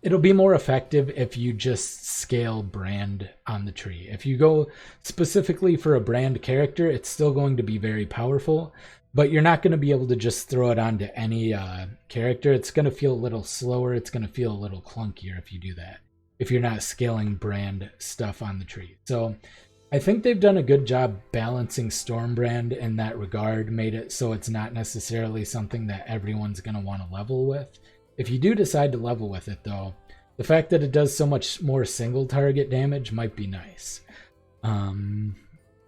it'll be more effective if you just scale brand on the tree. If you go specifically for a brand character, it's still going to be very powerful, but you're not going to be able to just throw it onto any character. It's going to feel a little slower. It's going to feel a little clunkier if you do that, if you're not scaling brand stuff on the tree. So I think they've done a good job balancing Stormbrand in that regard, made it so it's not necessarily something that everyone's going to want to level with. If you do decide to level with it, though, the fact that it does so much more single target damage might be nice. So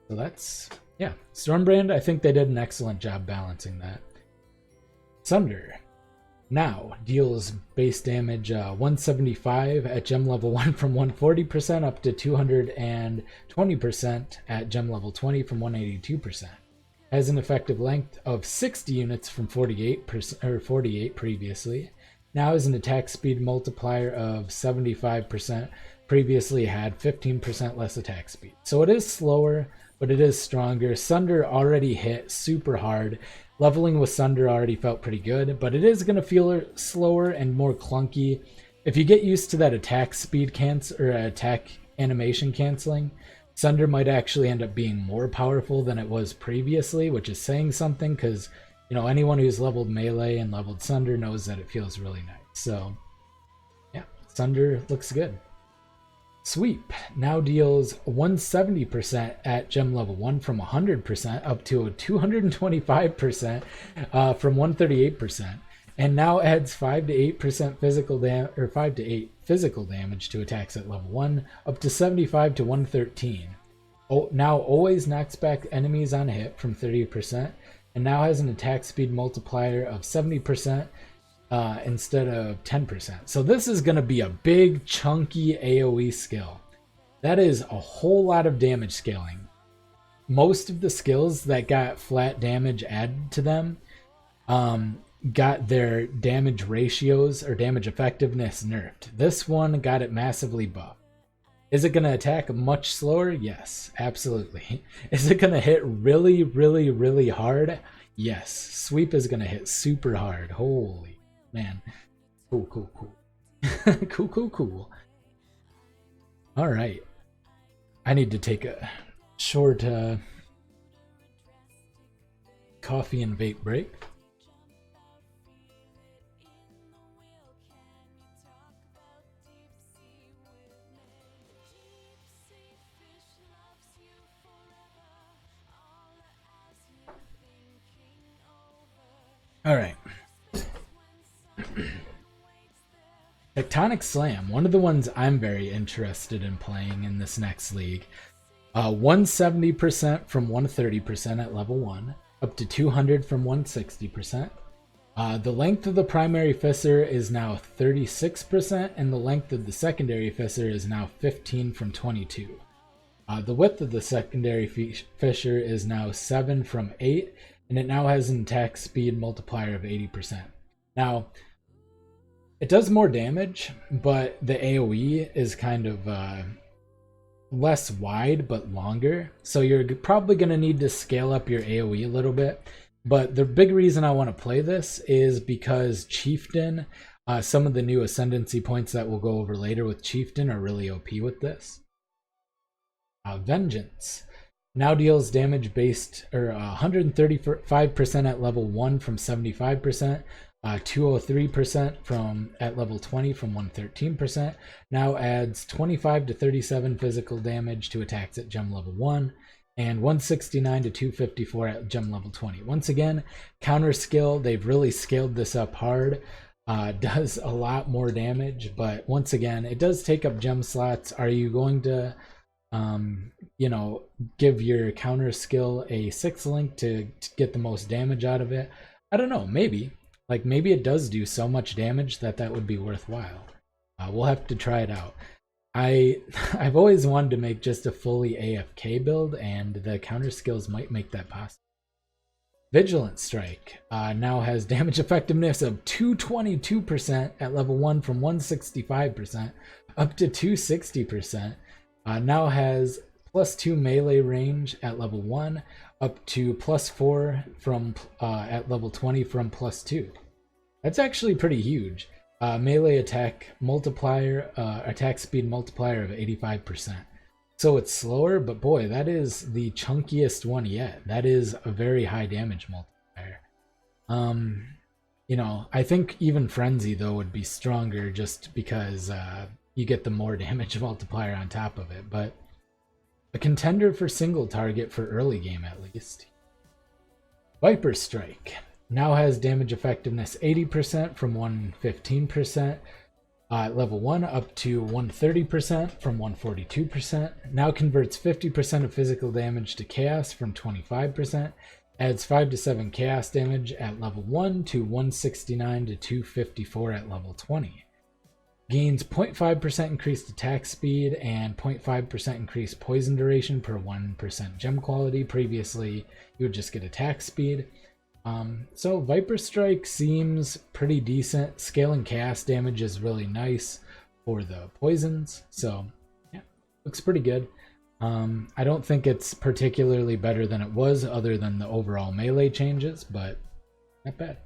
that's, yeah. Stormbrand, I think they did an excellent job balancing that. Sunder now deals base damage 175 at gem level 1 from 140% up to 220% at gem level 20 from 182%. Has an effective length of 60 units from 48% or 48 previously. Now has an attack speed multiplier of 75%. Previously had 15% less attack speed. So it is slower, but it is stronger. Sunder already hit super hard. Leveling with Sunder already felt pretty good, but it is going to feel slower and more clunky. If you get used to that attack speed cancel or attack animation canceling, Sunder might actually end up being more powerful than it was previously, which is saying something because, you know, anyone who's leveled melee and leveled Sunder knows that it feels really nice. So, yeah, Sunder looks good. Sweep now deals 170% at gem level 1 from 100% up to 225% from 138%, and now adds 5 to 8% physical damage, or 5 to 8 physical damage to attacks at level 1 up to 75 to 113. Now always knocks back enemies on hit from 30%, and now has an attack speed multiplier of 70%. Instead of 10%. So this is going to be a big chunky AoE skill. That is a whole lot of damage scaling. Most of the skills that got flat damage added to them got their damage ratios or damage effectiveness nerfed. This one got it massively buffed. Is it going to attack much slower? Yes, absolutely. Is it going to hit really, really, really hard? Yes. Sweep is going to hit super hard. Holy man. Cool. Cool. All right. I need to take a short coffee and vape break. All right. Tectonic Slam, one of the ones I'm very interested in playing in this next league. 170% from 130% at level 1, up to 200 from 160%. The length of the primary fissure is now 36%, and the length of the secondary fissure is now 15 from 22. The width of the secondary fissure is now 7 from 8, and it now has an attack speed multiplier of 80%. Now, it does more damage, but the AoE is kind of less wide but longer. So you're probably going to need to scale up your AoE a little bit. But the big reason I want to play this is because Chieftain, some of the new Ascendancy points that we'll go over later with Chieftain are really OP with this. Vengeance now deals damage based, or 135% at level 1 from 75%. 203% from at level 20 from 113%. Now adds 25 to 37 physical damage to attacks at gem level 1, and 169 to 254 at gem level 20. Once again, counter skill, they've really scaled this up hard. Does a lot more damage, but once again, it does take up gem slots. Are you going to give your counter skill a 6th link to get the most damage out of it? I don't know, maybe. Like, maybe it does do so much damage that would be worthwhile. We'll have to try it out. I've always wanted to make just a fully AFK build, and the counter skills might make that possible. Vigilant Strike now has damage effectiveness of 222% at level 1 from 165% up to 260%. Now has +2 melee range at level 1 up to +4 from at level 20 from +2. That's actually pretty huge. Melee attack multiplier, attack speed multiplier of 85%. So it's slower, but boy, that is the chunkiest one yet. That is a very high damage multiplier. You know, I think even Frenzy though would be stronger just because you get the more damage multiplier on top of it. But a contender for single target for early game at least. Viper Strike now has damage effectiveness 80% from 115%. Level 1 up to 130% from 142%. Now converts 50% of physical damage to chaos from 25%. Adds 5 to 7 chaos damage at level 1 to 169 to 254 at level 20. Gains 0.5% increased attack speed and 0.5% increased poison duration per 1% gem quality. Previously, you would just get attack speed. So Viper Strike seems pretty decent. Scaling chaos damage is really nice for the poisons. So yeah, looks pretty good. I don't think it's particularly better than it was other than the overall melee changes, but not bad.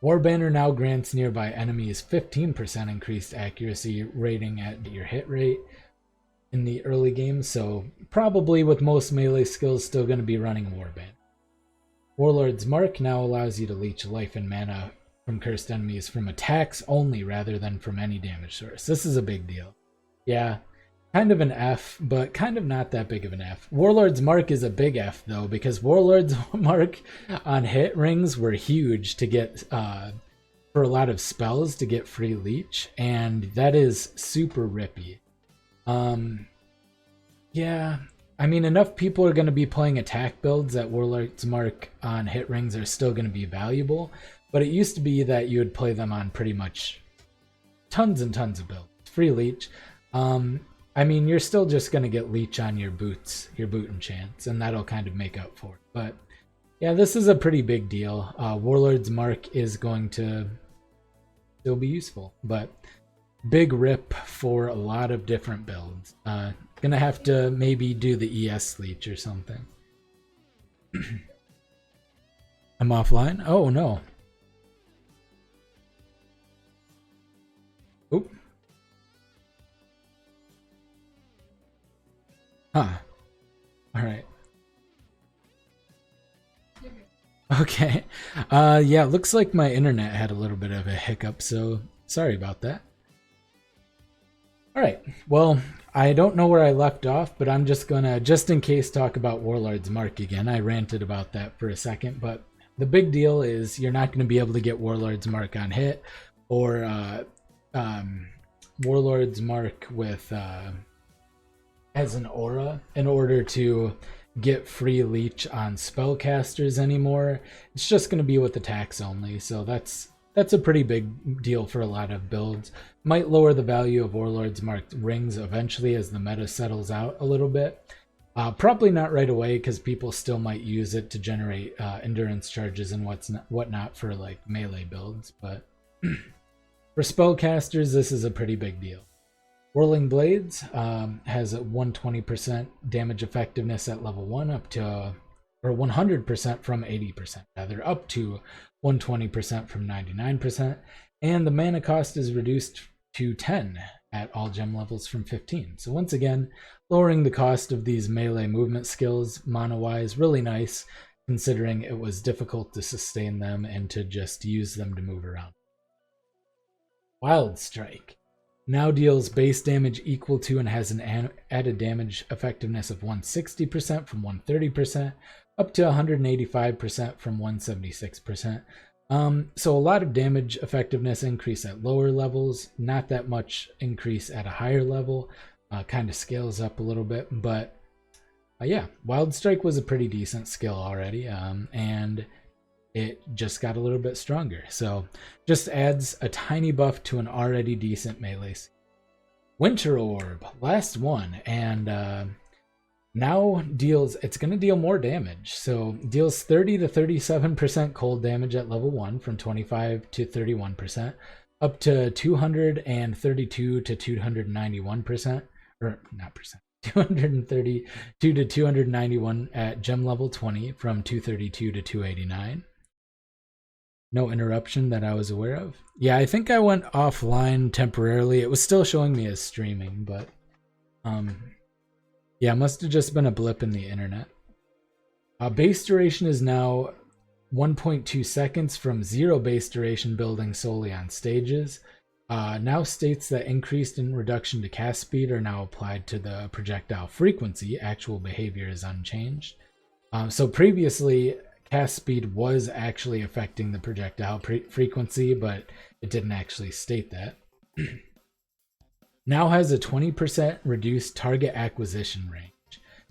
War Banner now grants nearby enemies 15% increased accuracy rating at your hit rate in the early game. So probably with most melee skills still going to be running War Banner. Warlord's Mark now allows you to leech life and mana from cursed enemies from attacks only rather than from any damage source. This is a big deal. Yeah, kind of an F, but kind of not that big of an F. Warlord's Mark is a big F though, because Warlord's Mark on hit rings were huge to get for a lot of spells to get free leech, and that is super rippy. Yeah, I mean, enough people are going to be playing attack builds that Warlord's Mark on hit rings are still going to be valuable, but it used to be that you would play them on pretty much tons and tons of builds. Free leech. I mean, you're still just going to get leech on your boots, your boot enchants, and that'll kind of make up for it. But yeah, this is a pretty big deal. Warlord's Mark is going to still be useful, but big rip for a lot of different builds. Gonna have to maybe do the ES leech or something. I'm offline? Oh no. Oop. Huh. Alright. Okay. Yeah, looks like my internet had a little bit of a hiccup, so sorry about that. Alright, well, I don't know where I left off, but I'm just gonna, just in case, talk about Warlord's Mark again. I ranted about that for a second, but the big deal is you're not gonna be able to get Warlord's Mark on hit, or Warlord's Mark with as an aura in order to get free leech on spellcasters anymore. It's just gonna be with attacks only, so that's a pretty big deal for a lot of builds. Might lower the value of Warlord's Mark rings eventually as the meta settles out a little bit. Probably not right away, because people still might use it to generate endurance charges and whatnot for like melee builds. But for spellcasters, this is a pretty big deal. Whirling Blades has a 120% damage effectiveness at level 1 up to, or 100% from 80%, rather, up to 120% from 99%, and the mana cost is reduced to 10 at all gem levels from 15. So once again, lowering the cost of these melee movement skills mana-wise, really nice, considering it was difficult to sustain them and to just use them to move around. Wild Strike now deals base damage equal to and has an added damage effectiveness of 160% from 130%, up to 185% from 176%. So a lot of damage effectiveness increase at lower levels, not that much increase at a higher level. Kind of scales up a little bit, but yeah, Wild Strike was a pretty decent skill already, and it just got a little bit stronger. So just adds a tiny buff to an already decent melee. Winter Orb, last one, and now it's going to deal more damage. So deals 30 to 37% cold damage at level 1 from 25 to 31%, up to 232 to 291%, or not percent, 232 to 291 at gem level 20 from 232 to 289. No interruption that I was aware of. Yeah, I think I went offline temporarily. It was still showing me as streaming, but yeah, it must have just been a blip in the internet. Base duration is now 1.2 seconds from 0 base duration building solely on stages. Now states that increased and reduction to cast speed are now applied to the projectile frequency. Actual behavior is unchanged. So previously, cast speed was actually affecting the projectile frequency, but it didn't actually state that. Now has a 20% reduced target acquisition range.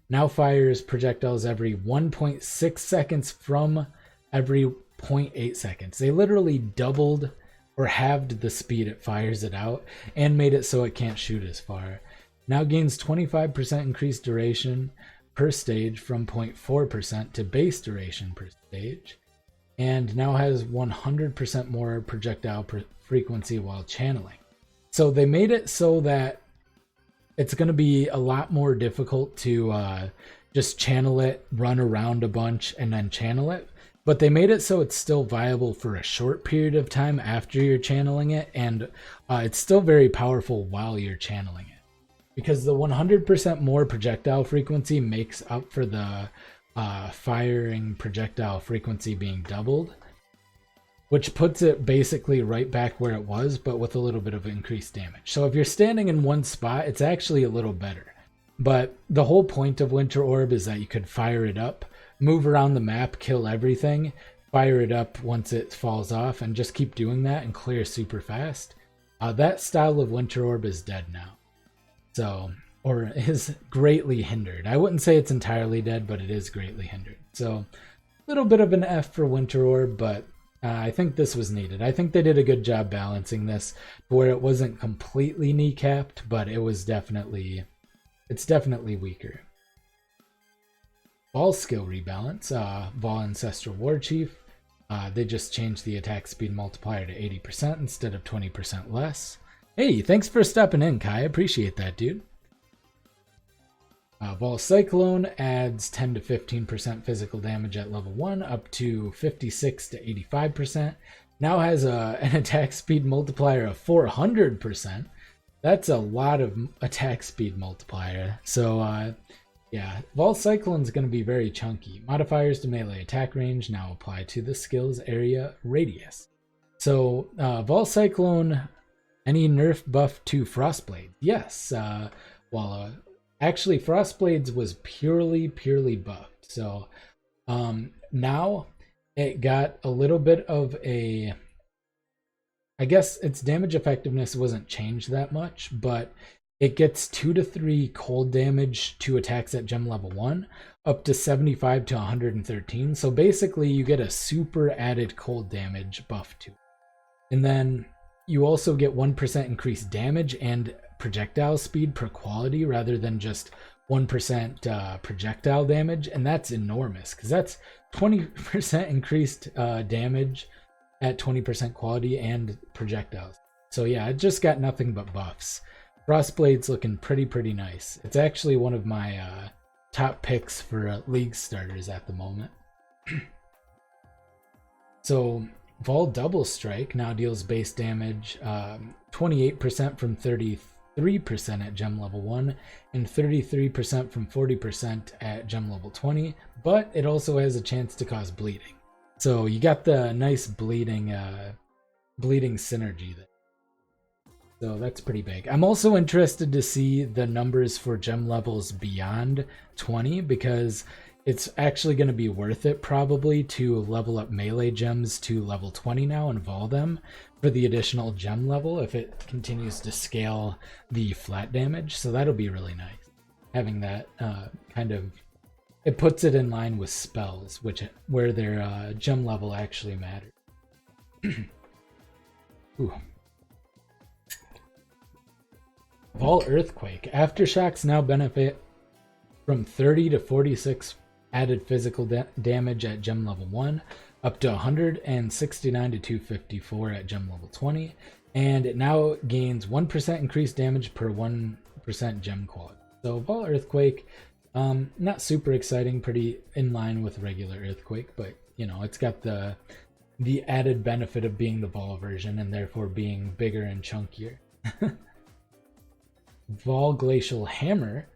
Now fires projectiles every 1.6 seconds from every 0.8 seconds. They literally doubled or halved the speed it fires it out and made it so it can't shoot as far. Now gains 25% increased duration per stage from 0.4% to base duration per stage, and now has 100% more projectile frequency while channeling. So they made it so that it's going to be a lot more difficult to just channel it, run around a bunch, and then channel it. But they made it so it's still viable for a short period of time after you're channeling it, and it's still very powerful while you're channeling it. Because the 100% more projectile frequency makes up for the firing projectile frequency being doubled, which puts it basically right back where it was, but with a little bit of increased damage. So if you're standing in one spot, it's actually a little better. But the whole point of Winter Orb is that you could fire it up, move around the map, kill everything, fire it up once it falls off, and just keep doing that and clear super fast. That style of Winter Orb is dead now. So, or is greatly hindered. I wouldn't say it's entirely dead, but it is greatly hindered. So, a little bit of an F for Winter Orb, but I think this was needed. I think they did a good job balancing this where it wasn't completely kneecapped, but it was definitely, it's definitely weaker. Vol skill rebalance, Vol Ancestral Warchief. They just changed the attack speed multiplier to 80% instead of 20% less. Hey, thanks for stepping in, Kai. Appreciate that, dude. Vol Cyclone adds 10 to 15% physical damage at level 1, up to 56 to 85%. Now has an attack speed multiplier of 400%. That's a lot of attack speed multiplier. So, yeah, Vol Cyclone's going to be very chunky. Modifiers to melee attack range now apply to the skill's area radius. So, Vol Cyclone, any nerf buff to Frostblade? Yes. Actually, Frostblades was purely buffed. So, now it got a little bit of a... I guess its damage effectiveness wasn't changed that much, but it gets 2 to 3 cold damage to attacks at gem level 1, up to 75 to 113. So basically, you get a super added cold damage buff to it. And then you also get 1% increased damage and projectile speed per quality rather than just 1% projectile damage. And that's enormous because that's 20% increased damage at 20% quality and projectiles. So yeah, it just got nothing but buffs. Frostblade's looking pretty nice. It's actually one of my top picks for league starters at the moment. So Vol Double Strike now deals base damage 28% from 33% at gem level 1 and 33% from 40% at gem level 20, but it also has a chance to cause bleeding. So you got the nice bleeding synergy there. So that's pretty big. I'm also interested to see the numbers for gem levels beyond 20 because it's actually going to be worth it probably to level up melee gems to level 20 now and vol them for the additional gem level if it continues to scale the flat damage. So that'll be really nice. Having that kind of, it puts it in line with spells, where their gem level actually matters. Ooh. Vol Earthquake. Aftershocks now benefit from 30 to 46 added physical damage at gem level 1, up to 169 to 254 at gem level 20, and it now gains 1% increased damage per 1% gem quality. So Vol Earthquake, not super exciting, pretty in line with regular Earthquake, but you know, it's got the added benefit of being the Vol version and therefore being bigger and chunkier. Vol Glacial Hammer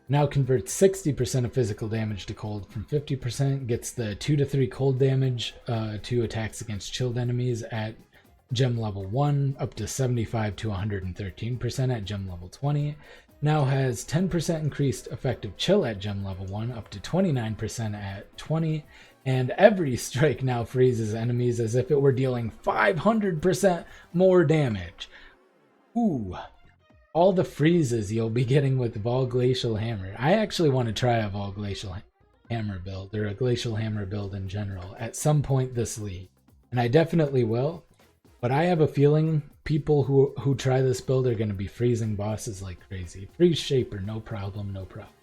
now converts 60% of physical damage to cold from 50%, gets the 2 to 3 cold damage to attacks against chilled enemies at gem level 1, up to 75 to 113% at gem level 20. Now has 10% increased effective chill at gem level 1, up to 29% at 20. And every strike now freezes enemies as if it were dealing 500% more damage. Ooh. All the freezes you'll be getting with Vol Glacial Hammer. I actually want to try a Vol Glacial Hammer build, or a Glacial Hammer build in general, at some point this league. And I definitely will, but I have a feeling people who try this build are going to be freezing bosses like crazy. Freeze Shaper, no problem, no problem.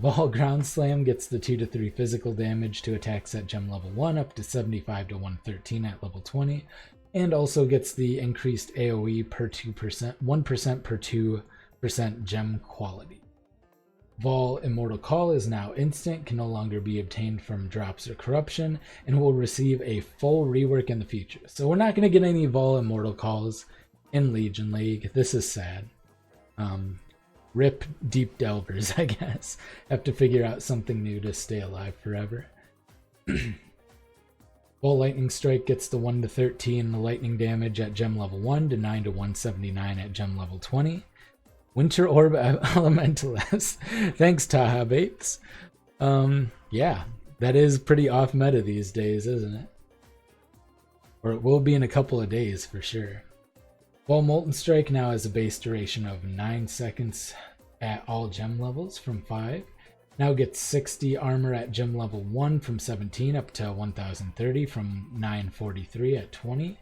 Vol Ground Slam gets the 2 to 3 physical damage to attacks at gem level 1, up to 75 to 113 at level 20. And also gets the increased AoE per 2%, 1% per 2% gem quality. Vol Immortal Call is now instant, can no longer be obtained from drops or corruption, and will receive a full rework in the future. So we're not going to get any Vol Immortal Calls in Legion League. This is sad. Rip Deep Delvers, I guess. Have to figure out something new to stay alive forever. Vol Lightning Strike gets the 1 to 13 lightning damage at gem level 1 to 9 to 179 at gem level 20. Winter Orb Elementalist. Thanks, Taha Bates. Yeah, that is pretty off meta these days, isn't it? Or it will be in a couple of days for sure. Vol Molten Strike now has a base duration of 9 seconds at all gem levels from 5. Now gets 60 armor at gem level 1 from 17 up to 1030 from 943 at 20.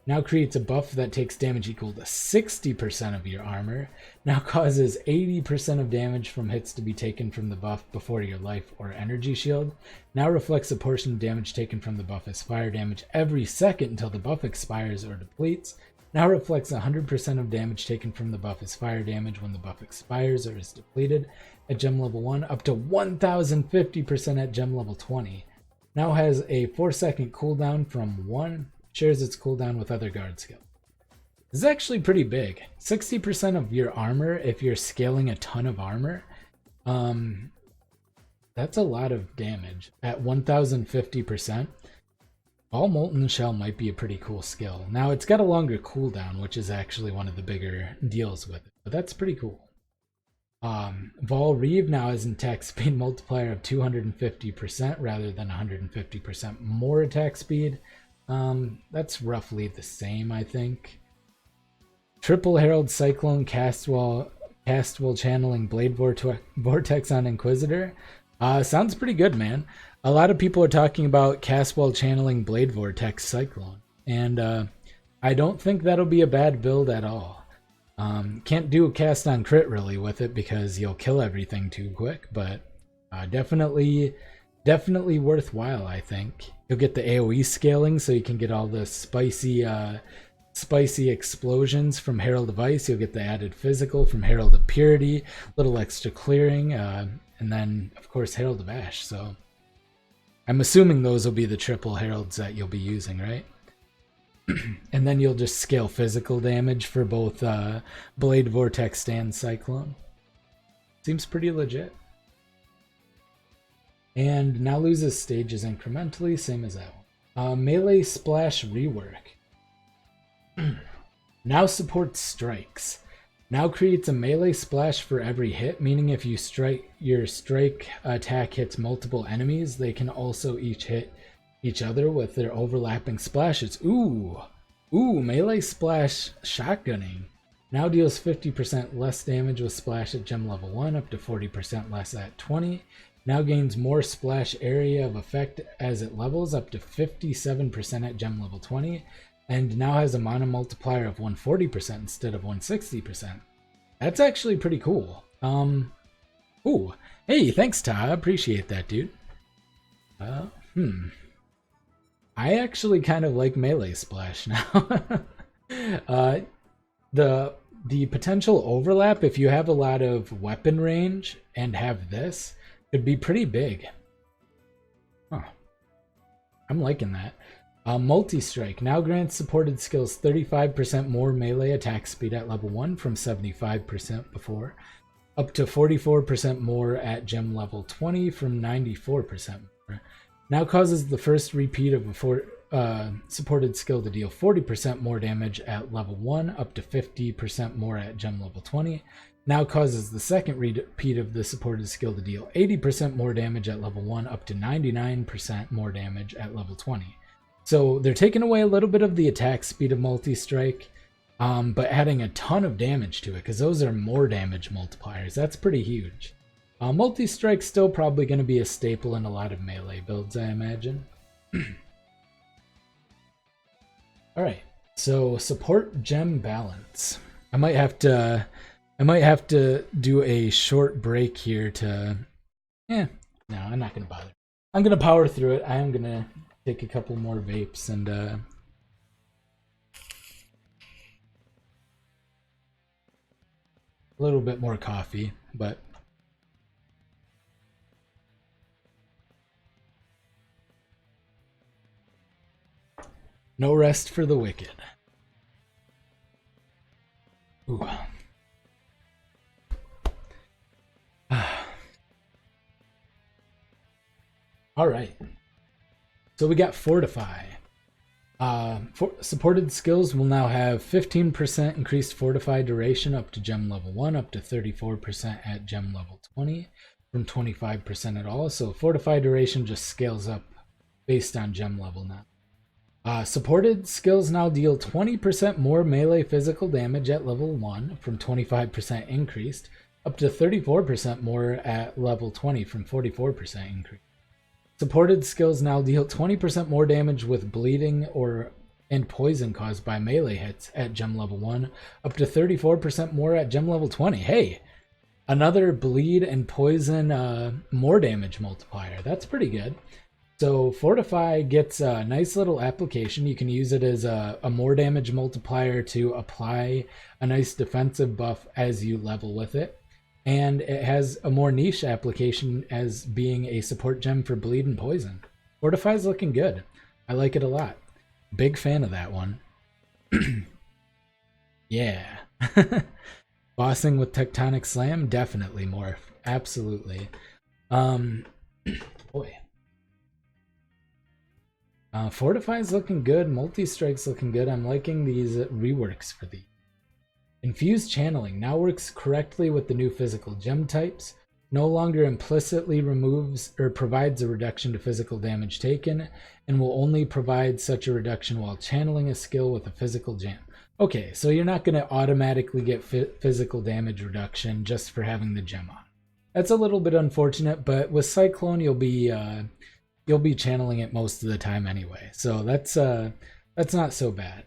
Now creates a buff that takes damage equal to 60% of your armor. Now causes 80% of damage from hits to be taken from the buff before your life or energy shield. Now reflects a portion of damage taken from the buff as fire damage every second until the buff expires or depletes. Now reflects 100% of damage taken from the buff as fire damage when the buff expires or is depleted at gem level 1, up to 1050% at gem level 20. Now has a 4-second cooldown from 1, shares its cooldown with other guard skill. This is actually pretty big. 60% of your armor if you're scaling a ton of armor. That's a lot of damage. At 1050%, All Molten Shell might be a pretty cool skill. Now it's got a longer cooldown, which is actually one of the bigger deals with it, but that's pretty cool. Vol Reeve now has an attack speed multiplier of 250% rather than 150% more attack speed. That's roughly the same, I think. Triple Herald Cyclone cast while channeling Blade Vortex on Inquisitor. Sounds pretty good, man. A lot of people are talking about cast while channeling Blade Vortex Cyclone, and I don't think that'll be a bad build at all. Can't do a cast on crit really with it because you'll kill everything too quick, but definitely worthwhile, I think. You'll get the AoE scaling so you can get all the spicy explosions from Herald of Ice. You'll get the added physical from Herald of Purity, little extra clearing, and then of course Herald of Ash. So I'm assuming those will be the triple heralds that you'll be using, right? And then you'll just scale physical damage for both Blade Vortex and Cyclone. Seems pretty legit. And now loses stages incrementally, same as that one. Melee Splash Rework. Now supports strikes. Now creates a melee splash for every hit, meaning if your strike attack hits multiple enemies, they can also each hit each other with their overlapping splashes. Ooh, melee splash shotgunning. Now deals 50% less damage with splash at gem level 1, up to 40% less at 20. Now gains more splash area of effect as it levels, up to 57% at gem level 20. And now has a mana multiplier of 140% instead of 160%. That's actually pretty cool. Ooh, hey, thanks, Ta. Appreciate that, dude. Uh, hmm. I actually kind of like melee splash now. uh, the potential overlap, if you have a lot of weapon range and have this, could be pretty big. Huh. I'm liking that. Multi-strike now grants supported skills 35% more melee attack speed at level 1 from 75% before, up to 44% more at gem level 20 from 94% more. Now causes the first repeat of a supported skill to deal 40% more damage at level 1, up to 50% more at gem level 20. Now causes the second repeat of the supported skill to deal 80% more damage at level 1, up to 99% more damage at level 20. So they're taking away a little bit of the attack speed of multi-strike, but adding a ton of damage to it, because those are more damage multipliers. That's pretty huge. Multi-strike's still probably going to be a staple in a lot of melee builds, I imagine. Alright, so support gem balance. I might have to do a short break here to... no, I'm not going to bother. I'm going to power through it. I am going to take a couple more vapes and a little bit more coffee, but no rest for the wicked. Ooh. All right. So we got Fortify. Supported skills will now have 15% increased Fortify duration up to gem level 1, up to 34% at gem level 20, from 25% at all. So Fortify duration just scales up based on gem level now. Supported skills now deal 20% more melee physical damage at level 1, from 25% increased, up to 34% more at level 20, from 44% increased. Supported skills now deal 20% more damage with bleeding and poison caused by melee hits at gem level 1, up to 34% more at gem level 20. Hey, another bleed and poison more damage multiplier. That's pretty good. So Fortify gets a nice little application. You can use it as a more damage multiplier to apply a nice defensive buff as you level with it. And it has a more niche application as being a support gem for bleed and poison. Fortify's looking good. I like it a lot. Big fan of that one. Yeah. Bossing with Tectonic Slam? Definitely morph. Absolutely. Boy. Fortify's looking good. Multi-Strike's looking good. I'm liking these reworks for these. Infused Channeling now works correctly with the new physical gem types. No longer implicitly removes or provides a reduction to physical damage taken, and will only provide such a reduction while channeling a skill with a physical gem. Okay, so you're not going to automatically get physical damage reduction just for having the gem on. That's a little bit unfortunate, but with Cyclone you'll be channeling it most of the time anyway, so that's not so bad.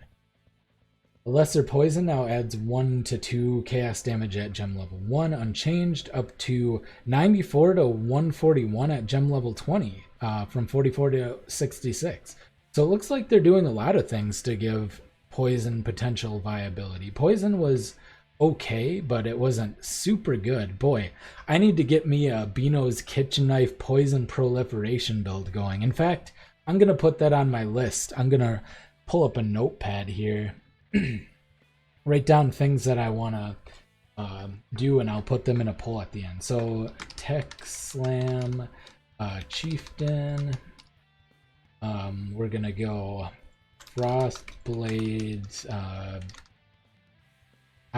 The Lesser Poison now adds 1 to 2 chaos damage at gem level 1 unchanged, up to 94 to 141 at gem level 20, from 44 to 66. So it looks like they're doing a lot of things to give poison potential viability. Poison was okay, but it wasn't super good. Boy, I need to get me a Beano's Kitchen Knife Poison Proliferation build going. In fact, I'm going to put that on my list. I'm going to pull up a notepad here. Write down things that I want to do, and I'll put them in a poll at the end. So Tech Slam, Chieftain, we're gonna go Frost Blades, I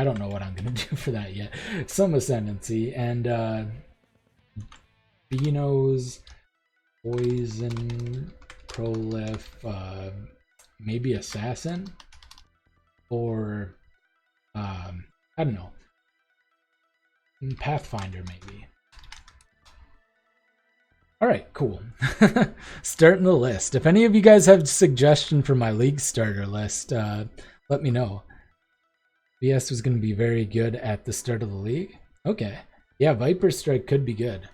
don't know what I'm gonna do for that yet. Some Ascendancy, and Beano's Poison Prolif, maybe Assassin? Or, I don't know, Pathfinder maybe. All right, cool. Starting the list. If any of you guys have a suggestion for my Leaguestarter list, let me know. BS was going to be very good at the start of the league. Okay. Yeah, Viper Strike could be good.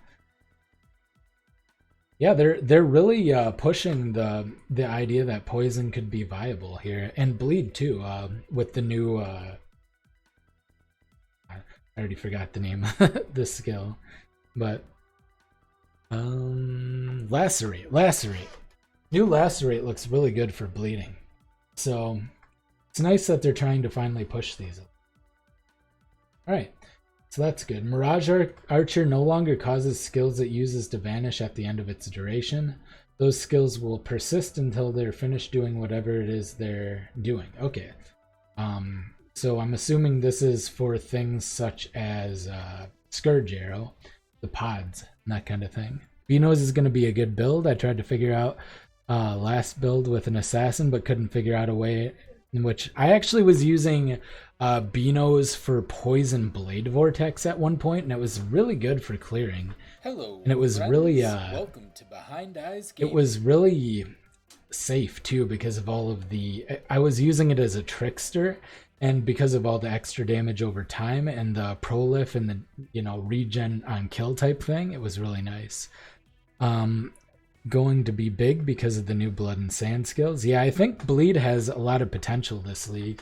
Yeah, they're really pushing the idea that poison could be viable here, and bleed too. With the new I already forgot the name of the skill, but lacerate. New lacerate looks really good for bleeding, so it's nice that they're trying to finally push these. All right. So that's good. Mirage Archer no longer causes skills it uses to vanish at the end of its duration. Those skills will persist until they're finished doing whatever it is they're doing. Okay. So I'm assuming this is for things such as Scourge Arrow, the pods, and that kind of thing. Beano's is going to be a good build. I tried to figure out last build with an assassin, but couldn't figure out a way in which I actually was using Beano's for Poison Blade Vortex at one point, and it was really good for clearing. Hello, and it was friends. really welcome to Behind Eyes Gaming. It was really safe too because of all of the. I was using it as a trickster, and because of all the extra damage over time and the prolif and the regen on kill type thing, it was really nice. Going to be big because of the new Blood and Sand skills. Yeah, I think Bleed has a lot of potential this league.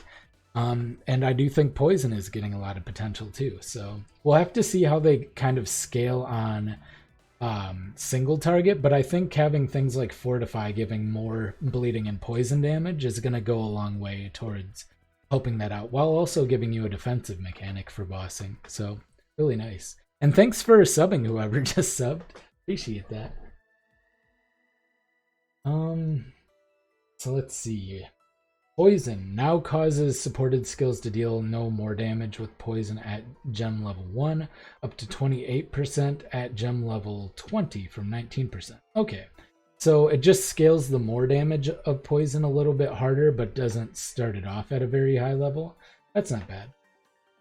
And I do think Poison is getting a lot of potential too. So we'll have to see how they kind of scale on single target. But I think having things like Fortify giving more bleeding and poison damage is going to go a long way towards helping that out, while also giving you a defensive mechanic for bossing. So really nice. And thanks for subbing whoever just subbed. Appreciate that. So let's see. Poison now causes supported skills to deal no more damage with poison at gem level 1, up to 28% at gem level 20 from 19%. Okay, so it just scales the more damage of poison a little bit harder, but doesn't start it off at a very high level. That's not bad.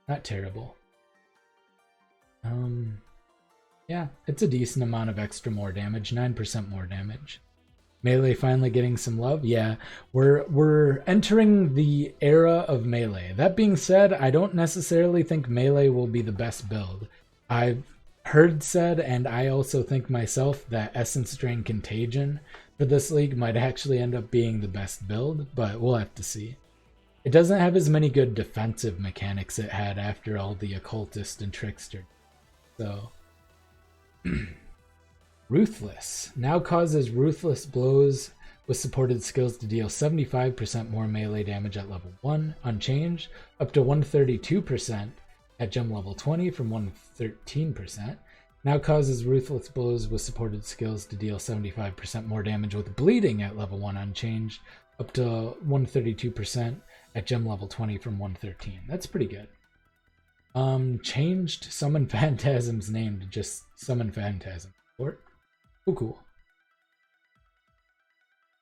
Not terrible. Yeah, it's a decent amount of extra more damage, 9% more damage. Melee finally getting some love. Yeah, we're entering the era of melee. That being said, I don't necessarily think melee will be the best build. I've heard said, and I also think myself, that Essence Drain Contagion for this league might actually end up being the best build, but we'll have to see. It doesn't have as many good defensive mechanics it had after all the Occultist and Trickster. So... Ruthless now causes ruthless blows with supported skills to deal 75% more melee damage at level 1, unchanged, up to 132% at gem level 20 from 113%. Now causes ruthless blows with supported skills to deal 75% more damage with bleeding at level 1, unchanged, up to 132% at gem level 20 from 113. That's pretty good. Changed Summon Phantasm's name to just Summon Phantasm. Cool.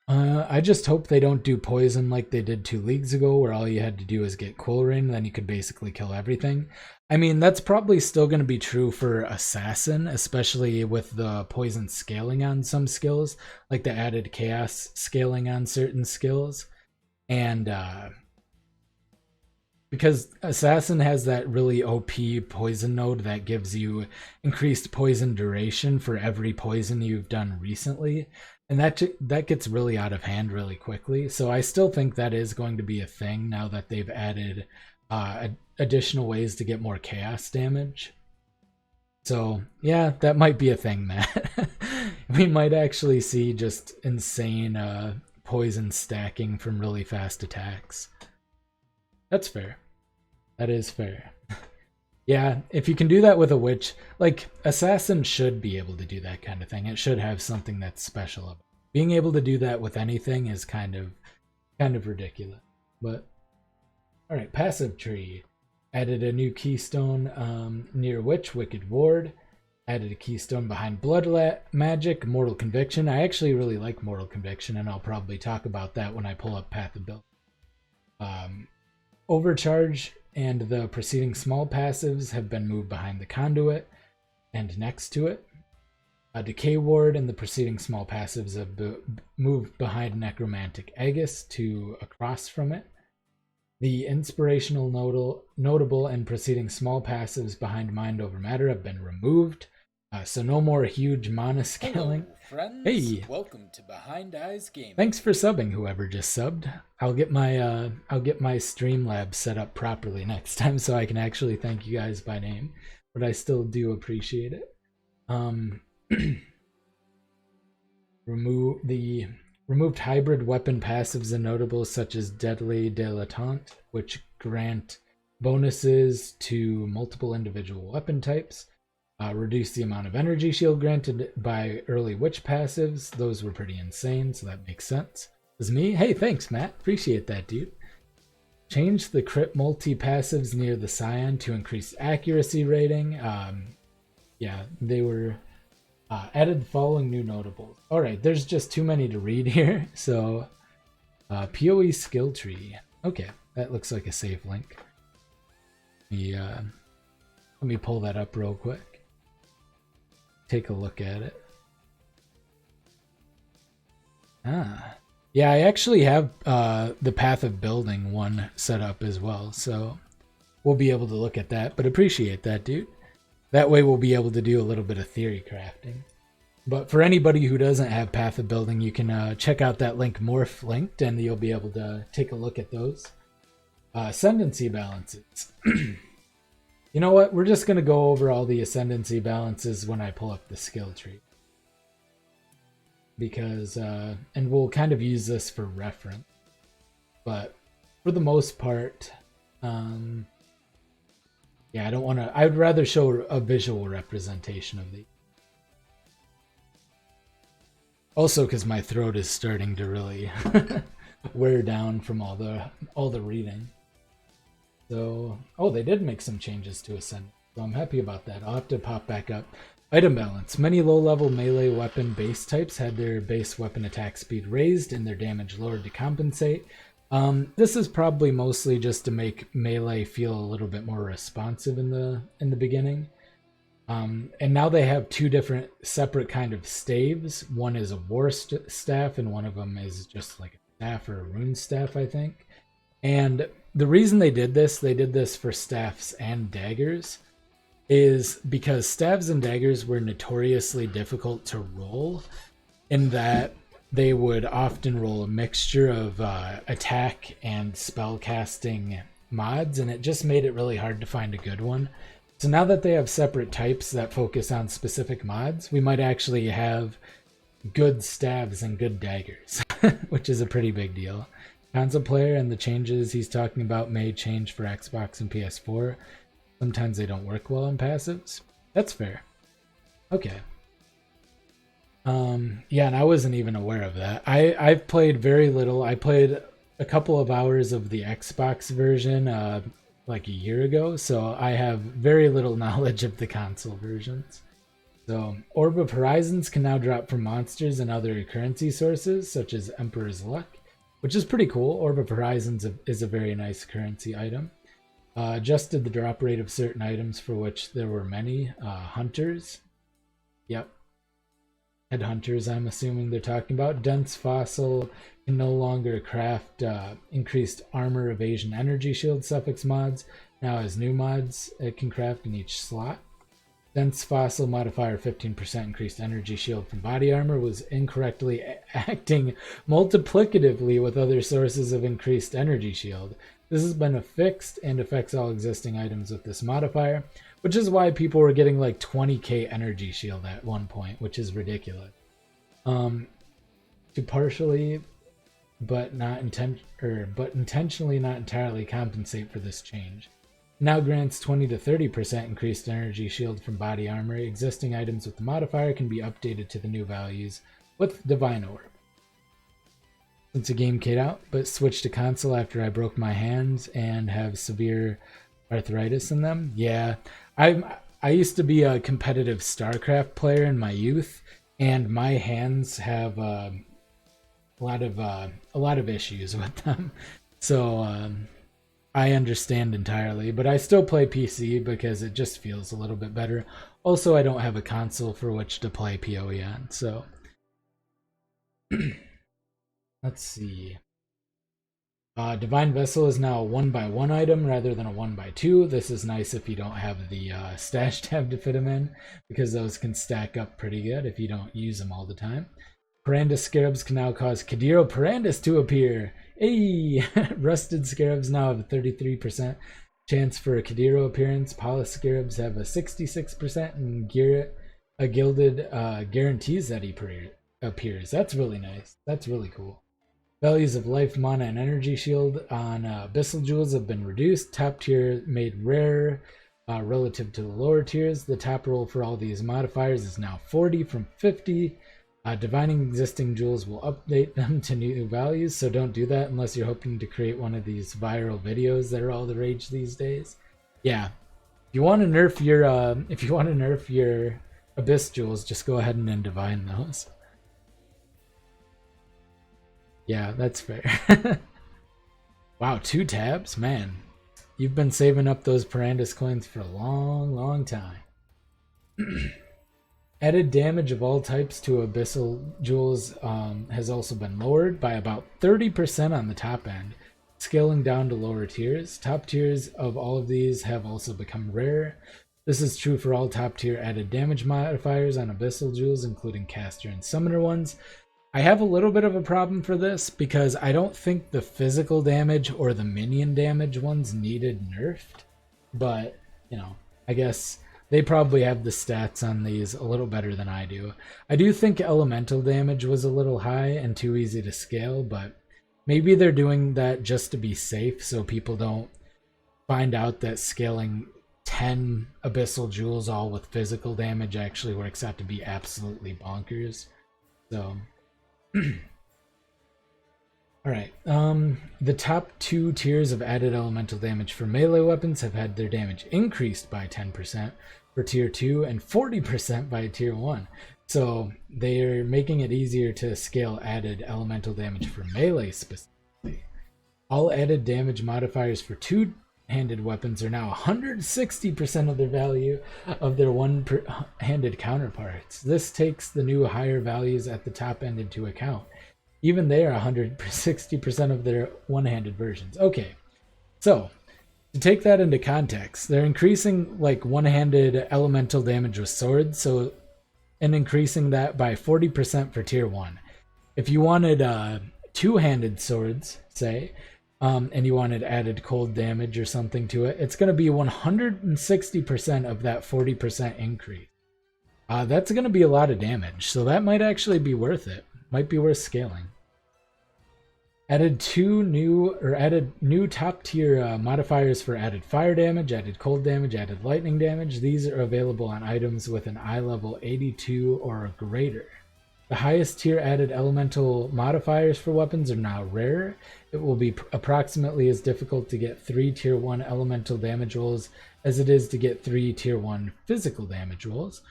I just hope they don't do poison like they did 2 leagues ago, where all you had to do is get Cool Rain, then you could basically kill everything. I mean, that's probably still going to be true for Assassin, especially with the poison scaling on some skills, like the added chaos scaling on certain skills. And because Assassin has that really OP poison node that gives you increased poison duration for every poison you've done recently, and that gets really out of hand really quickly. So I still think that is going to be a thing now that they've added additional ways to get more chaos damage. So yeah, that might be a thing, Matt. We might actually see just insane poison stacking from really fast attacks. That's fair. That is fair. Yeah, if you can do that with a witch, like Assassin should be able to do that kind of thing. It should have something that's special about it. Being able to do that with anything is kind of ridiculous. But all right, passive tree. Added a new keystone near Witch, Wicked Ward. Added a keystone behind Blood Magic, Mortal Conviction. I actually really like Mortal Conviction, and I'll probably talk about that when I pull up Path of Build. Overcharge and the preceding small passives have been moved behind the conduit and next to it. Decay Ward and the preceding small passives have moved behind Necromantic Aegis to across from it. The inspirational, notable, and preceding small passives behind Mind Over Matter have been removed, so no more huge mana scaling. Hello, friends. Hey, welcome to Behind Eyes Gaming. Thanks for subbing, whoever just subbed. I'll get my Streamlabs set up properly next time, so I can actually thank you guys by name. But I still do appreciate it. Removed hybrid weapon passives and notables such as Deadly Dilettante, which grant bonuses to multiple individual weapon types. Reduce the amount of energy shield granted by early witch passives. Those were pretty insane, so that makes sense. It was me? Hey, thanks, Matt. Appreciate that, dude. Change the crit multi passives near the Scion to increase accuracy rating. Yeah, they were added the following new notables. Alright, there's just too many to read here. So, POE skill tree. Okay, that looks like a safe link. Let me pull that up real quick. Take a look at it. Yeah, I actually have the Path of Building one set up as well, so we'll be able to look at that, but appreciate that, dude. That way we'll be able to do a little bit of theory crafting. But for anybody who doesn't have Path of Building, you can check out that link Morph linked, and you'll be able to take a look at those. Ascendancy balances. You know what? We're just going to go over all the ascendancy balances when I pull up the skill tree. Because, and we'll kind of use this for reference. But for the most part, yeah, I don't want to, I'd rather show a visual representation of these. Also, because my throat is starting to really wear down from all the reading. So, oh, they did make some changes to Ascend, so I'm happy about that. I'll have to pop back up. Item balance. Many low-level melee weapon base types had their base weapon attack speed raised and their damage lowered to compensate. This is probably mostly just to make melee feel a little bit more responsive in the beginning. And now they have two different separate kind of staves. One is a war staff, and one of them is just like a staff or a rune staff, I think. And the reason they did this for staffs and daggers, is because staves and daggers were notoriously difficult to roll, in that they would often roll a mixture of attack and spell casting mods, and it just made it really hard to find a good one. So now that they have separate types that focus on specific mods, we might actually have good stabs and good daggers, which is a pretty big deal. Console player and the changes he's talking about may change for Xbox and PS4. Sometimes they don't work well on passives. That's fair. Okay. Yeah, and I wasn't even aware of that. I've played very little. I played a couple of hours of the Xbox version like a year ago, so I have very little knowledge of the console versions. So, Orb of Horizons can now drop from monsters and other currency sources, such as Emperor's Luck, which is pretty cool. Orb of Horizons is a very nice currency item. Adjusted the drop rate of certain items for which there were many. Hunters. Yep. Headhunters, I'm assuming they're talking about. Dense Fossil can no longer craft increased armor, evasion, energy shield suffix mods. Now has new mods it can craft in each slot. Dense Fossil modifier 15% increased energy shield from body armor was incorrectly acting multiplicatively with other sources of increased energy shield. This has been fixed and affects all existing items with this modifier, which is why people were getting like 20k energy shield at one point, which is ridiculous. To partially, but intentionally not entirely compensate for this change. Now grants 20 to 30% increased energy shield from body armor. Existing items with the modifier can be updated to the new values with Divine Orb. Since the game came out, but switched to console after I broke my hands and have severe arthritis in them. Yeah, I used to be a competitive StarCraft player in my youth, and my hands have a lot of issues with them. So I understand entirely, but I still play PC because it just feels a little bit better. Also, I don't have a console for which to play POE on, so let's see. Divine Vessel is now a 1x1 item rather than a 1x2. This is nice if you don't have the stash tab to fit them in, because those can stack up pretty good if you don't use them all the time. Parandus Scarabs can now cause Kadiro Parandus to appear. Hey! Rusted Scarabs now have a 33% chance for a Kadiro appearance. Polished Scarabs have a 66%, and Gilded guarantees that he appears. That's really nice. That's really cool. Values of life, mana, and energy shield on Abyssal Jewels have been reduced. Top tier made rarer relative to the lower tiers. The top roll for all these modifiers is now 40 from 50. Divining existing jewels will update them to new values, so don't do that unless you're hoping to create one of these viral videos that are all the rage these days. Yeah, if you want to nerf your Abyss jewels, just go ahead and divine those. Yeah, that's fair. Wow, 2 tabs? Man, you've been saving up those Parandus coins for a long, long time. Added damage of all types to Abyssal Jewels has also been lowered by about 30% on the top end, scaling down to lower tiers. Top tiers of all of these have also become rare. This is true for all top tier added damage modifiers on Abyssal Jewels, including caster and summoner ones. I have a little bit of a problem for this because I don't think the physical damage or the minion damage ones needed nerfed, but you know, I guess they probably have the stats on these a little better than I do. I do think elemental damage was a little high and too easy to scale, but maybe they're doing that just to be safe so people don't find out that scaling 10 Abyssal Jewels all with physical damage actually works out to be absolutely bonkers. So alright, the top 2 tiers of added elemental damage for melee weapons have had their damage increased by 10% for tier 2 and 40% by tier 1. So they're making it easier to scale added elemental damage for melee specifically. All added damage modifiers for two-handed weapons are now 160% of their value of their one-handed counterparts. This takes the new higher values at the top end into account. Even they are 160% of their one-handed versions. Okay, so to take that into context, they're increasing like one-handed elemental damage with swords, and increasing that by 40% for tier 1. If you wanted two-handed swords, say, and you wanted added cold damage or something to it, it's going to be 160% of that 40% increase. That's going to be a lot of damage, so that might actually be worth it. Might be worth scaling. Added new top tier modifiers for added fire damage, added cold damage, added lightning damage. These are available on items with an eye level 82 or greater. The highest tier added elemental modifiers for weapons are now rare. It will be approximately as difficult to get 3 tier 1 elemental damage rolls as it is to get 3 tier 1 physical damage rolls.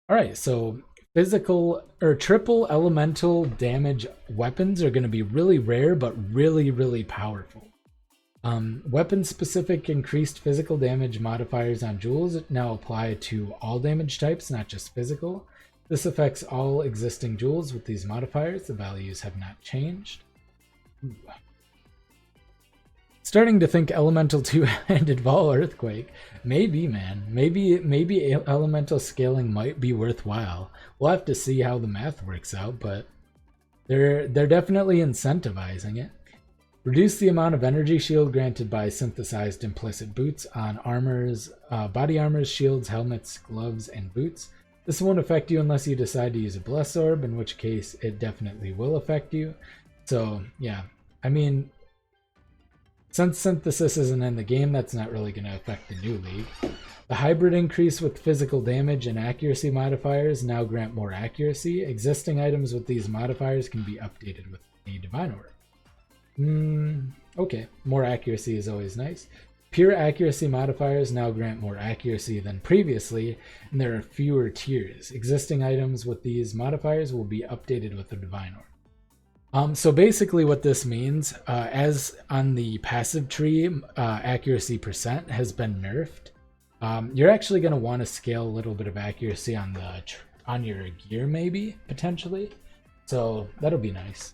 Alright, so physical or triple elemental damage weapons are going to be really rare but really, really powerful. Weapon specific increased physical damage modifiers on jewels now apply to all damage types, not just physical. This affects all existing jewels with these modifiers. The values have not changed. Ooh. Starting to think elemental two-handed Vol Earthquake. Maybe, man. Maybe elemental scaling might be worthwhile. We'll have to see how the math works out, but they're definitely incentivizing it. Reduce the amount of energy shield granted by synthesized implicit boots on armors, body armors, shields, helmets, gloves, and boots. This won't affect you unless you decide to use a Bless Orb, in which case it definitely will affect you. So, yeah. I mean, since synthesis isn't in the game, that's not really going to affect the new league. The hybrid increase with physical damage and accuracy modifiers now grant more accuracy. Existing items with these modifiers can be updated with a Divine Orb. Okay, more accuracy is always nice. Pure accuracy modifiers now grant more accuracy than previously, and there are fewer tiers. Existing items with these modifiers will be updated with the Divine Orb. So basically what this means, as on the passive tree, accuracy percent has been nerfed. You're actually going to want to scale a little bit of accuracy on your gear, maybe, potentially. So that'll be nice.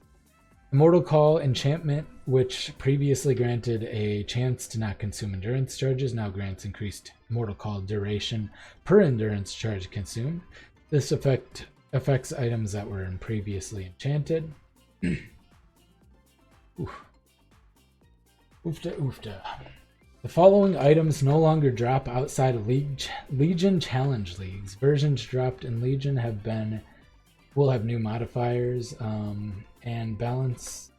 Immortal Call enchantment, which previously granted a chance to not consume endurance charges, now grants increased Immortal Call duration per endurance charge consumed. This effect affects items that were previously enchanted. Oofta oofta. The following items no longer drop outside of Legion Challenge Leagues. Versions dropped in Legion will have new modifiers, and balance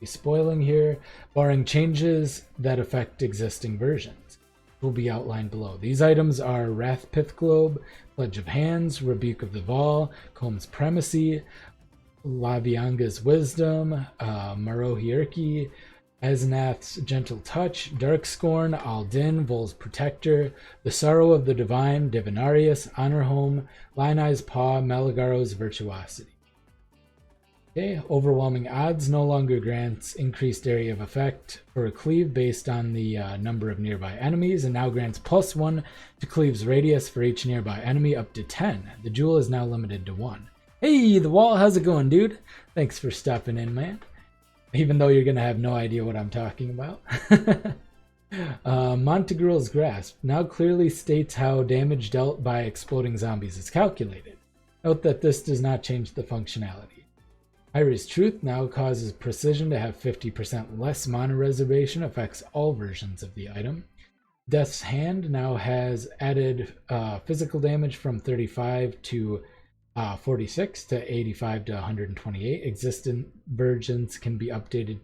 is spoiling here, barring changes that affect existing versions. Will be outlined below. These items are Wrathpith Globe, Pledge of Hands, Rebuke of the Vol, Comb's Primacy, Lavianga's Wisdom, Marohierki, Aznath's Gentle Touch, Darkscorn, Aldin, Vol's Protector, The Sorrow of the Divine, Divinarius, Honorhome, Lineye's Paw, Malagaro's Virtuosity. Okay, Overwhelming Odds no longer grants increased area of effect for a cleave based on the number of nearby enemies, and now grants +1 to cleave's radius for each nearby enemy up to 10. The jewel is now limited to 1. Hey, The Wall, how's it going, dude? Thanks for stopping in, man. Even though you're going to have no idea what I'm talking about. Montegrel's Grasp now clearly states how damage dealt by exploding zombies is calculated. Note that this does not change the functionality. Iris Truth now causes Precision to have 50% less mana reservation, affects all versions of the item. Death's Hand now has added physical damage from 35 to 46 to 85 to 128. Existing versions can be updated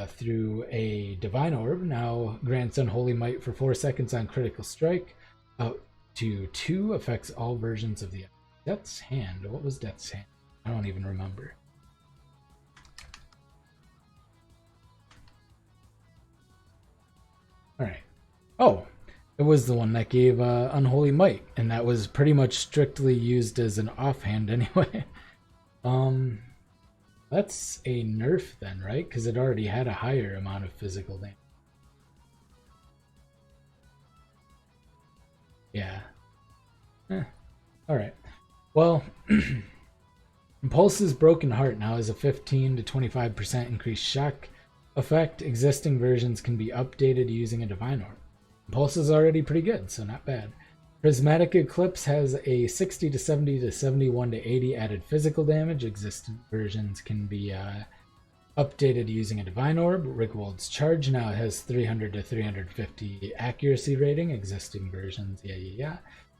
through a Divine Orb. Now grants Unholy Might for 4 seconds on critical strike. Up to 2, affects all versions of the Death's Hand. What was Death's Hand? I don't even remember. Alright. Oh, it was the one that gave Unholy Might, and that was pretty much strictly used as an offhand anyway. That's a nerf then, right? Because it already had a higher amount of physical damage. Yeah. Alright. Well, Impulse's Broken Heart now has a 15 to 25% increased shock effect. Existing versions can be updated using a Divine Orb. Impulse is already pretty good, so not bad. Prismatic Eclipse has a 60 to 70 to 71 to 80 added physical damage. Existing versions can be updated using a Divine Orb. Rigwald's Charge now has 300 to 350 accuracy rating. Existing versions, yeah.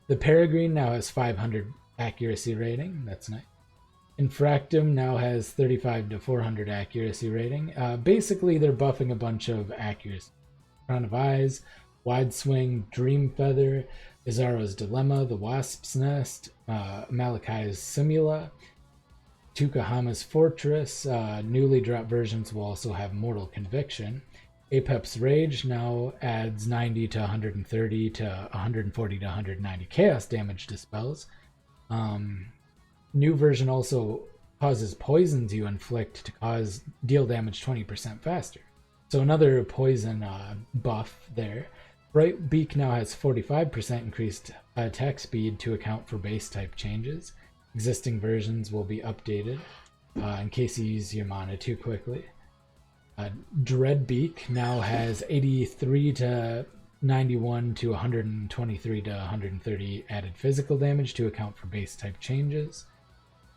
The Peregrine now has 500 accuracy rating. That's nice. Infractum now has 35 to 400 accuracy rating. Basically, they're buffing a bunch of accuracy. Crown of Eyes, Wide Swing, Dream Feather, Izzaro's Dilemma, The Wasp's Nest, Malachi's Simula, Tukahama's Fortress. Newly dropped versions will also have Mortal Conviction. Apep's Rage now adds 90 to 130 to 140 to 190 chaos damage to spells. New version also causes poison to inflict to deal damage 20% faster. So another poison buff there. Bright Beak now has 45% increased attack speed to account for base type changes. Existing versions will be updated in case you use your mana too quickly. Dreadbeak now has 83 to 91 to 123 to 130 added physical damage to account for base type changes.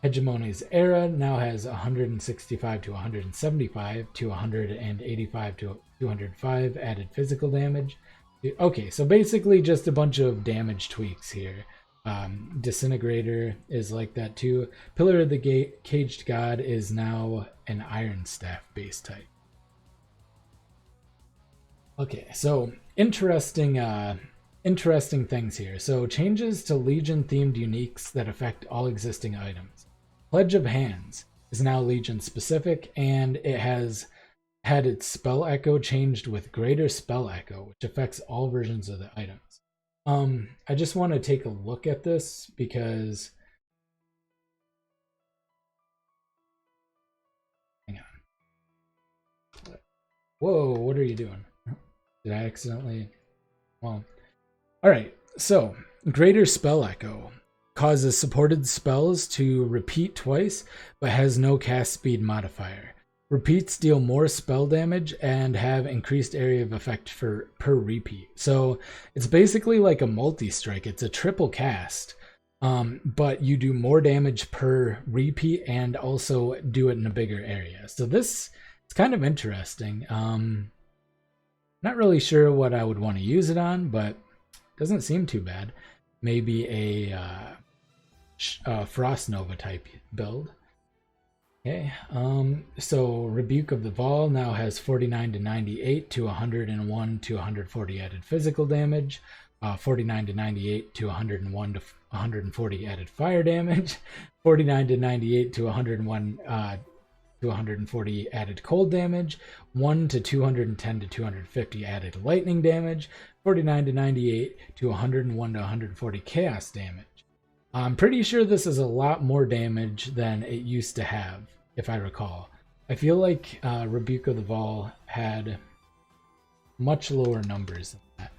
Hegemony's Era now has 165 to 175 to 185 to 205 added physical damage. Okay, so basically just a bunch of damage tweaks here. Disintegrator is like that too. Pillar of the Caged God is now an Iron Staff base type. Okay, so interesting things here. So changes to Legion themed uniques that affect all existing items. Pledge of Hands is now Legion specific, and it has had its spell echo changed with greater spell echo, which affects all versions of the items. I just want to take a look at this because hang on. Whoa, what are you doing? Did I accidentally? Well, all right. So greater spell echo. causes supported spells to repeat twice, but has no cast speed modifier. Repeats deal more spell damage and have increased area of effect per repeat. So it's basically like a multi-strike. It's a triple cast, but you do more damage per repeat and also do it in a bigger area. So this is kind of interesting. Not really sure what I would want to use it on, but doesn't seem too bad. Maybe a Frost Nova type build. Okay, so Rebuke of the Vol now has 49 to 98 to 101 to 140 added physical damage, 49 to 98 to 101 to 140 added fire damage, 49 to 98 to 101 to 140 added cold damage, 1 to 210 to 250 added lightning damage, 49 to 98 to 101 to 140 chaos damage. I'm pretty sure this is a lot more damage than it used to have, if I recall. I feel like Rebuke of the Vol had much lower numbers than that.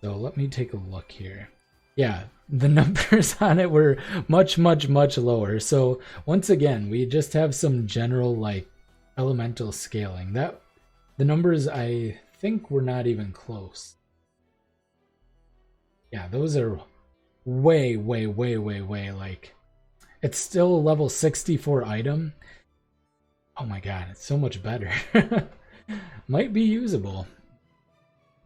So let me take a look here. Yeah, the numbers on it were much lower. So once again, we just have some general like elemental scaling. That the numbers I think were not even close. Yeah, those are way like it's still a level 64 item. Oh my god, it's so much better. Might be usable.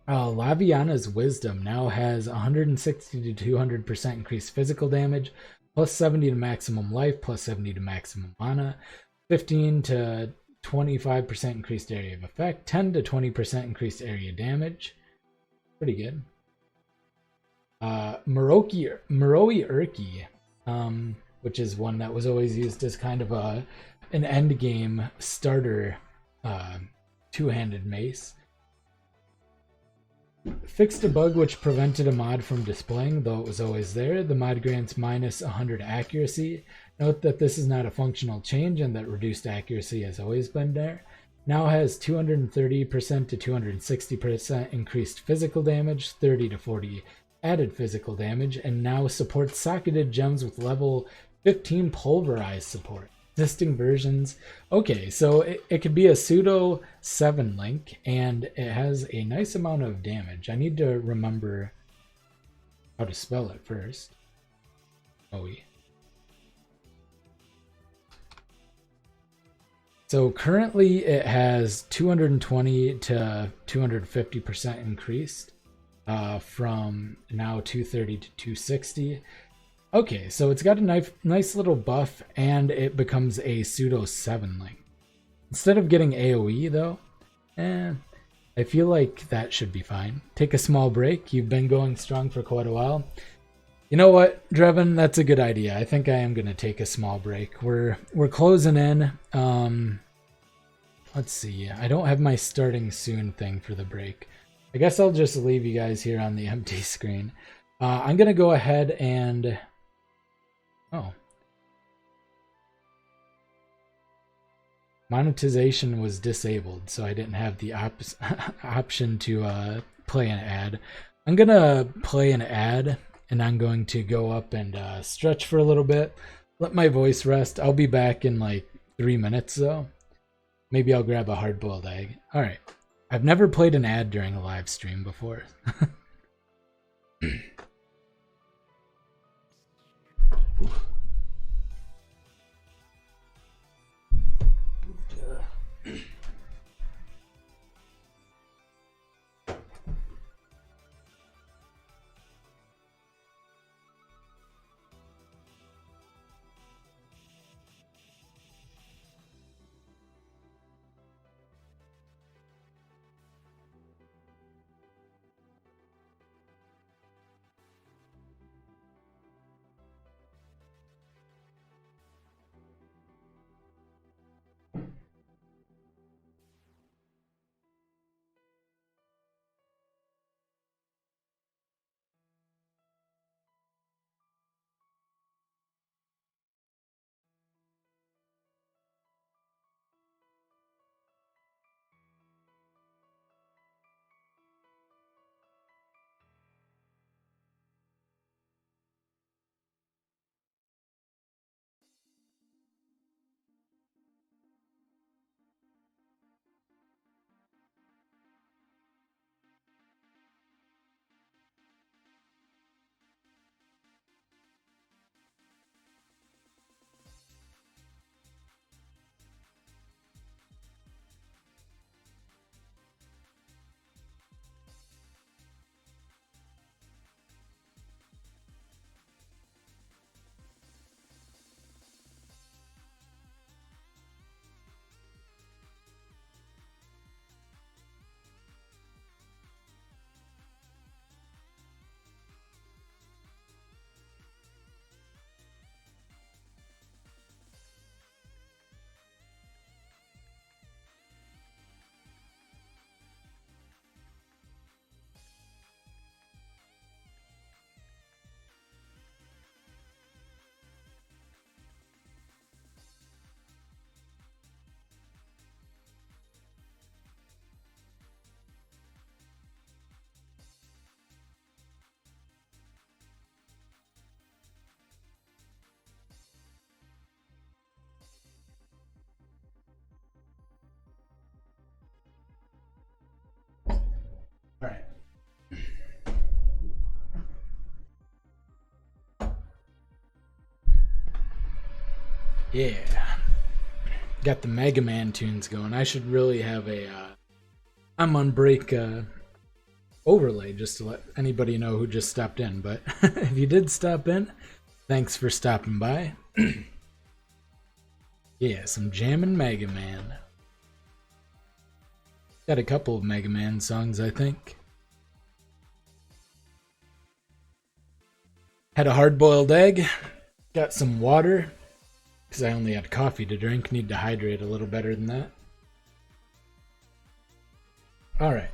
Laviana's Wisdom now has 160 to 200% increased physical damage, plus 70 to maximum life, plus 70 to maximum mana, 15 to 25% increased area of effect, 10 to 20% increased area damage. Pretty good. Moroi Urki, which is one that was always used as kind of an end game starter two-handed mace. Fixed a bug which prevented a mod from displaying, though it was always there. The mod grants minus 100 accuracy. Note that this is not a functional change and that reduced accuracy has always been there. Now has 230% to 260% increased physical damage, 30 to 40 added physical damage, and now supports socketed gems with level 15 pulverized support. Existing versions. Okay, so it could be a pseudo 7 link, and it has a nice amount of damage. I need to remember how to spell it first. POE. So currently it has 220 to 250% increased from now 230 to 260. Okay, so it's got a nice little buff, and it becomes a pseudo 7 link. Instead of getting AoE, though, I feel like that should be fine. Take a small break. You've been going strong for quite a while. You know what, Drevin? That's a good idea. I think I am going to take a small break. We're closing in. Let's see. I don't have my starting soon thing for the break. I guess I'll just leave you guys here on the empty screen. I'm going to go ahead and... Oh. Monetization was disabled, so I didn't have the option to play an ad. I'm going to play an ad, and I'm going to go up and stretch for a little bit. Let my voice rest. I'll be back in like 3 minutes, though. Maybe I'll grab a hard-boiled egg. All right. I've never played an ad during a live stream before. Yeah. Got the Mega Man tunes going. I should really have a I'm on break overlay just to let anybody know who just stopped in. But if you did stop in, thanks for stopping by. Yeah, some jammin' Mega Man. Got a couple of Mega Man songs, I think. Had a hard-boiled egg. Got some water. Because I only had coffee to drink. Need to hydrate a little better than that. Alright.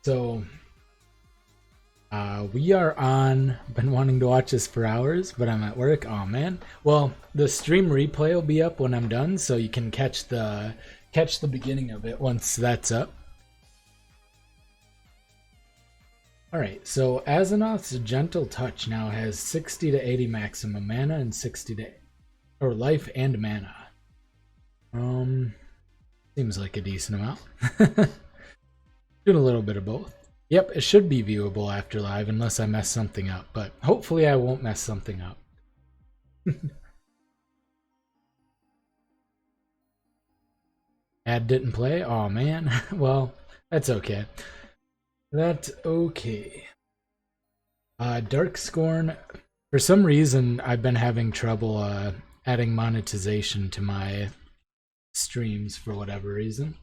So, we are on. Been wanting to watch this for hours, but I'm at work. Oh man. Well, the stream replay will be up when I'm done, so you can catch the beginning of it once that's up. Alright, so Azeroth's Gentle Touch now has 60 to 80 maximum mana and 60 to or life and mana. Seems like a decent amount. Doing a little bit of both. Yep, it should be viewable after live unless I mess something up, but hopefully I won't mess something up. Ad didn't play? Aw, man. Well, that's okay. That's okay. Darkscorn. For some reason, I've been having trouble adding monetization to my streams for whatever reason.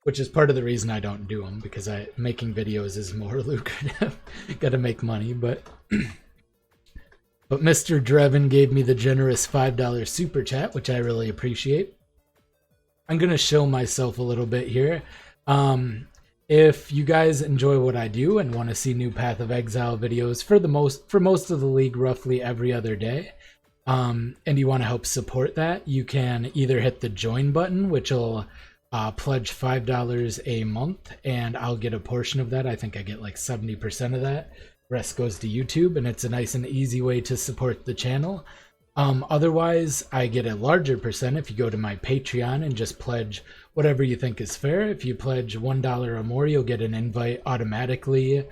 Which is part of the reason I don't do them, because making videos is more lucrative. Gotta make money, but... But Mr. Drevin gave me the generous $5 super chat, which I really appreciate. I'm gonna show myself a little bit here. If you guys enjoy what I do and want to see new Path of Exile videos for most of the league roughly every other day, and you want to help support that, you can either hit the join button, which will pledge $5 a month, and I'll get a portion of that. I think I get like 70% of that. Rest goes to YouTube, and it's a nice and easy way to support the channel. Otherwise, I get a larger percent if you go to my Patreon and just pledge whatever you think is fair. If you pledge $1 or more, you'll get an invite automatically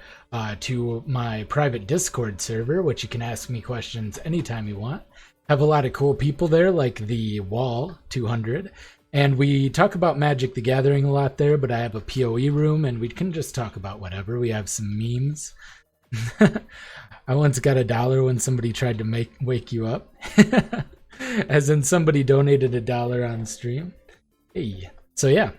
to my private Discord server, which you can ask me questions anytime you want. Have a lot of cool people there, like the Wall 200. And we talk about Magic the Gathering a lot there, but I have a POE room, and we can just talk about whatever. We have some memes. I once got $1 when somebody tried to wake you up. As in somebody donated $1 on stream. Hey. So yeah,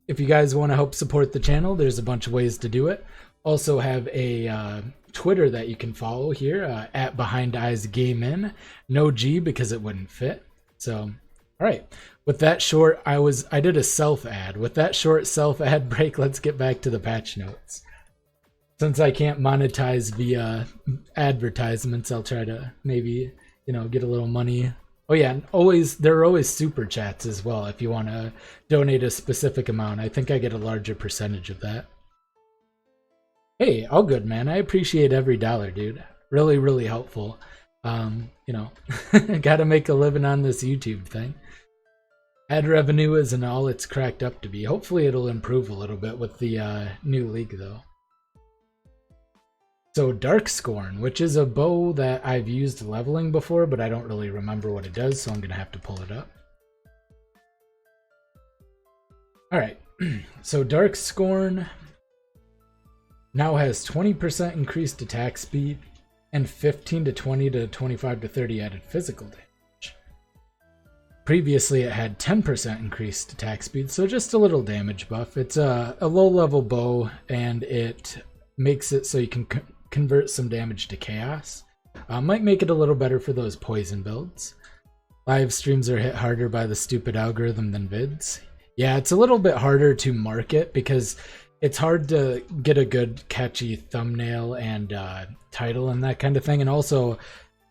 if you guys want to help support the channel, there's a bunch of ways to do it. Also have a Twitter that you can follow here, at Behind Eyes Game In. No G because it wouldn't fit. So, all right. With that short, I did a self-ad. With that short self-ad break, let's get back to the patch notes. Since I can't monetize via advertisements, I'll try to maybe, get a little money. Oh yeah, and there are always super chats as well if you want to donate a specific amount. I think I get a larger percentage of that. Hey, all good, man. I appreciate every dollar, dude. Really, really helpful. Gotta make a living on this YouTube thing. Ad revenue isn't all it's cracked up to be. Hopefully it'll improve a little bit with the new league, though. So Darkscorn, which is a bow that I've used leveling before, but I don't really remember what it does, so I'm going to have to pull it up. Alright, so Darkscorn now has 20% increased attack speed and 15 to 20 to 25 to 30 added physical damage. Previously it had 10% increased attack speed, so just a little damage buff. It's a low-level bow, and it makes it so you can convert some damage to chaos. Might make it a little better for those poison builds. Live streams are hit harder by the stupid algorithm than vids. Yeah, it's a little bit harder to market because it's hard to get a good catchy thumbnail and title and that kind of thing. And also,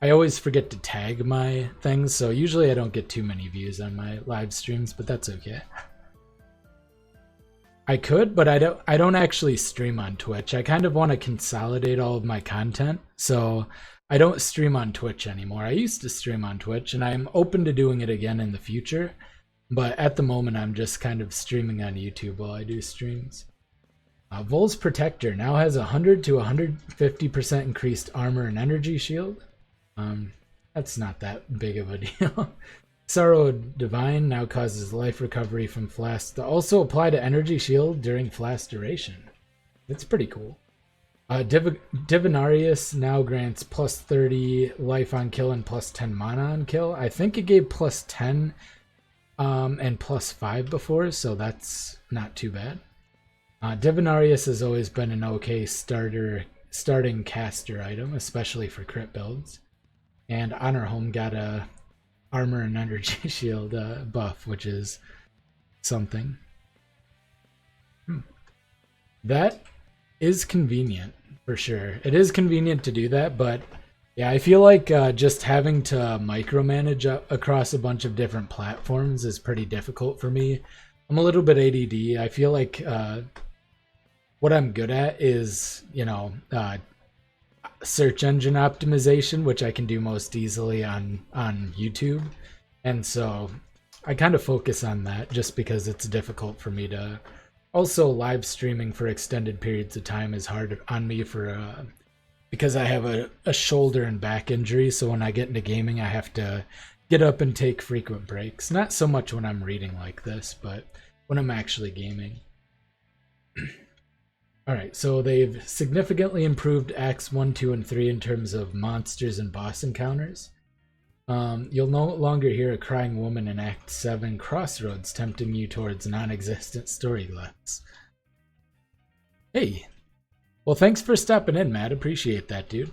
I always forget to tag my things, so usually I don't get too many views on my live streams, but that's okay. I could, but I don't actually stream on Twitch. I kind of want to consolidate all of my content, so I don't stream on Twitch anymore. I used to stream on Twitch, and I'm open to doing it again in the future, but at the moment I'm just kind of streaming on YouTube while I do streams. Vol's Protector now has 100 to 150% increased armor and energy shield. That's not that big of a deal. Sorrow Divine now causes life recovery from flask to also apply to energy shield during flask duration. That's pretty cool. Divinarius now grants plus 30 life on kill and plus 10 mana on kill. I think it gave plus 10 and plus 5 before, so that's not too bad. Divinarius has always been an okay starting caster item, especially for crit builds. And Honor Home got a armor and energy shield buff, which is something. That is convenient for sure. It is convenient to do that, but yeah, I feel like just having to micromanage across a bunch of different platforms is pretty difficult for me. I'm a little bit ADD. I feel like what I'm good at is, search engine optimization, which I can do most easily on YouTube. And so I kind of focus on that just because it's difficult for me to. Also, live streaming for extended periods of time is hard on me because I have a shoulder and back injury. So when I get into gaming, I have to get up and take frequent breaks. Not so much when I'm reading like this, but when I'm actually gaming. Alright, so they've significantly improved Acts 1, 2, and 3 in terms of monsters and boss encounters. You'll no longer hear a crying woman in Act 7 Crossroads tempting you towards non-existent storylines. Hey! Well, thanks for stopping in, Matt. Appreciate that, dude.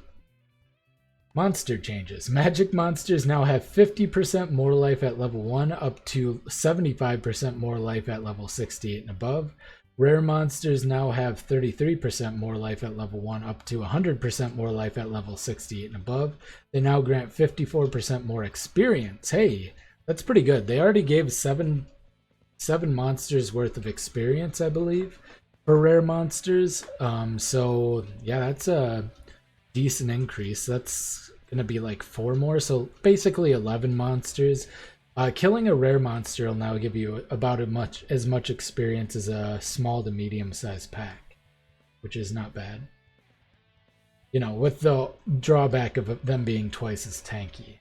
Monster changes. Magic monsters now have 50% more life at level 1 up to 75% more life at level 68 and above. Rare monsters now have 33% more life at level 1 up to 100% more life at level 68 and above. They now grant 54% more experience. Hey, that's pretty good. They already gave seven monsters worth of experience, I believe, for rare monsters. So yeah, that's a decent increase. That's gonna be like 4 more, so basically 11 monsters. Killing a rare monster will now give you about as much experience as a small to medium-sized pack, which is not bad. With the drawback of them being twice as tanky.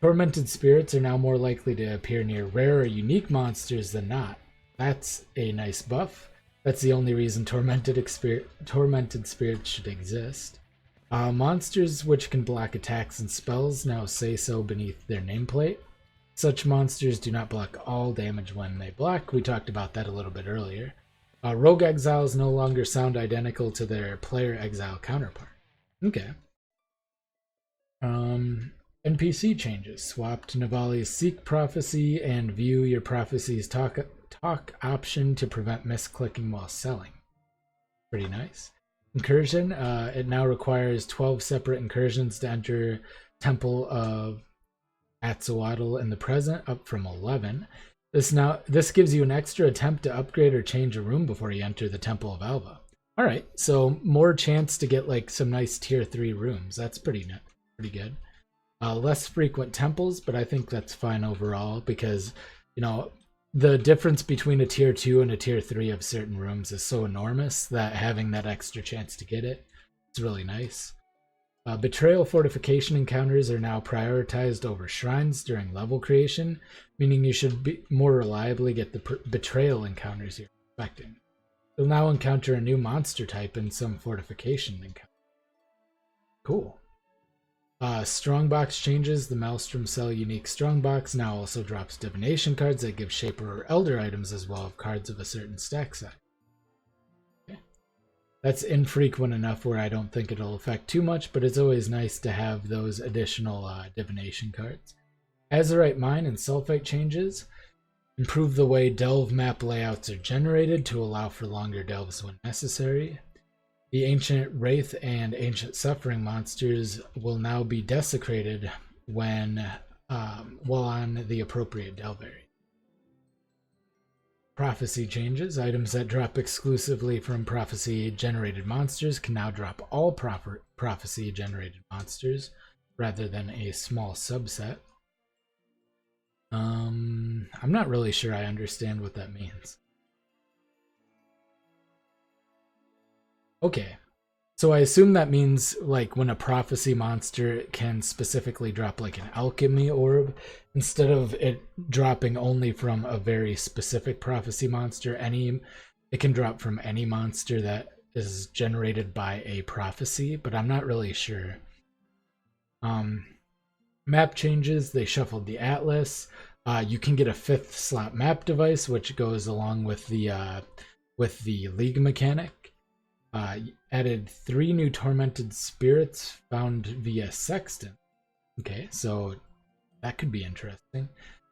Tormented spirits are now more likely to appear near rare or unique monsters than not. That's a nice buff. That's the only reason tormented spirits should exist. Monsters which can block attacks and spells now say so beneath their nameplate. Such monsters do not block all damage when they block. We talked about that a little bit earlier. Rogue exiles no longer sound identical to their player exile counterpart. Okay. NPC changes. Swapped Navali's Seek Prophecy and view your prophecy's talk option to prevent misclicking while selling. Pretty nice. Incursion. It now requires 12 separate incursions to enter Temple of Atzoatl in the present, up from 11. This gives you an extra attempt to upgrade or change a room before you enter the Temple of Alva. Alright, so more chance to get like some nice tier 3 rooms. That's pretty good. Less frequent temples, but I think that's fine overall because, the difference between a tier 2 and a tier 3 of certain rooms is so enormous that having that extra chance to get it is really nice. Betrayal fortification encounters are now prioritized over shrines during level creation, meaning you should more reliably get the betrayal encounters you're expecting. You'll now encounter a new monster type in some fortification encounter. Cool. Strongbox changes. The Maelstrom Cell unique Strongbox now also drops divination cards that give Shaper or Elder items as well as cards of a certain stack size. That's infrequent enough where I don't think it'll affect too much, but it's always nice to have those additional divination cards. Azurite Mine and Sulfite changes. Improve the way delve map layouts are generated to allow for longer delves when necessary. The Ancient Wraith and Ancient Suffering monsters will now be desecrated while on the appropriate delve area. Prophecy changes. Items that drop exclusively from prophecy-generated monsters can now drop all prophecy-generated monsters rather than a small subset. I'm not really sure I understand what that means. Okay. So I assume that means like when a prophecy monster can specifically drop like an alchemy orb, instead of it dropping only from a very specific prophecy monster, it can drop from any monster that is generated by a prophecy, but I'm not really sure. Map changes, they shuffled the atlas. You can get a 5th slot map device, which goes along with the league mechanic. Added 3 new tormented spirits found via sextant. Okay, so that could be interesting.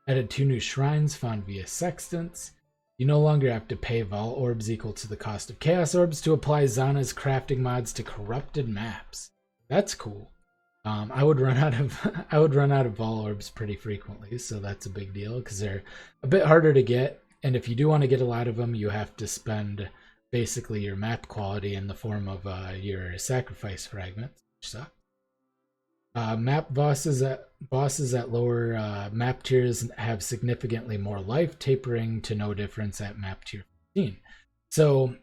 Added 2 new shrines found via sextants. You no longer have to pay vol orbs equal to the cost of chaos orbs to apply Zana's crafting mods to corrupted maps. That's cool. I would run out of vol orbs pretty frequently, so that's a big deal because they're a bit harder to get. And if you do want to get a lot of them, you have to spend basically your map quality in the form of your sacrifice fragments, which suck. Map bosses at lower map tiers have significantly more life, tapering to no difference at map tier 15. So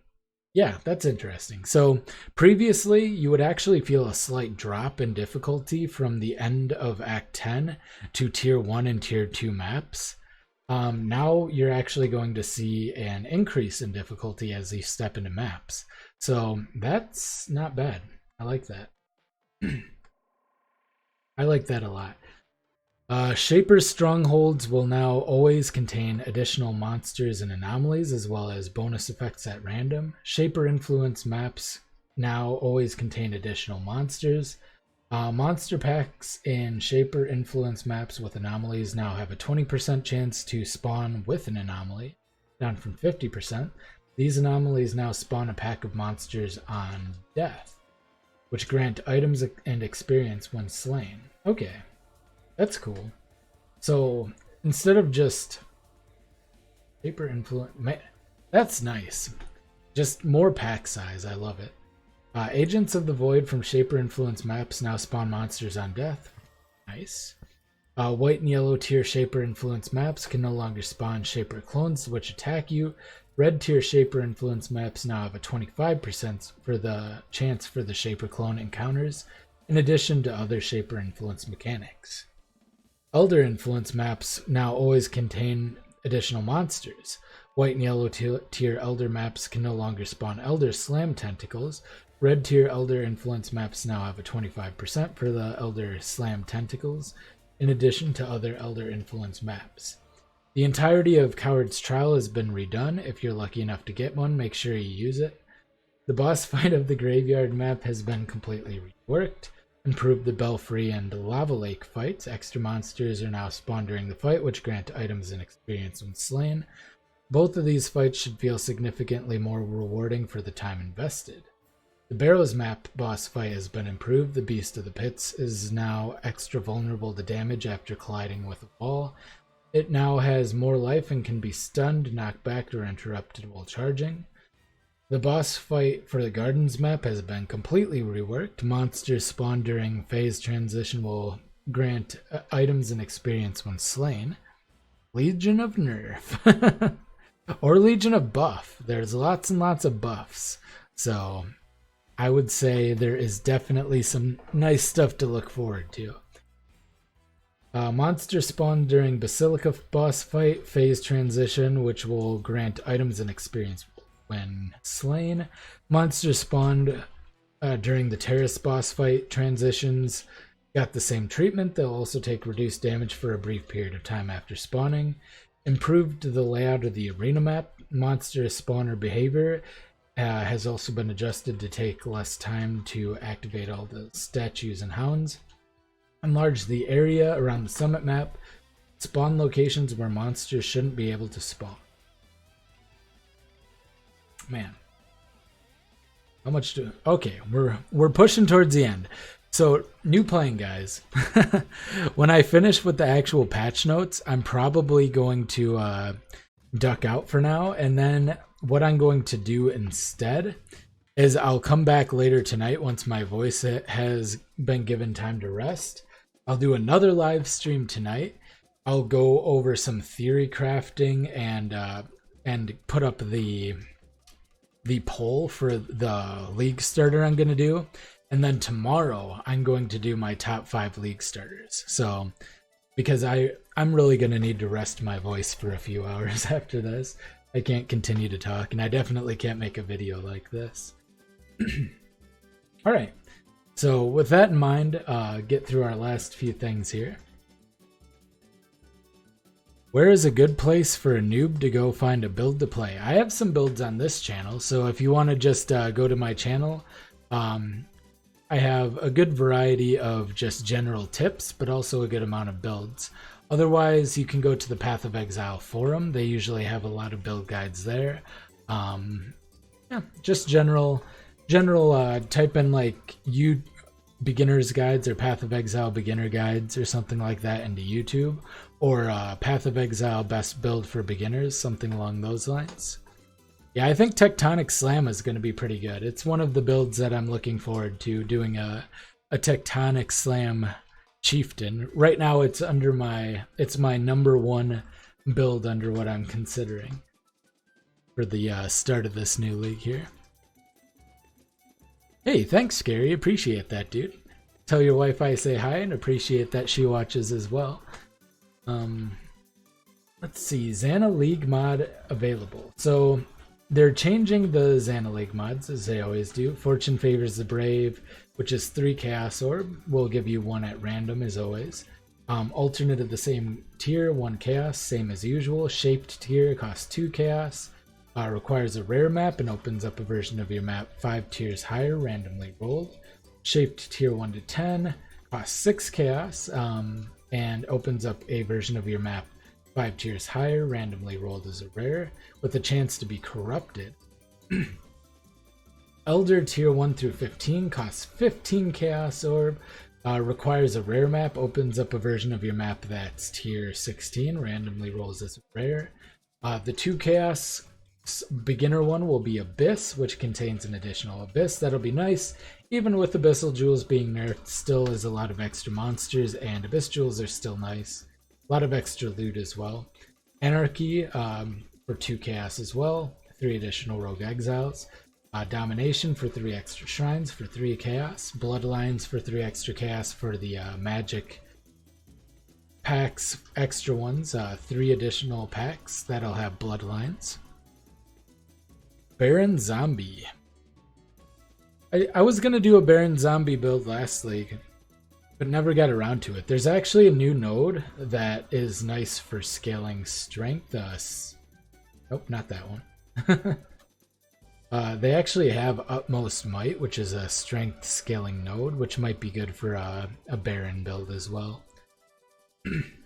yeah, that's interesting. So previously, you would actually feel a slight drop in difficulty from the end of Act 10 to Tier 1 and Tier 2 maps. Now you're actually going to see an increase in difficulty as you step into maps. So that's not bad. I like that. I like that a lot. Shaper's strongholds will now always contain additional monsters and anomalies, as well as bonus effects at random. Shaper influence maps now always contain additional monsters. Monster packs in Shaper influence maps with anomalies now have a 20% chance to spawn with an anomaly, down from 50%. These anomalies now spawn a pack of monsters on death, which grant items and experience when slain. Okay, that's cool. So instead of just Shaper influence, that's nice. Just more pack size. I love it. Agents of the Void from Shaper influence maps now spawn monsters on death. Nice. White and yellow tier Shaper influence maps can no longer spawn Shaper clones which attack you. Red tier Shaper influence maps now have a 25% for the chance for the Shaper clone encounters, in addition to other Shaper influence mechanics. Elder influence maps now always contain additional monsters. White and yellow tier Elder maps can no longer spawn Elder Slam tentacles. Red tier Elder influence maps now have a 25% for the Elder Slam tentacles, in addition to other Elder influence maps. The entirety of Coward's Trial has been redone. If you're lucky enough to get one, make sure you use it. The boss fight of the Graveyard map has been completely reworked. Improved the Belfry and Lava Lake fights. Extra monsters are now spawned during the fight, which grant items and experience when slain. Both of these fights should feel significantly more rewarding for the time invested. The Barrows map boss fight has been improved. The Beast of the Pits is now extra vulnerable to damage after colliding with a wall. It now has more life and can be stunned, knocked back, or interrupted while charging. The boss fight for the Gardens map has been completely reworked. Monsters spawned during phase transition will grant items and experience when slain. Legion of Nerf. Or Legion of Buff. There's lots and lots of buffs. So I would say there is definitely some nice stuff to look forward to. Monster spawned during Basilica boss fight phase transition, which will grant items and experience when slain. Monsters spawned during the Terrace boss fight transitions got the same treatment. They'll also take reduced damage for a brief period of time after spawning. Improved the layout of the arena map. Monster spawner behavior has also been adjusted to take less time to activate all the statues and hounds. Enlarged the area around the summit map. Spawn locations where monsters shouldn't be able to spawn. Man, how much do? Okay, we're pushing towards the end. So, new playing guys. When I finish with the actual patch notes, I'm probably going to duck out for now, and then what I'm going to do instead is I'll come back later tonight once my voice has been given time to rest. I'll do another live stream tonight. I'll go over some theory crafting and put up the the poll for the league starter I'm going to do. And then tomorrow I'm going to do my top 5 league starters. So because I'm really going to need to rest my voice for a few hours after this. I can't continue to talk, and I definitely can't make a video like this. All right. So with that in mind, get through our last few things here. Where is a good place for a noob to go find a build to play? I have some builds on this channel, so if you want to just go to my channel, I have a good variety of just general tips, but also a good amount of builds. Otherwise, you can go to the Path of Exile forum. They usually have a lot of build guides there. Yeah, just general. Type in like beginner's guides or Path of Exile beginner guides or something like that into YouTube, or Path of Exile best build for beginners, something along those lines. Yeah, I think Tectonic Slam is going to be pretty good. It's one of the builds that I'm looking forward to, doing a Tectonic Slam Chieftain. Right now it's my number 1 build under what I'm considering for the start of this new league here. Hey, thanks, Scary. Appreciate that, dude. Tell your wife I say hi and appreciate that she watches as well. Let's see, Xana League mod available. So they're changing the Xana League mods as they always do. Fortune Favors the Brave, which is 3 Chaos Orb. We'll give you 1 at random as always. Alternate of the same tier, 1 Chaos, same as usual. Shaped tier costs 2 Chaos. Requires a rare map and opens up a version of your map 5 tiers higher, randomly rolled. Shaped tier 1 to 10 costs 6 Chaos and opens up a version of your map 5 tiers higher, randomly rolled as a rare, with a chance to be corrupted. Elder tier 1 through 15 costs 15 Chaos Orb, requires a rare map, opens up a version of your map that's tier 16, randomly rolls as a rare. The 2 Chaos beginner one will be Abyss, which contains an additional Abyss. That'll be nice. Even with Abyssal Jewels being nerfed, still is a lot of extra monsters, and Abyss Jewels are still nice. A lot of extra loot as well. Anarchy for 2 Chaos as well. 3 additional Rogue Exiles. Domination for 3 extra Shrines for 3 Chaos. Bloodlines for 3 extra Chaos for the Magic packs, extra ones. 3 additional packs that'll have Bloodlines. Baron Zombie. I was going to do a Baron Zombie build last league, but never got around to it. There's actually a new node that is nice for scaling strength. Nope, not that one. They actually have Utmost Might, which is a strength scaling node, which might be good for a Baron build as well.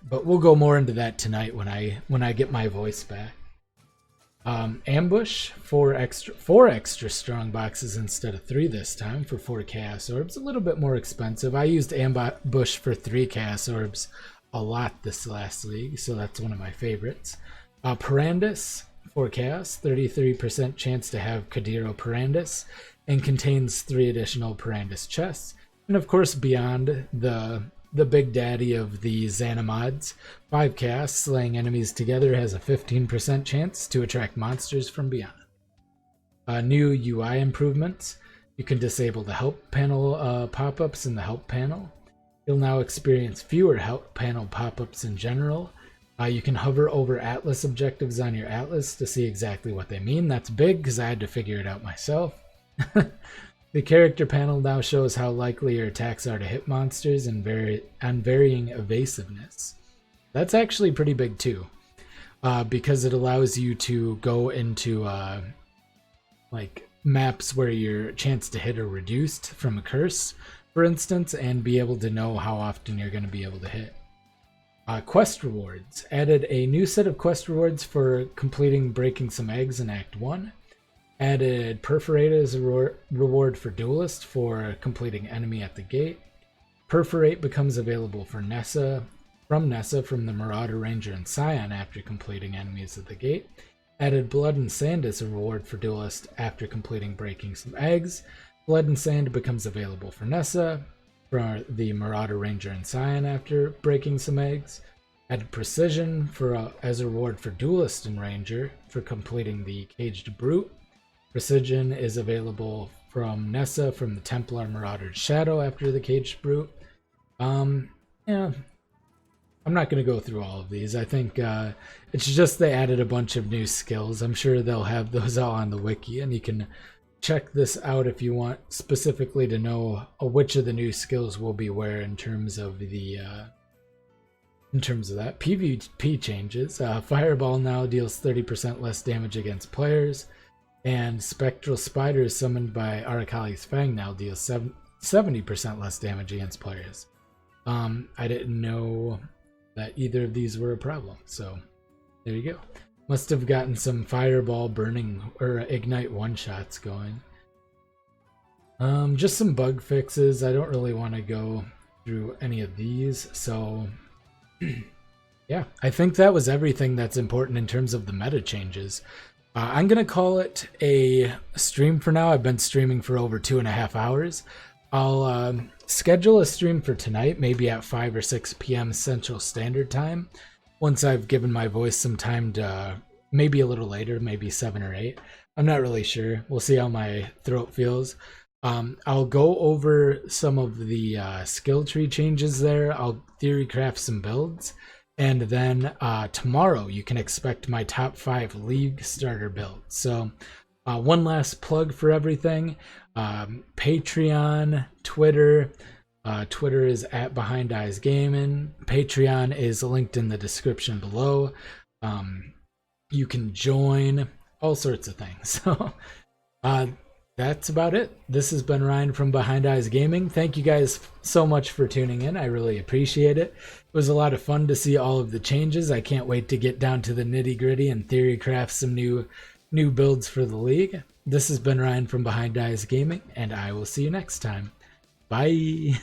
But we'll go more into that tonight when I get my voice back. Ambush, 4 extra strong boxes instead of 3 this time for 4 Chaos Orbs. A little bit more expensive. I used Ambush for 3 Chaos Orbs a lot this last league, so that's one of my favorites. Parandus, 4 Chaos, 33% chance to have Kadiro Parandus, and contains 3 additional Parandus chests. And of course, beyond the big daddy of the Xana mods, 5 Chaos, slaying enemies together has a 15% chance to attract monsters from beyond. New UI improvements. You can disable the help panel pop-ups in the help panel. You'll now experience fewer help panel pop-ups in general. You can hover over Atlas objectives on your Atlas to see exactly what they mean. That's big because I had to figure it out myself. The character panel now shows how likely your attacks are to hit monsters and varying evasiveness. That's actually pretty big too, because it allows you to go into like maps where your chance to hit are reduced from a curse, for instance, and be able to know how often you're going to be able to hit. Quest rewards. Added a new set of quest rewards for completing Breaking Some Eggs in Act 1. Added Perforate as a reward for Duelist for completing Enemy at the Gate. Perforate becomes available for Nessa from the Marauder, Ranger, and Scion after completing Enemies at the Gate. Added Blood and Sand as a reward for Duelist after completing Breaking Some Eggs. Blood and Sand becomes available for Nessa, for the Marauder, Ranger, and Scion after Breaking Some Eggs. Added Precision as a reward for Duelist and Ranger for completing the Caged Brute. Precision is available from Nessa from the Templar Marauder's Shadow after the Caged Brute. Yeah, I'm not going to go through all of these. I think it's just they added a bunch of new skills. I'm sure they'll have those all on the wiki, and you can check this out if you want specifically to know which of the new skills will be where in terms of the in terms of that. PvP changes. Fireball now deals 30% less damage against players, and Spectral Spiders summoned by Arakali's Fang now deals 70% less damage against players. I didn't know that either of these were a problem, so there you go. Must have gotten some fireball burning or ignite one-shots going. Just some bug fixes. I don't really want to go through any of these, so yeah, I think that was everything that's important in terms of the meta changes. I'm gonna call it a stream for now. I've been streaming for over 2.5 hours. I'll schedule a stream for tonight, maybe at 5 or 6 p.m. Central Standard Time, once I've given my voice some time to, maybe a little later, maybe 7 or 8. I'm not really sure. We'll see how my throat feels. I'll go over some of the skill tree changes there. I'll theory craft some builds. And then tomorrow you can expect my top 5 Leaguestarter builds. So one last plug for everything. Patreon, Twitter. Twitter is at Behind Eyes Gaming. Patreon is linked in the description below. You can join, all sorts of things. So that's about it. This has been Ryan from Behind Eyes Gaming. Thank you guys so much for tuning in. I really appreciate it. It was a lot of fun to see all of the changes. I can't wait to get down to the nitty gritty and theory craft some new builds for the league. This has been Ryan from Behind Eyes Gaming, and I will see you next time. Bye.